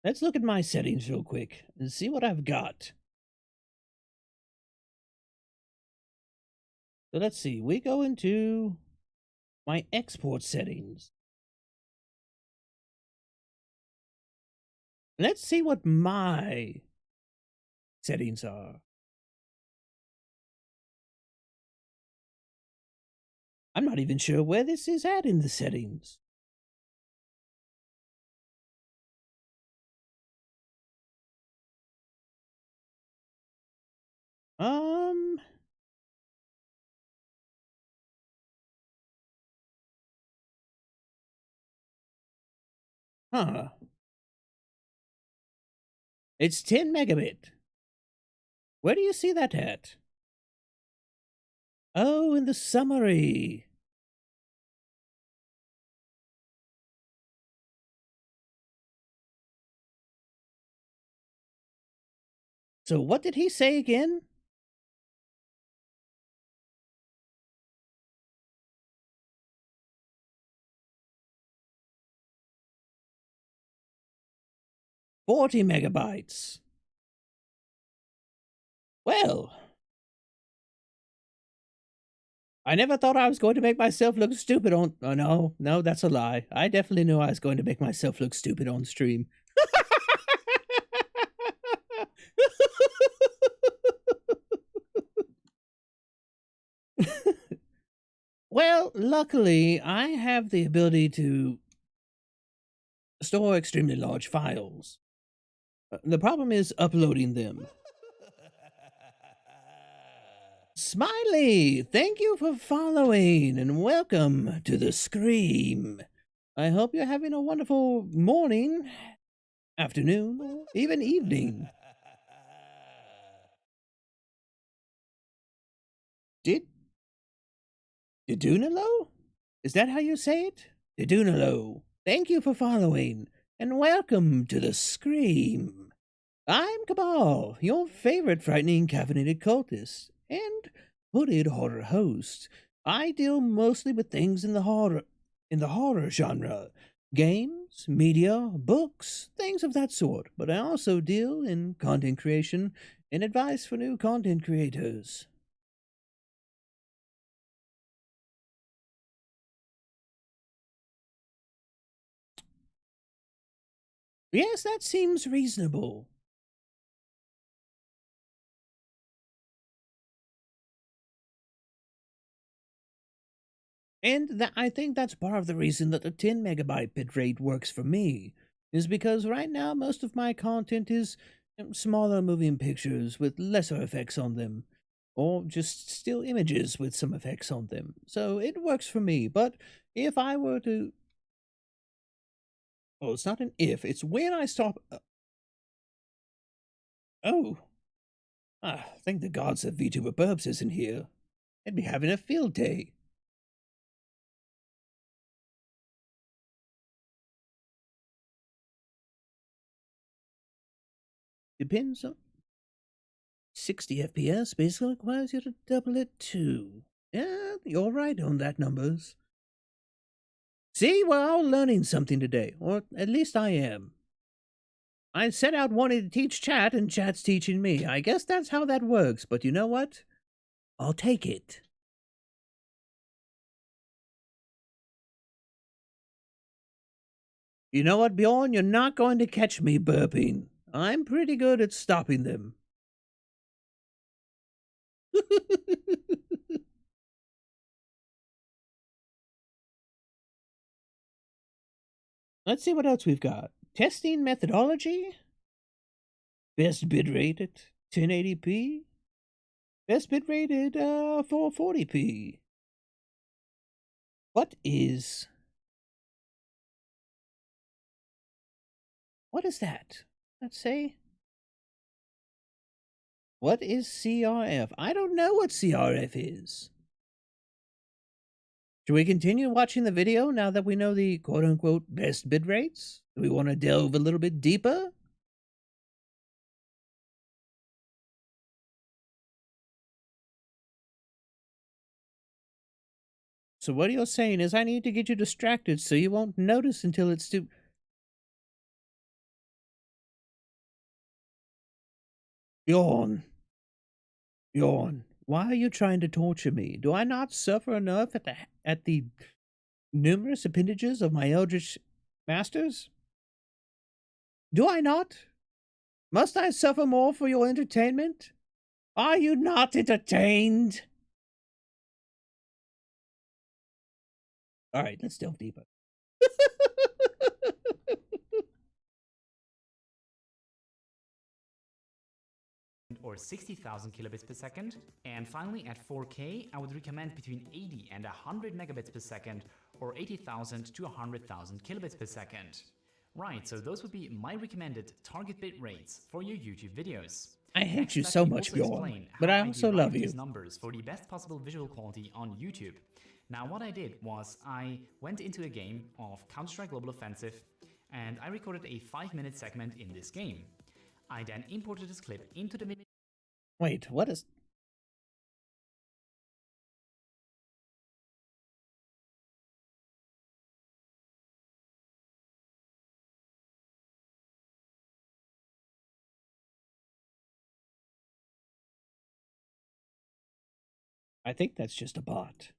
Let's look at my settings real quick and see what I've got. So let's see. We go into my export settings. Let's see what my settings are. I'm not even sure where this is at in the settings. Huh. It's 10 megabit. Where do you see that at? Oh, in the summary. So what did he say again? $40 megabytes. Well, I never thought I was going to make myself look stupid on... Oh, no, that's a lie. I definitely knew I was going to make myself look stupid on stream. Well, luckily, I have the ability to store extremely large files. The problem is uploading them. Smiley, thank you for following and welcome to the Scream. I hope you're having a wonderful morning, afternoon, or even evening. Didunalo? Is that how you say it? Didunalo, thank you for following and welcome to the Scream. I'm Cabal, your favorite frightening caffeinated cultist, and hooded horror host. I deal mostly with things in the horror genre. Games, media, books, things of that sort, but I also deal in content creation and advice for new content creators. Yes, that seems reasonable. And I think that's part of the reason that the 10 megabyte bitrate works for me, is because right now most of my content is smaller moving pictures with lesser effects on them, or just still images with some effects on them. So it works for me, but if I were to. Oh, it's not an if, it's when I stop. Oh. Thank the gods that Vtuber Burbs isn't here. I'd be having a field day. Depends on 60 FPS basically requires you to double it too. Yeah, you're right on that numbers. See, we're all learning something today, or at least I am. I set out wanting to teach chat, and chat's teaching me. I guess that's how that works, but you know what? I'll take it. You know what, Bjorn? You're not going to catch me burping. I'm pretty good at stopping them. Let's see what else we've got. Testing methodology. Best bitrate at 1080p. Best bitrate at 440p. What is that? Let's say. What is CRF? I don't know what CRF is. Should we continue watching the video now that we know the quote-unquote best bit rates? Do we want to delve a little bit deeper? So what you're saying is I need to get you distracted so you won't notice until it's too... Yawn. Why are you trying to torture me? Do I not suffer enough at the numerous appendages of my eldritch masters? Do I not? Must I suffer more for your entertainment? Are you not entertained? All right, let's delve deeper. Or 60,000 kilobits per second. And finally, at 4K, I would recommend between 80 and 100 megabits per second, or 80,000 to 100,000 kilobits per second. Right, so those would be my recommended target bit rates for your YouTube videos. I hate you so much, Bjorn, but I also love you. These numbers for the best possible visual quality on YouTube. Now, what I did was I went into a game of Counter-Strike Global Offensive, and I recorded a 5-minute segment in this game. I then imported this clip into the... Wait, what is... I think that's just a bot.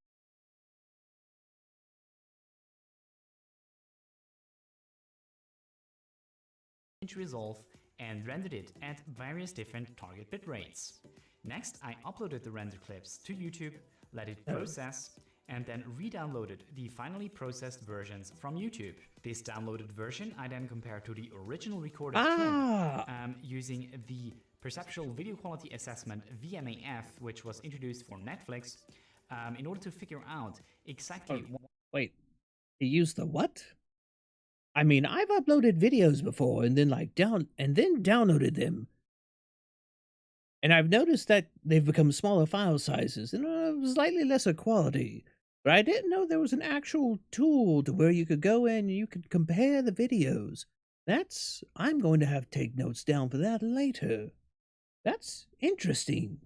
Resolve and rendered it at various different target bit rates. Next, I uploaded the render clips to YouTube, let it process, and then re-downloaded the finally processed versions from YouTube. This downloaded version I then compared to the original recorded clip using the Perceptual Video Quality Assessment VMAF, which was introduced for Netflix, in order to figure out exactly what... Wait, he used the what? I mean, I've uploaded videos before and then downloaded them. And I've noticed that they've become smaller file sizes and slightly lesser quality. But I didn't know there was an actual tool to where you could go in and you could compare the videos. I'm going to have to take notes down for that later. That's interesting.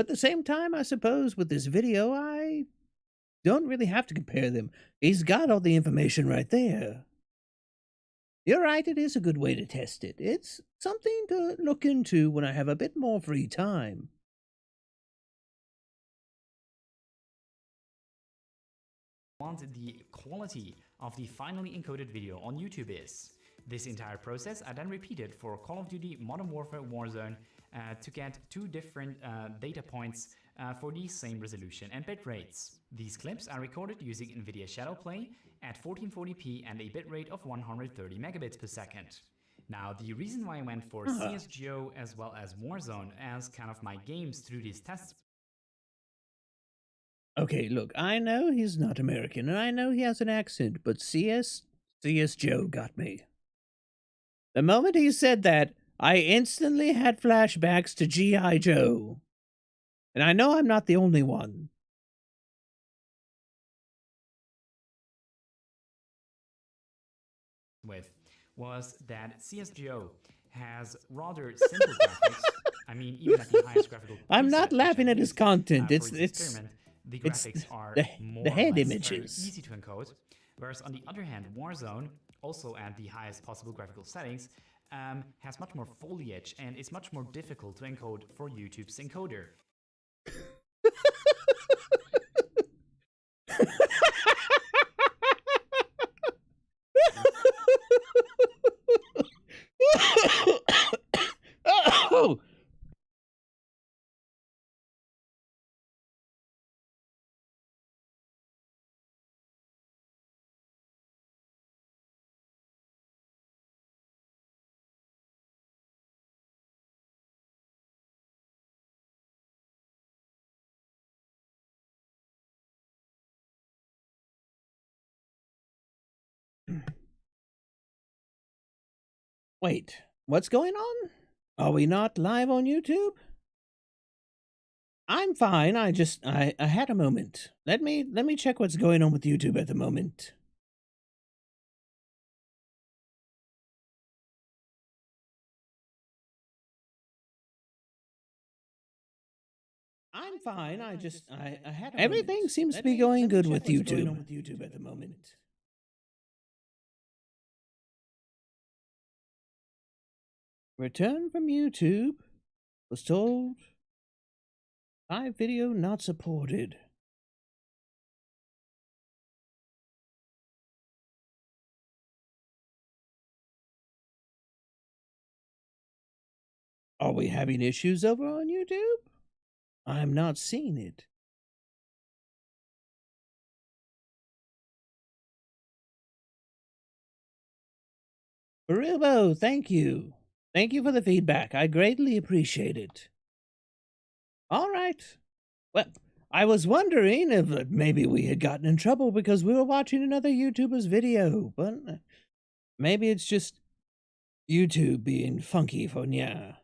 But at the same time, I suppose with this video, I don't really have to compare them. He's got all the information right there. You're right, it is a good way to test it. It's something to look into when I have a bit more free time. Want the quality of the finally encoded video on YouTube is. This entire process I then repeated for Call of Duty Modern Warfare Warzone to get two different data points for the same resolution and bit rates. These clips are recorded using NVIDIA Shadowplay at 1440p and a bitrate of 130 megabits per second. Now, the reason why I went for CSGO as well as Warzone as kind of my games through these tests. Okay, look, I know he's not American, and I know he has an accent, but CS Joe got me. The moment he said that, I instantly had flashbacks to G.I. Joe. And I know I'm not the only one. Was that CSGO has rather simple graphics. I mean, even at the highest graphical. I'm not laughing at his content. The graphics are more the head or less images. Easy to encode. Whereas on the other hand, Warzone, also at the highest possible graphical settings, has much more foliage and is much more difficult to encode for YouTube's encoder. Oh! Wait, what's going on? Are we not live on YouTube? I'm fine. I had a moment. Let me check what's going on with YouTube at the moment. I'm fine. I had a Everything moment. Seems to be going good with YouTube at the moment. Return from YouTube was told live video not supported. Are we having issues over on YouTube? I'm not seeing it. Barubo, thank you. Thank you for the feedback. I greatly appreciate it. All right. Well, I was wondering if maybe we had gotten in trouble because we were watching another YouTuber's video, but maybe it's just YouTube being funky for nya.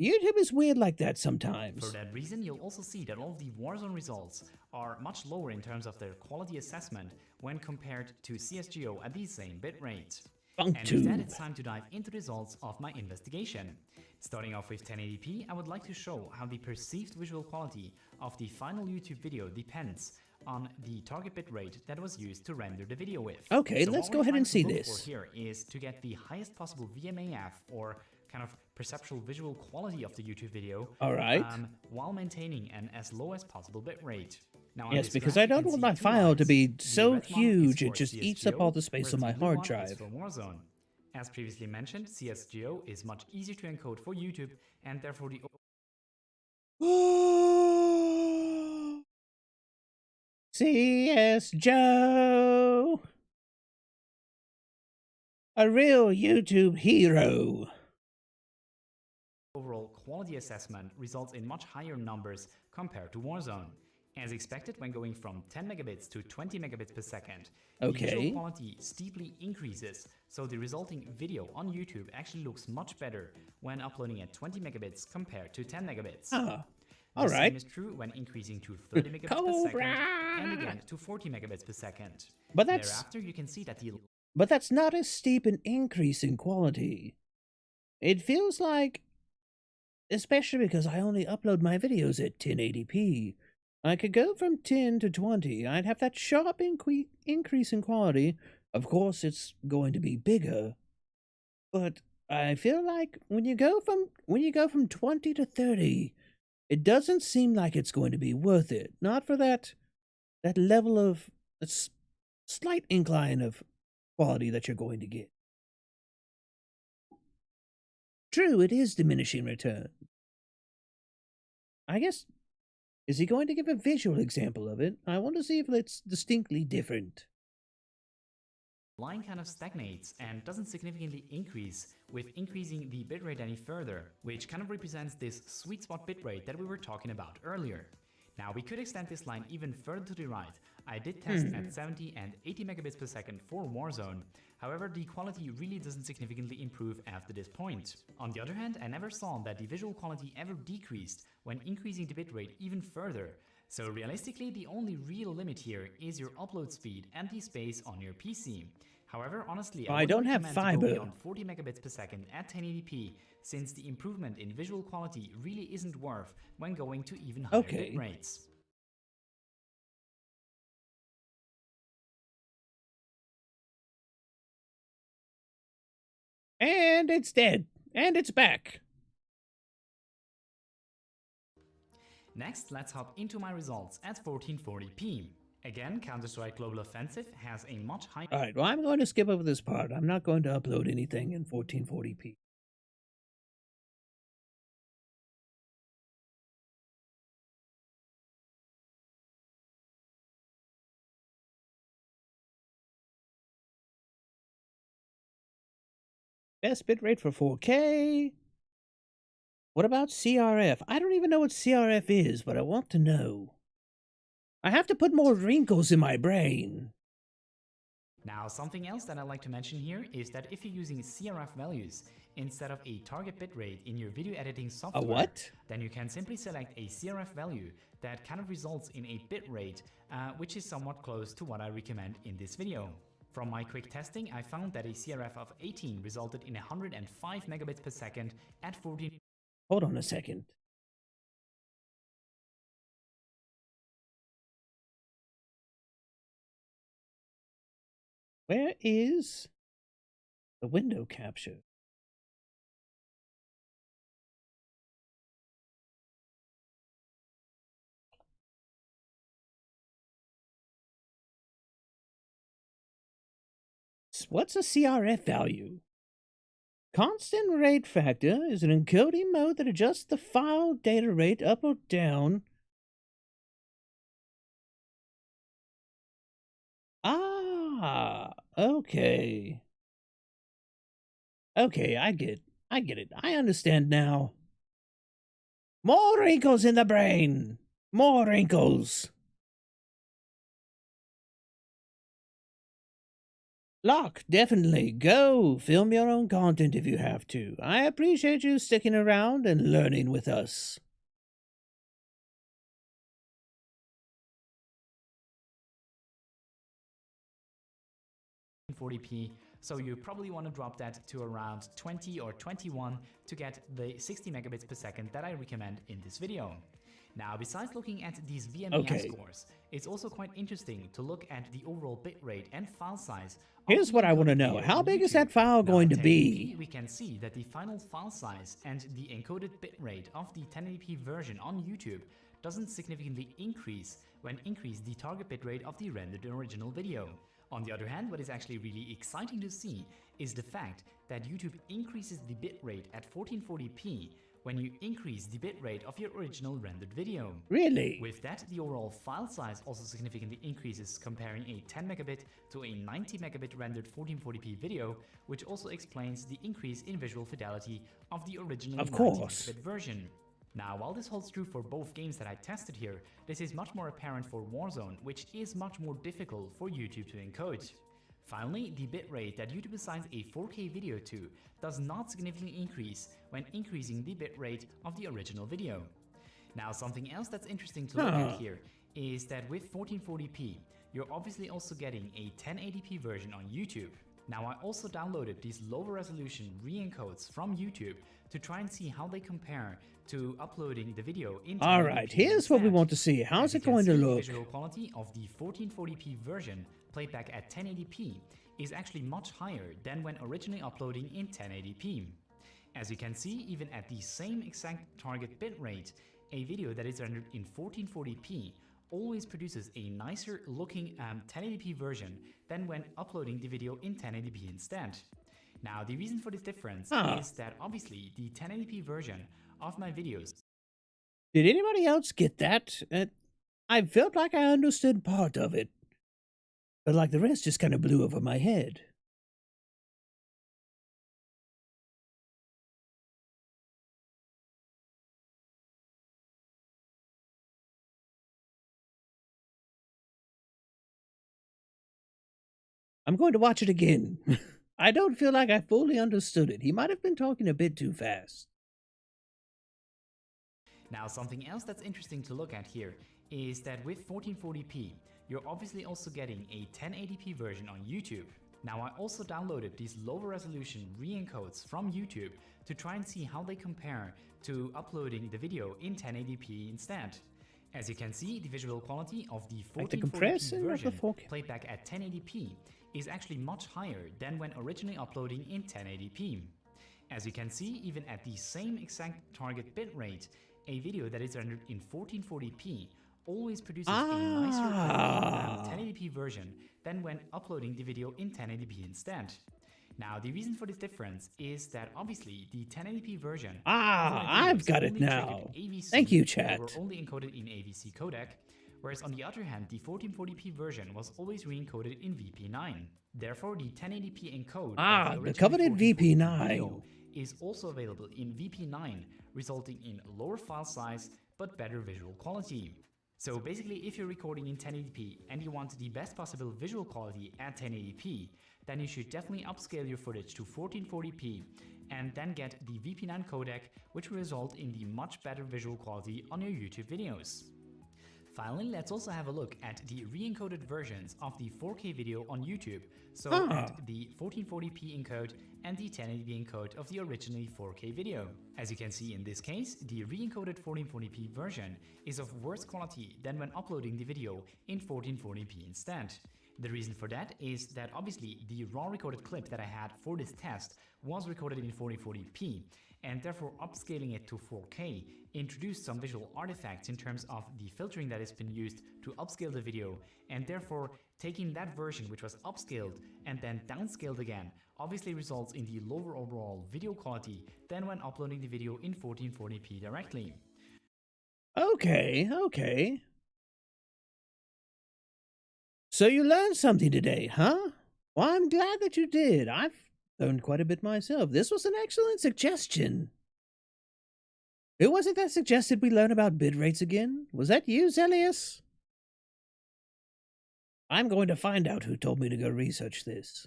YouTube is weird like that sometimes. For that reason, you'll also see that all of the Warzone results are much lower in terms of their quality assessment when compared to CSGO at the same bitrate. And with that, it's time to dive into the results of my investigation. Starting off with 1080p, I would like to show how the perceived visual quality of the final YouTube video depends on the target bitrate that was used to render the video with. Okay, let's go ahead and see this. What we're here is to get the highest possible VMAF, or kind of perceptual visual quality of the YouTube video, all right, while maintaining an as low as possible bitrate. Now, yes, because I don't want my file to be so huge it just eats up all the space on my hard drive. For Warzone. As previously mentioned, CSGO is much easier to encode for YouTube, and therefore the CSGO, a real YouTube hero. Overall quality assessment results in much higher numbers compared to Warzone. As expected, when going from 10 megabits to 20 megabits per second, the visual quality steeply increases, so the resulting video on YouTube actually looks much better when uploading at 20 megabits compared to 10 megabits. All right. The same is true when increasing to 30 megabits per second and again to 40 megabits per second. But thereafter, you can see that But that's not as steep an increase in quality. It feels like, especially because I only upload my videos at 1080p, I could go from 10 to 20. I'd have that sharp increase in quality. Of course, it's going to be bigger, but I feel like when you go from 20 to 30, it doesn't seem like it's going to be worth it. Not for that level of slight incline of quality that you're going to get. True, it is diminishing return. I guess, is he going to give a visual example of it? I want to see if it's distinctly different. Line kind of stagnates and doesn't significantly increase with increasing the bitrate any further, which kind of represents this sweet spot bitrate that we were talking about earlier. Now we could extend this line even further to the right. I did test at 70 and 80 megabits per second for Warzone. However, the quality really doesn't significantly improve after this point. On the other hand, I never saw that the visual quality ever decreased when increasing the bitrate even further. So realistically, the only real limit here is your upload speed and the space on your PC. However, honestly, I don't have fiber. To go beyond 40 megabits per second at 1080p, since the improvement in visual quality really isn't worth when going to even higher bit rates. And it's dead. And it's back. Next, let's hop into my results at 1440p. Again, Counter-Strike Global Offensive has a much higher... Alright, well, I'm going to skip over this part. I'm not going to upload anything in 1440p. Best bitrate for 4K. What about CRF? I don't even know what CRF is, but I want to know. I have to put more wrinkles in my brain. Now, something else that I'd like to mention here is that if you're using CRF values instead of a target bitrate in your video editing software, a what? Then you can simply select a CRF value that kind of results in a bitrate which is somewhat close to what I recommend in this video. From my quick testing, I found that a CRF of 18 resulted in 105 megabits per second at 14. Hold on a second. Where is the window capture? What's a CRF value? Constant rate factor is an encoding mode that adjusts the file data rate up or down. Ah, okay. Okay, I get it. I understand now. More wrinkles in the brain. More wrinkles. Locke, definitely. Go. Film your own content if you have to. I appreciate you sticking around and learning with us. .40p, so you probably want to drop that to around 20 or 21 to get the 60 megabits per second that I recommend in this video. Now, besides looking at these VMES scores, it's also quite interesting to look at the overall bitrate and file size. Here's what I want to know. How big is that file going to be? We can see that the final file size and the encoded bitrate of the 1080p version on YouTube doesn't significantly increase when increase the target bitrate of the rendered original video. On the other hand, what is actually really exciting to see is the fact that YouTube increases the bitrate at 1440p when you increase the bitrate of your original rendered video. Really? With that, the overall file size also significantly increases, comparing a 10 megabit to a 90 megabit rendered 1440p video, which also explains the increase in visual fidelity of the original 90 megabit version. Now, while this holds true for both games that I tested here, this is much more apparent for Warzone, which is much more difficult for YouTube to encode. Finally, the bitrate that YouTube assigns a 4K video to does not significantly increase when increasing the bitrate of the original video. Now, something else that's interesting to look at here is that with 1440p, you're obviously also getting a 1080p version on YouTube. Now I also downloaded these lower resolution re-encodes from YouTube to try and see how they compare to uploading the video in 1080p. Alright, here's what we want to see. How's it going to look? The visual quality of the 1440p version played back at 1080p is actually much higher than when originally uploading in 1080p. As you can see, even at the same exact target bitrate, a video that is rendered in 1440p always produces a nicer looking 1080p version than when uploading the video in 1080p instead. Now, the reason for this difference is that obviously the 1080p version of my videos. Did anybody else get that? I felt like I understood part of it, but like the rest just kind of blew over my head. I'm going to watch it again. I don't feel like I fully understood it. He might have been talking a bit too fast. Now, something else that's interesting to look at here is that with 1440p, you're obviously also getting a 1080p version on YouTube. Now, I also downloaded these lower resolution re-encodes from YouTube to try and see how they compare to uploading the video in 1080p instead. As you can see, the visual quality of the 1440p version played back at 1080p is actually much higher than when originally uploading in 1080p. As you can see, even at the same exact target bitrate, a video that is rendered in 1440p always produces a nicer 1080p version than when uploading the video in 1080p instead. Now, the reason for this difference is that obviously the 1080p version I've got it now. Thank you, chat. Were only encoded in AVC codec, whereas on the other hand, the 1440p version was always re-encoded in VP9. Therefore, the 1080p encode the coveted VP9 is also available in VP9, resulting in lower file size but better visual quality. So basically, if you're recording in 1080p and you want the best possible visual quality at 1080p, then you should definitely upscale your footage to 1440p and then get the VP9 codec, which will result in the much better visual quality on your YouTube videos. Finally, let's also have a look at the re-encoded versions of the 4K video on YouTube, so at the 1440p encode and the 1080p encode of the originally 4K video. As you can see in this case, the re-encoded 1440p version is of worse quality than when uploading the video in 1440p instead. The reason for that is that obviously the raw recorded clip that I had for this test was recorded in 1440p, and therefore upscaling it to 4K introduced some visual artifacts in terms of the filtering that has been used to upscale the video, and therefore taking that version which was upscaled and then downscaled again obviously results in the lower overall video quality than when uploading the video in 1440p directly. Okay. So you learned something today, huh? Well, I'm glad that you did. I've learned quite a bit myself. This was an excellent suggestion. Who was it that suggested we learn about bit rates again? Was that you, Zelius? I'm going to find out who told me to go research this.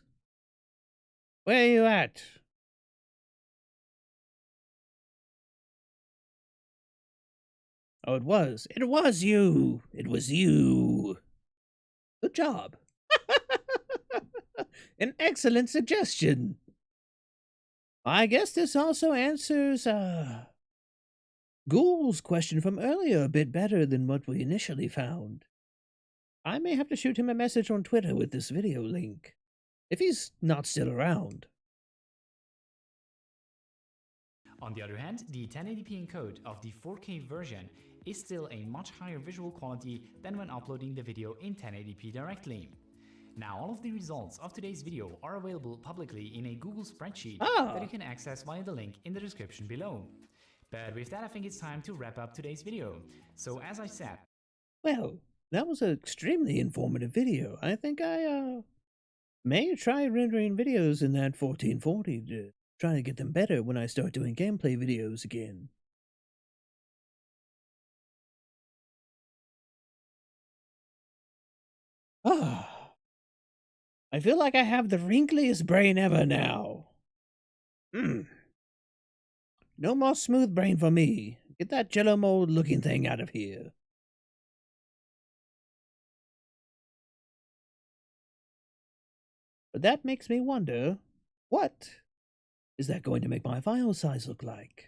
Where are you at? Oh, it was you. It was you. Good job. An excellent suggestion. I guess this also answers, Ghoul's question from earlier a bit better than what we initially found. I may have to shoot him a message on Twitter with this video link, if he's not still around. On the other hand, the 1080p encode of the 4K version is still a much higher visual quality than when uploading the video in 1080p directly. Now, all of the results of today's video are available publicly in a Google spreadsheet that you can access via the link in the description below. But with that, I think it's time to wrap up today's video. So as I said... Well, that was an extremely informative video. I think I, may try rendering videos in that 1440 to try to get them better when I start doing gameplay videos again. I feel like I have the wrinkliest brain ever now. No more smooth brain for me. Get that jello mold looking thing out of here. But that makes me wonder, what is that going to make my file size look like?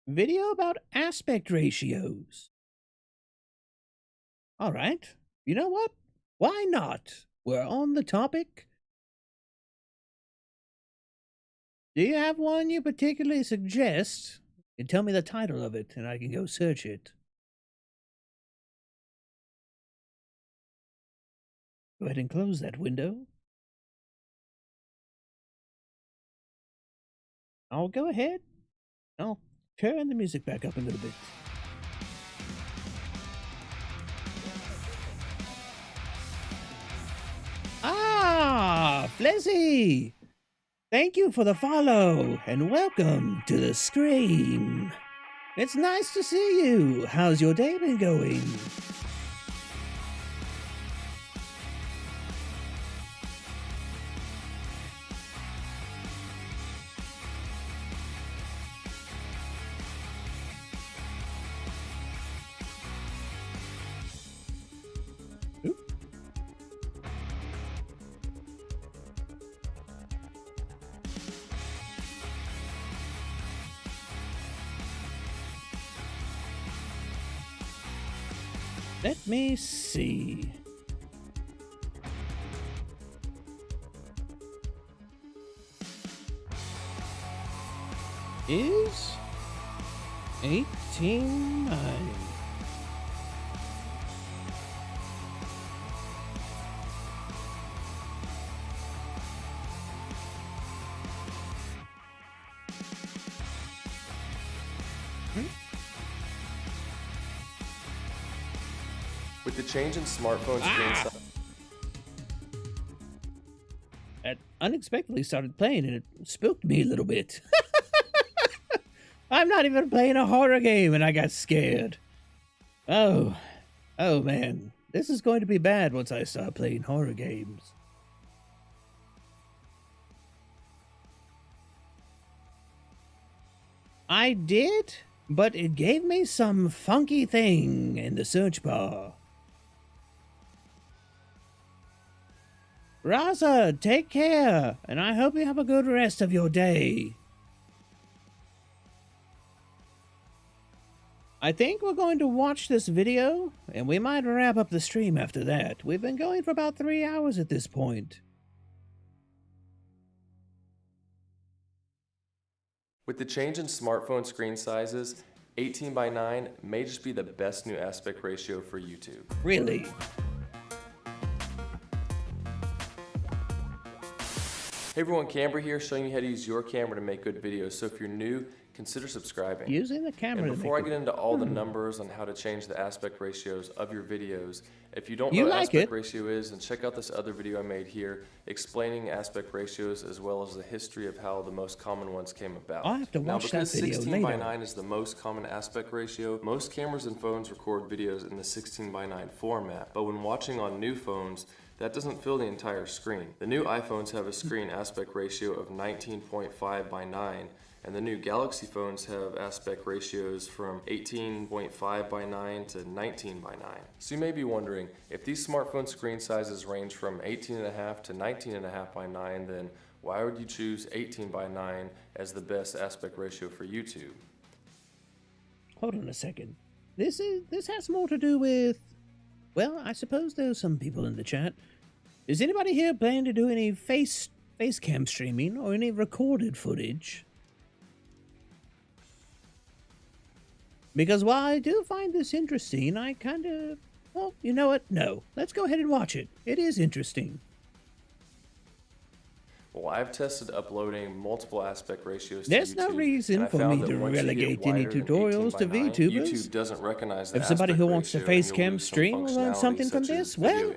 Video about aspect ratios. All right. You know what? Why not? We're on the topic. Do you have one you particularly suggest? You can tell me the title of it and I can go search it. Go ahead and close that window. I'll go ahead. I'll turn the music back up a little bit. Ah, Flezzy! Thank you for the follow, and welcome to the Scream. It's nice to see you. How's your day been going? Let me see. Is 18.9. With the change in smartphone screen size. That unexpectedly started playing and it spooked me a little bit. I'm not even playing a horror game and I got scared. Oh man. This is going to be bad once I start playing horror games. I did, but it gave me some funky thing in the search bar. Raza, take care, and I hope you have a good rest of your day. I think we're going to watch this video, and we might wrap up the stream after that. We've been going for about 3 hours at this point. With the change in smartphone screen sizes, 18:9 may just be the best new aspect ratio for YouTube. Really? Hey everyone, Camber here, showing you how to use your camera to make good videos. So if you're new, consider subscribing. Using the camera. And before I get into all the numbers on how to change the aspect ratios of your videos, if you don't know what aspect ratio is, then check out this other video I made here explaining aspect ratios as well as the history of how the most common ones came about. I'll have to watch that video later. Now, because 16:9 is the most common aspect ratio, most cameras and phones record videos in the 16:9 format. But when watching on new phones, that doesn't fill the entire screen. The new iPhones have a screen aspect ratio of 19.5:9, and the new Galaxy phones have aspect ratios from 18.5:9 to 19:9. So you may be wondering, if these smartphone screen sizes range from 18.5 to 19.5:9, then why would you choose 18:9 as the best aspect ratio for YouTube? Hold on a second. This has more to do with, well, I suppose there's some people in the chat. Is anybody here planning to do any face cam streaming or any recorded footage? Because while I do find this interesting, I kind of, well, you know what? No. Let's go ahead and watch it. It is interesting. Well, I've tested uploading multiple aspect ratios to There's YouTube. no reason for me to relegate any tutorials to VTubers. YouTube doesn't recognize the if somebody who wants to face cam stream will learn something from this, well,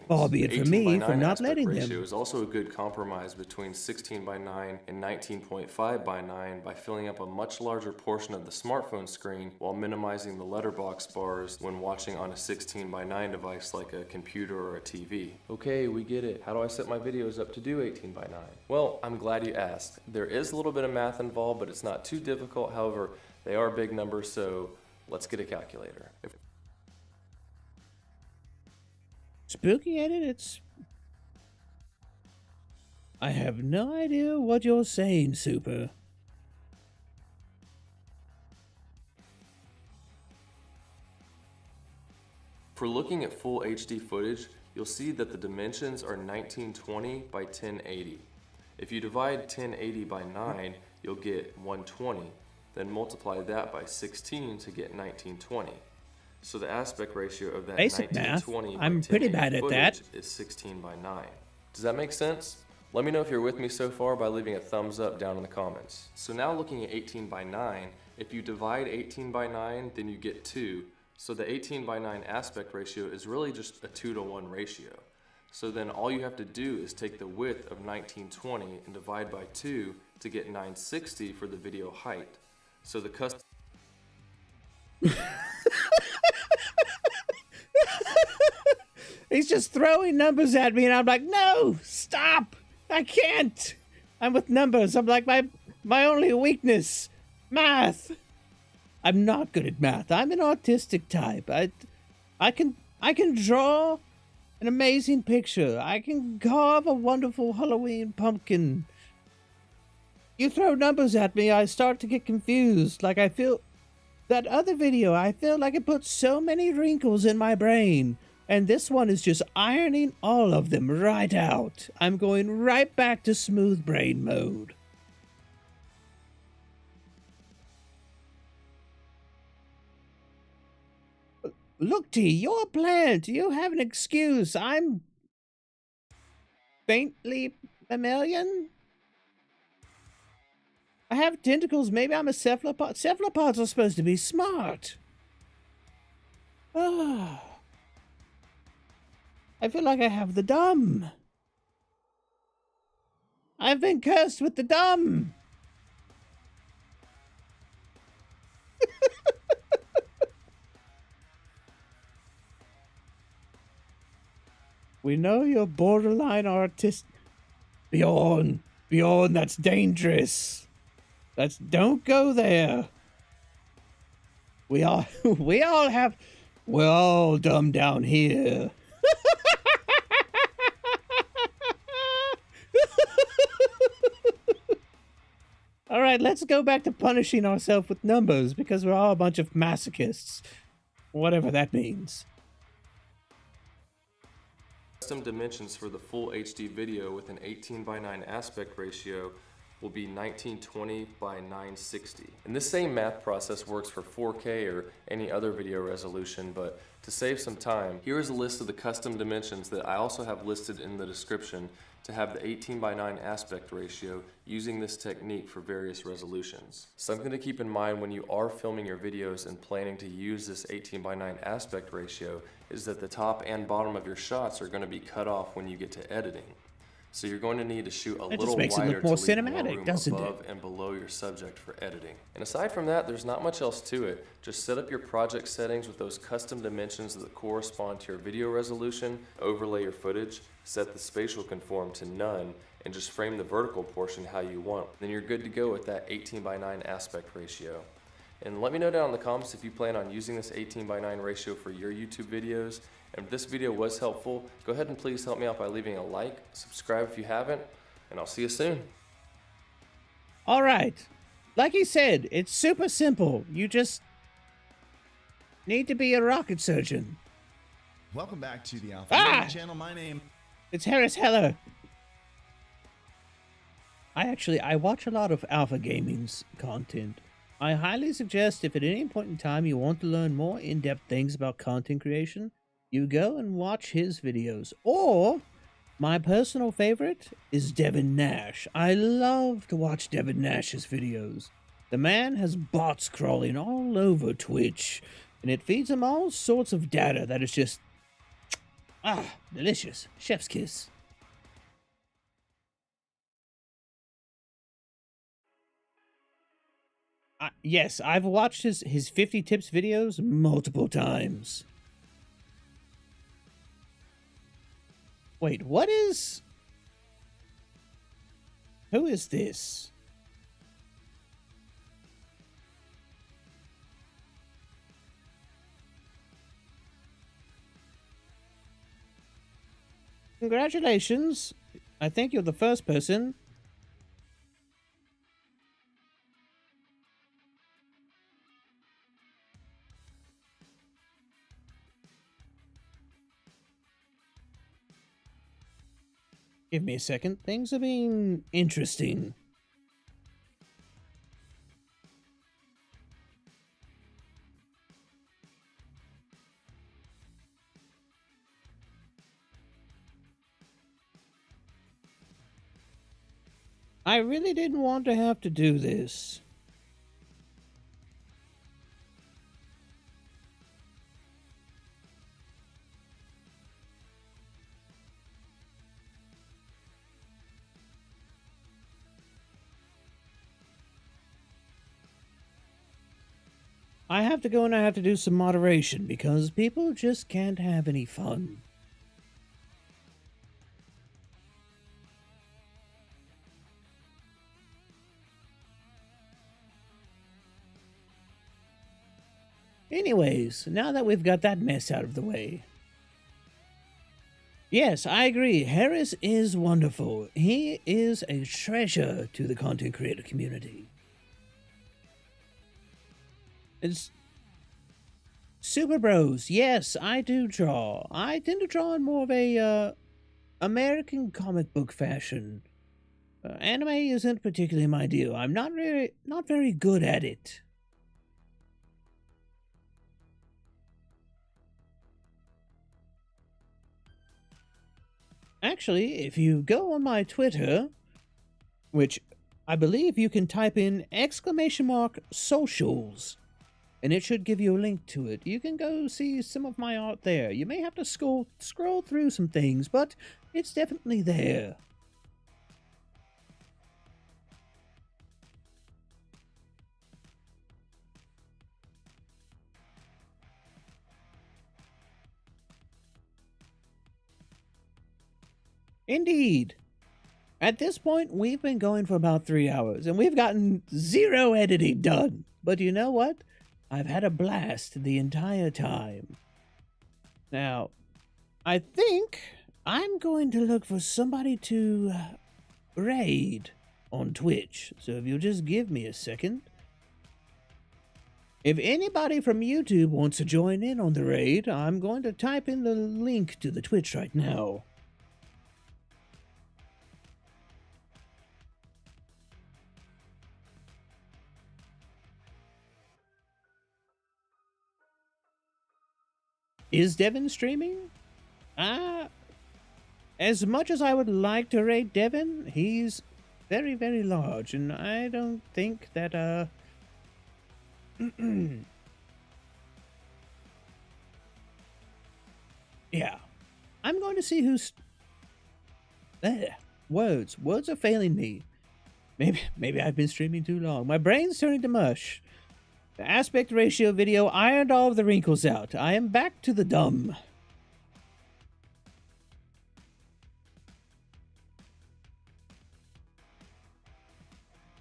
far be it from me for not letting them. Ratio is also a good compromise between 16:9 and 19.5:9 by filling up a much larger portion of the smartphone screen while minimizing the letterbox bars when watching on a 16:9 device like a computer or a TV. Okay, we get it. How do I set my videos up to do 18:9? Well, I'm glad you asked. There is a little bit of math involved, but it's not too difficult. However, they are big numbers, so let's get a calculator. Spooky edit? It's... I have no idea what you're saying, Super. For looking at full HD footage, you'll see that the dimensions are 1920 by 1080. If you divide 1080 by 9, you'll get 120, then multiply that by 16 to get 1920. So the aspect ratio of that Basic 1920 math. by I'm pretty bad at that. is 16 by 9. Does that make sense? Let me know if you're with me so far by leaving a thumbs up down in the comments. So now looking at 18 by 9, if you divide 18 by 9, then you get 2. So the 18 by 9 aspect ratio is really just a 2-to-1 ratio. So then all you have to do is take the width of 1920 and divide by 2 to get 960 for the video height. So the custom... He's just throwing numbers at me, and I'm like, no, stop. I can't. I'm with numbers. I'm like my only weakness, math. I'm not good at math. I'm an autistic type. I can draw an amazing picture. I can carve a wonderful Halloween pumpkin. You throw numbers at me, I start to get confused. Like I feel that other video, I feel like it put so many wrinkles in my brain. And this one is just ironing all of them right out. I'm going right back to smooth brain mode. Look, T, you're a plant. You have an excuse. I'm faintly mammalian. I have tentacles. Maybe I'm a cephalopod. Cephalopods are supposed to be smart. Ah. I feel like I have the dumb. I've been cursed with the dumb. We know you're borderline artist. Bjorn, that's dangerous. Don't go there. We're all dumb down here. All right, let's go back to punishing ourselves with numbers because we're all a bunch of masochists. Whatever that means. Custom dimensions for the full HD video with an 18 by 9 aspect ratio will be 1920 by 960. And this same math process works for 4K or any other video resolution, but to save some time, here is a list of the custom dimensions that I also have listed in the description to have the 18 by 9 aspect ratio using this technique for various resolutions. Something to keep in mind when you are filming your videos and planning to use this 18 by 9 aspect ratio is that the top and bottom of your shots are going to be cut off when you get to editing. So you're going to need to shoot a little wider to leave more room above and below your subject for editing. And aside from that, there's not much else to it. Just set up your project settings with those custom dimensions that correspond to your video resolution, overlay your footage, set the spatial conform to none, and just frame the vertical portion how you want. Then you're good to go with that 18 by 9 aspect ratio. And let me know down in the comments if you plan on using this 18 by 9 ratio for your YouTube videos. And if this video was helpful, go ahead and please help me out by leaving a like, subscribe if you haven't, and I'll see you soon. All right. Like he said, it's super simple. You just need to be a rocket surgeon. Welcome back to the Alpha Gaming channel. My name... It's Harris Heller. I watch a lot of Alpha Gaming's content. I highly suggest if at any point in time you want to learn more in-depth things about content creation, you go and watch his videos. Or, my personal favorite is Devin Nash. I love to watch Devin Nash's videos. The man has bots crawling all over Twitch, and it feeds him all sorts of data that is just, delicious. Chef's kiss. Yes, I've watched his 50 tips videos multiple times. Wait, what is... Who is this? Congratulations. I think you're the first person. Give me a second. Things are being interesting. I really didn't want to have to do this. I have to go and I have to do some moderation because people just can't have any fun. Anyways, now that we've got that mess out of the way. Yes, I agree. Harris is wonderful. He is a treasure to the content creator community. It's Super Bros. Yes, I do draw. I tend to draw in more of a American comic book fashion. Anime isn't particularly my deal. I'm not very good at it. Actually, if you go on my Twitter, which I believe you can type in !socials, and it should give you a link to it. You can go see some of my art there. You may have to scroll through some things, but it's definitely there. Indeed. At this point, we've been going for about 3 hours, and we've gotten 0 editing done. But you know what? I've had a blast the entire time. Now, I think I'm going to look for somebody to raid on Twitch. So if you'll just give me a second. If anybody from YouTube wants to join in on the raid, I'm going to type in the link to the Twitch right now. Is Devin streaming? As much as I would like to rate Devin, he's very, very large, and I don't think that, yeah. I'm going to see who's... Words are failing me. Maybe I've been streaming too long. My brain's turning to mush. The aspect ratio video ironed all of the wrinkles out. I am back to the dumb.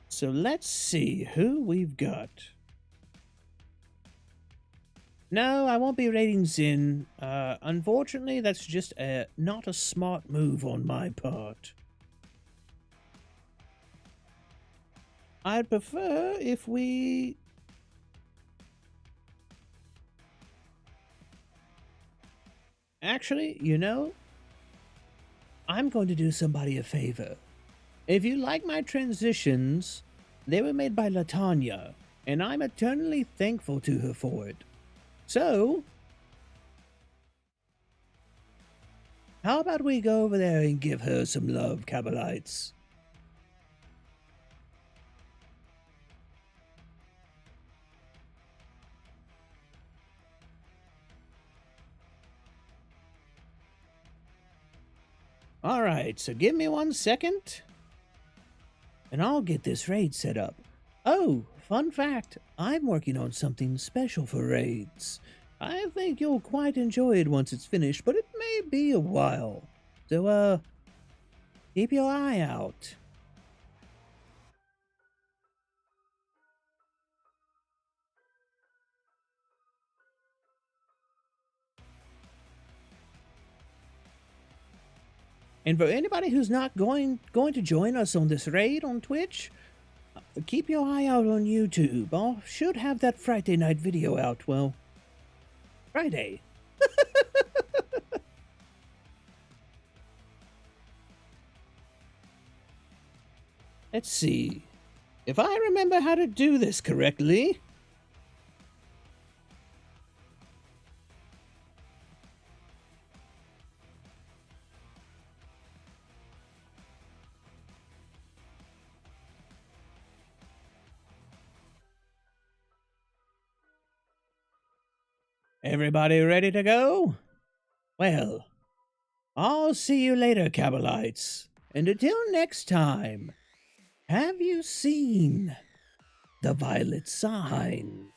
So let's see who we've got. No, I won't be rating Zin. Unfortunately, that's just not a smart move on my part. I'd prefer if we... Actually, you know, I'm going to do somebody a favor. If you like my transitions, they were made by Latanya, and I'm eternally thankful to her for it. So, how about we go over there and give her some love, Cabalites? Alright, so give me 1 second, and I'll get this raid set up. Oh, fun fact, I'm working on something special for raids. I think you'll quite enjoy it once it's finished, but it may be a while. So, keep your eye out. And for anybody who's not going to join us on this raid on Twitch, keep your eye out on YouTube. I should have that Friday night video out. Well, Friday. Let's see. If I remember how to do this correctly. Everybody ready to go? Well, I'll see you later, Cabalites. And until next time, have you seen the violet sign?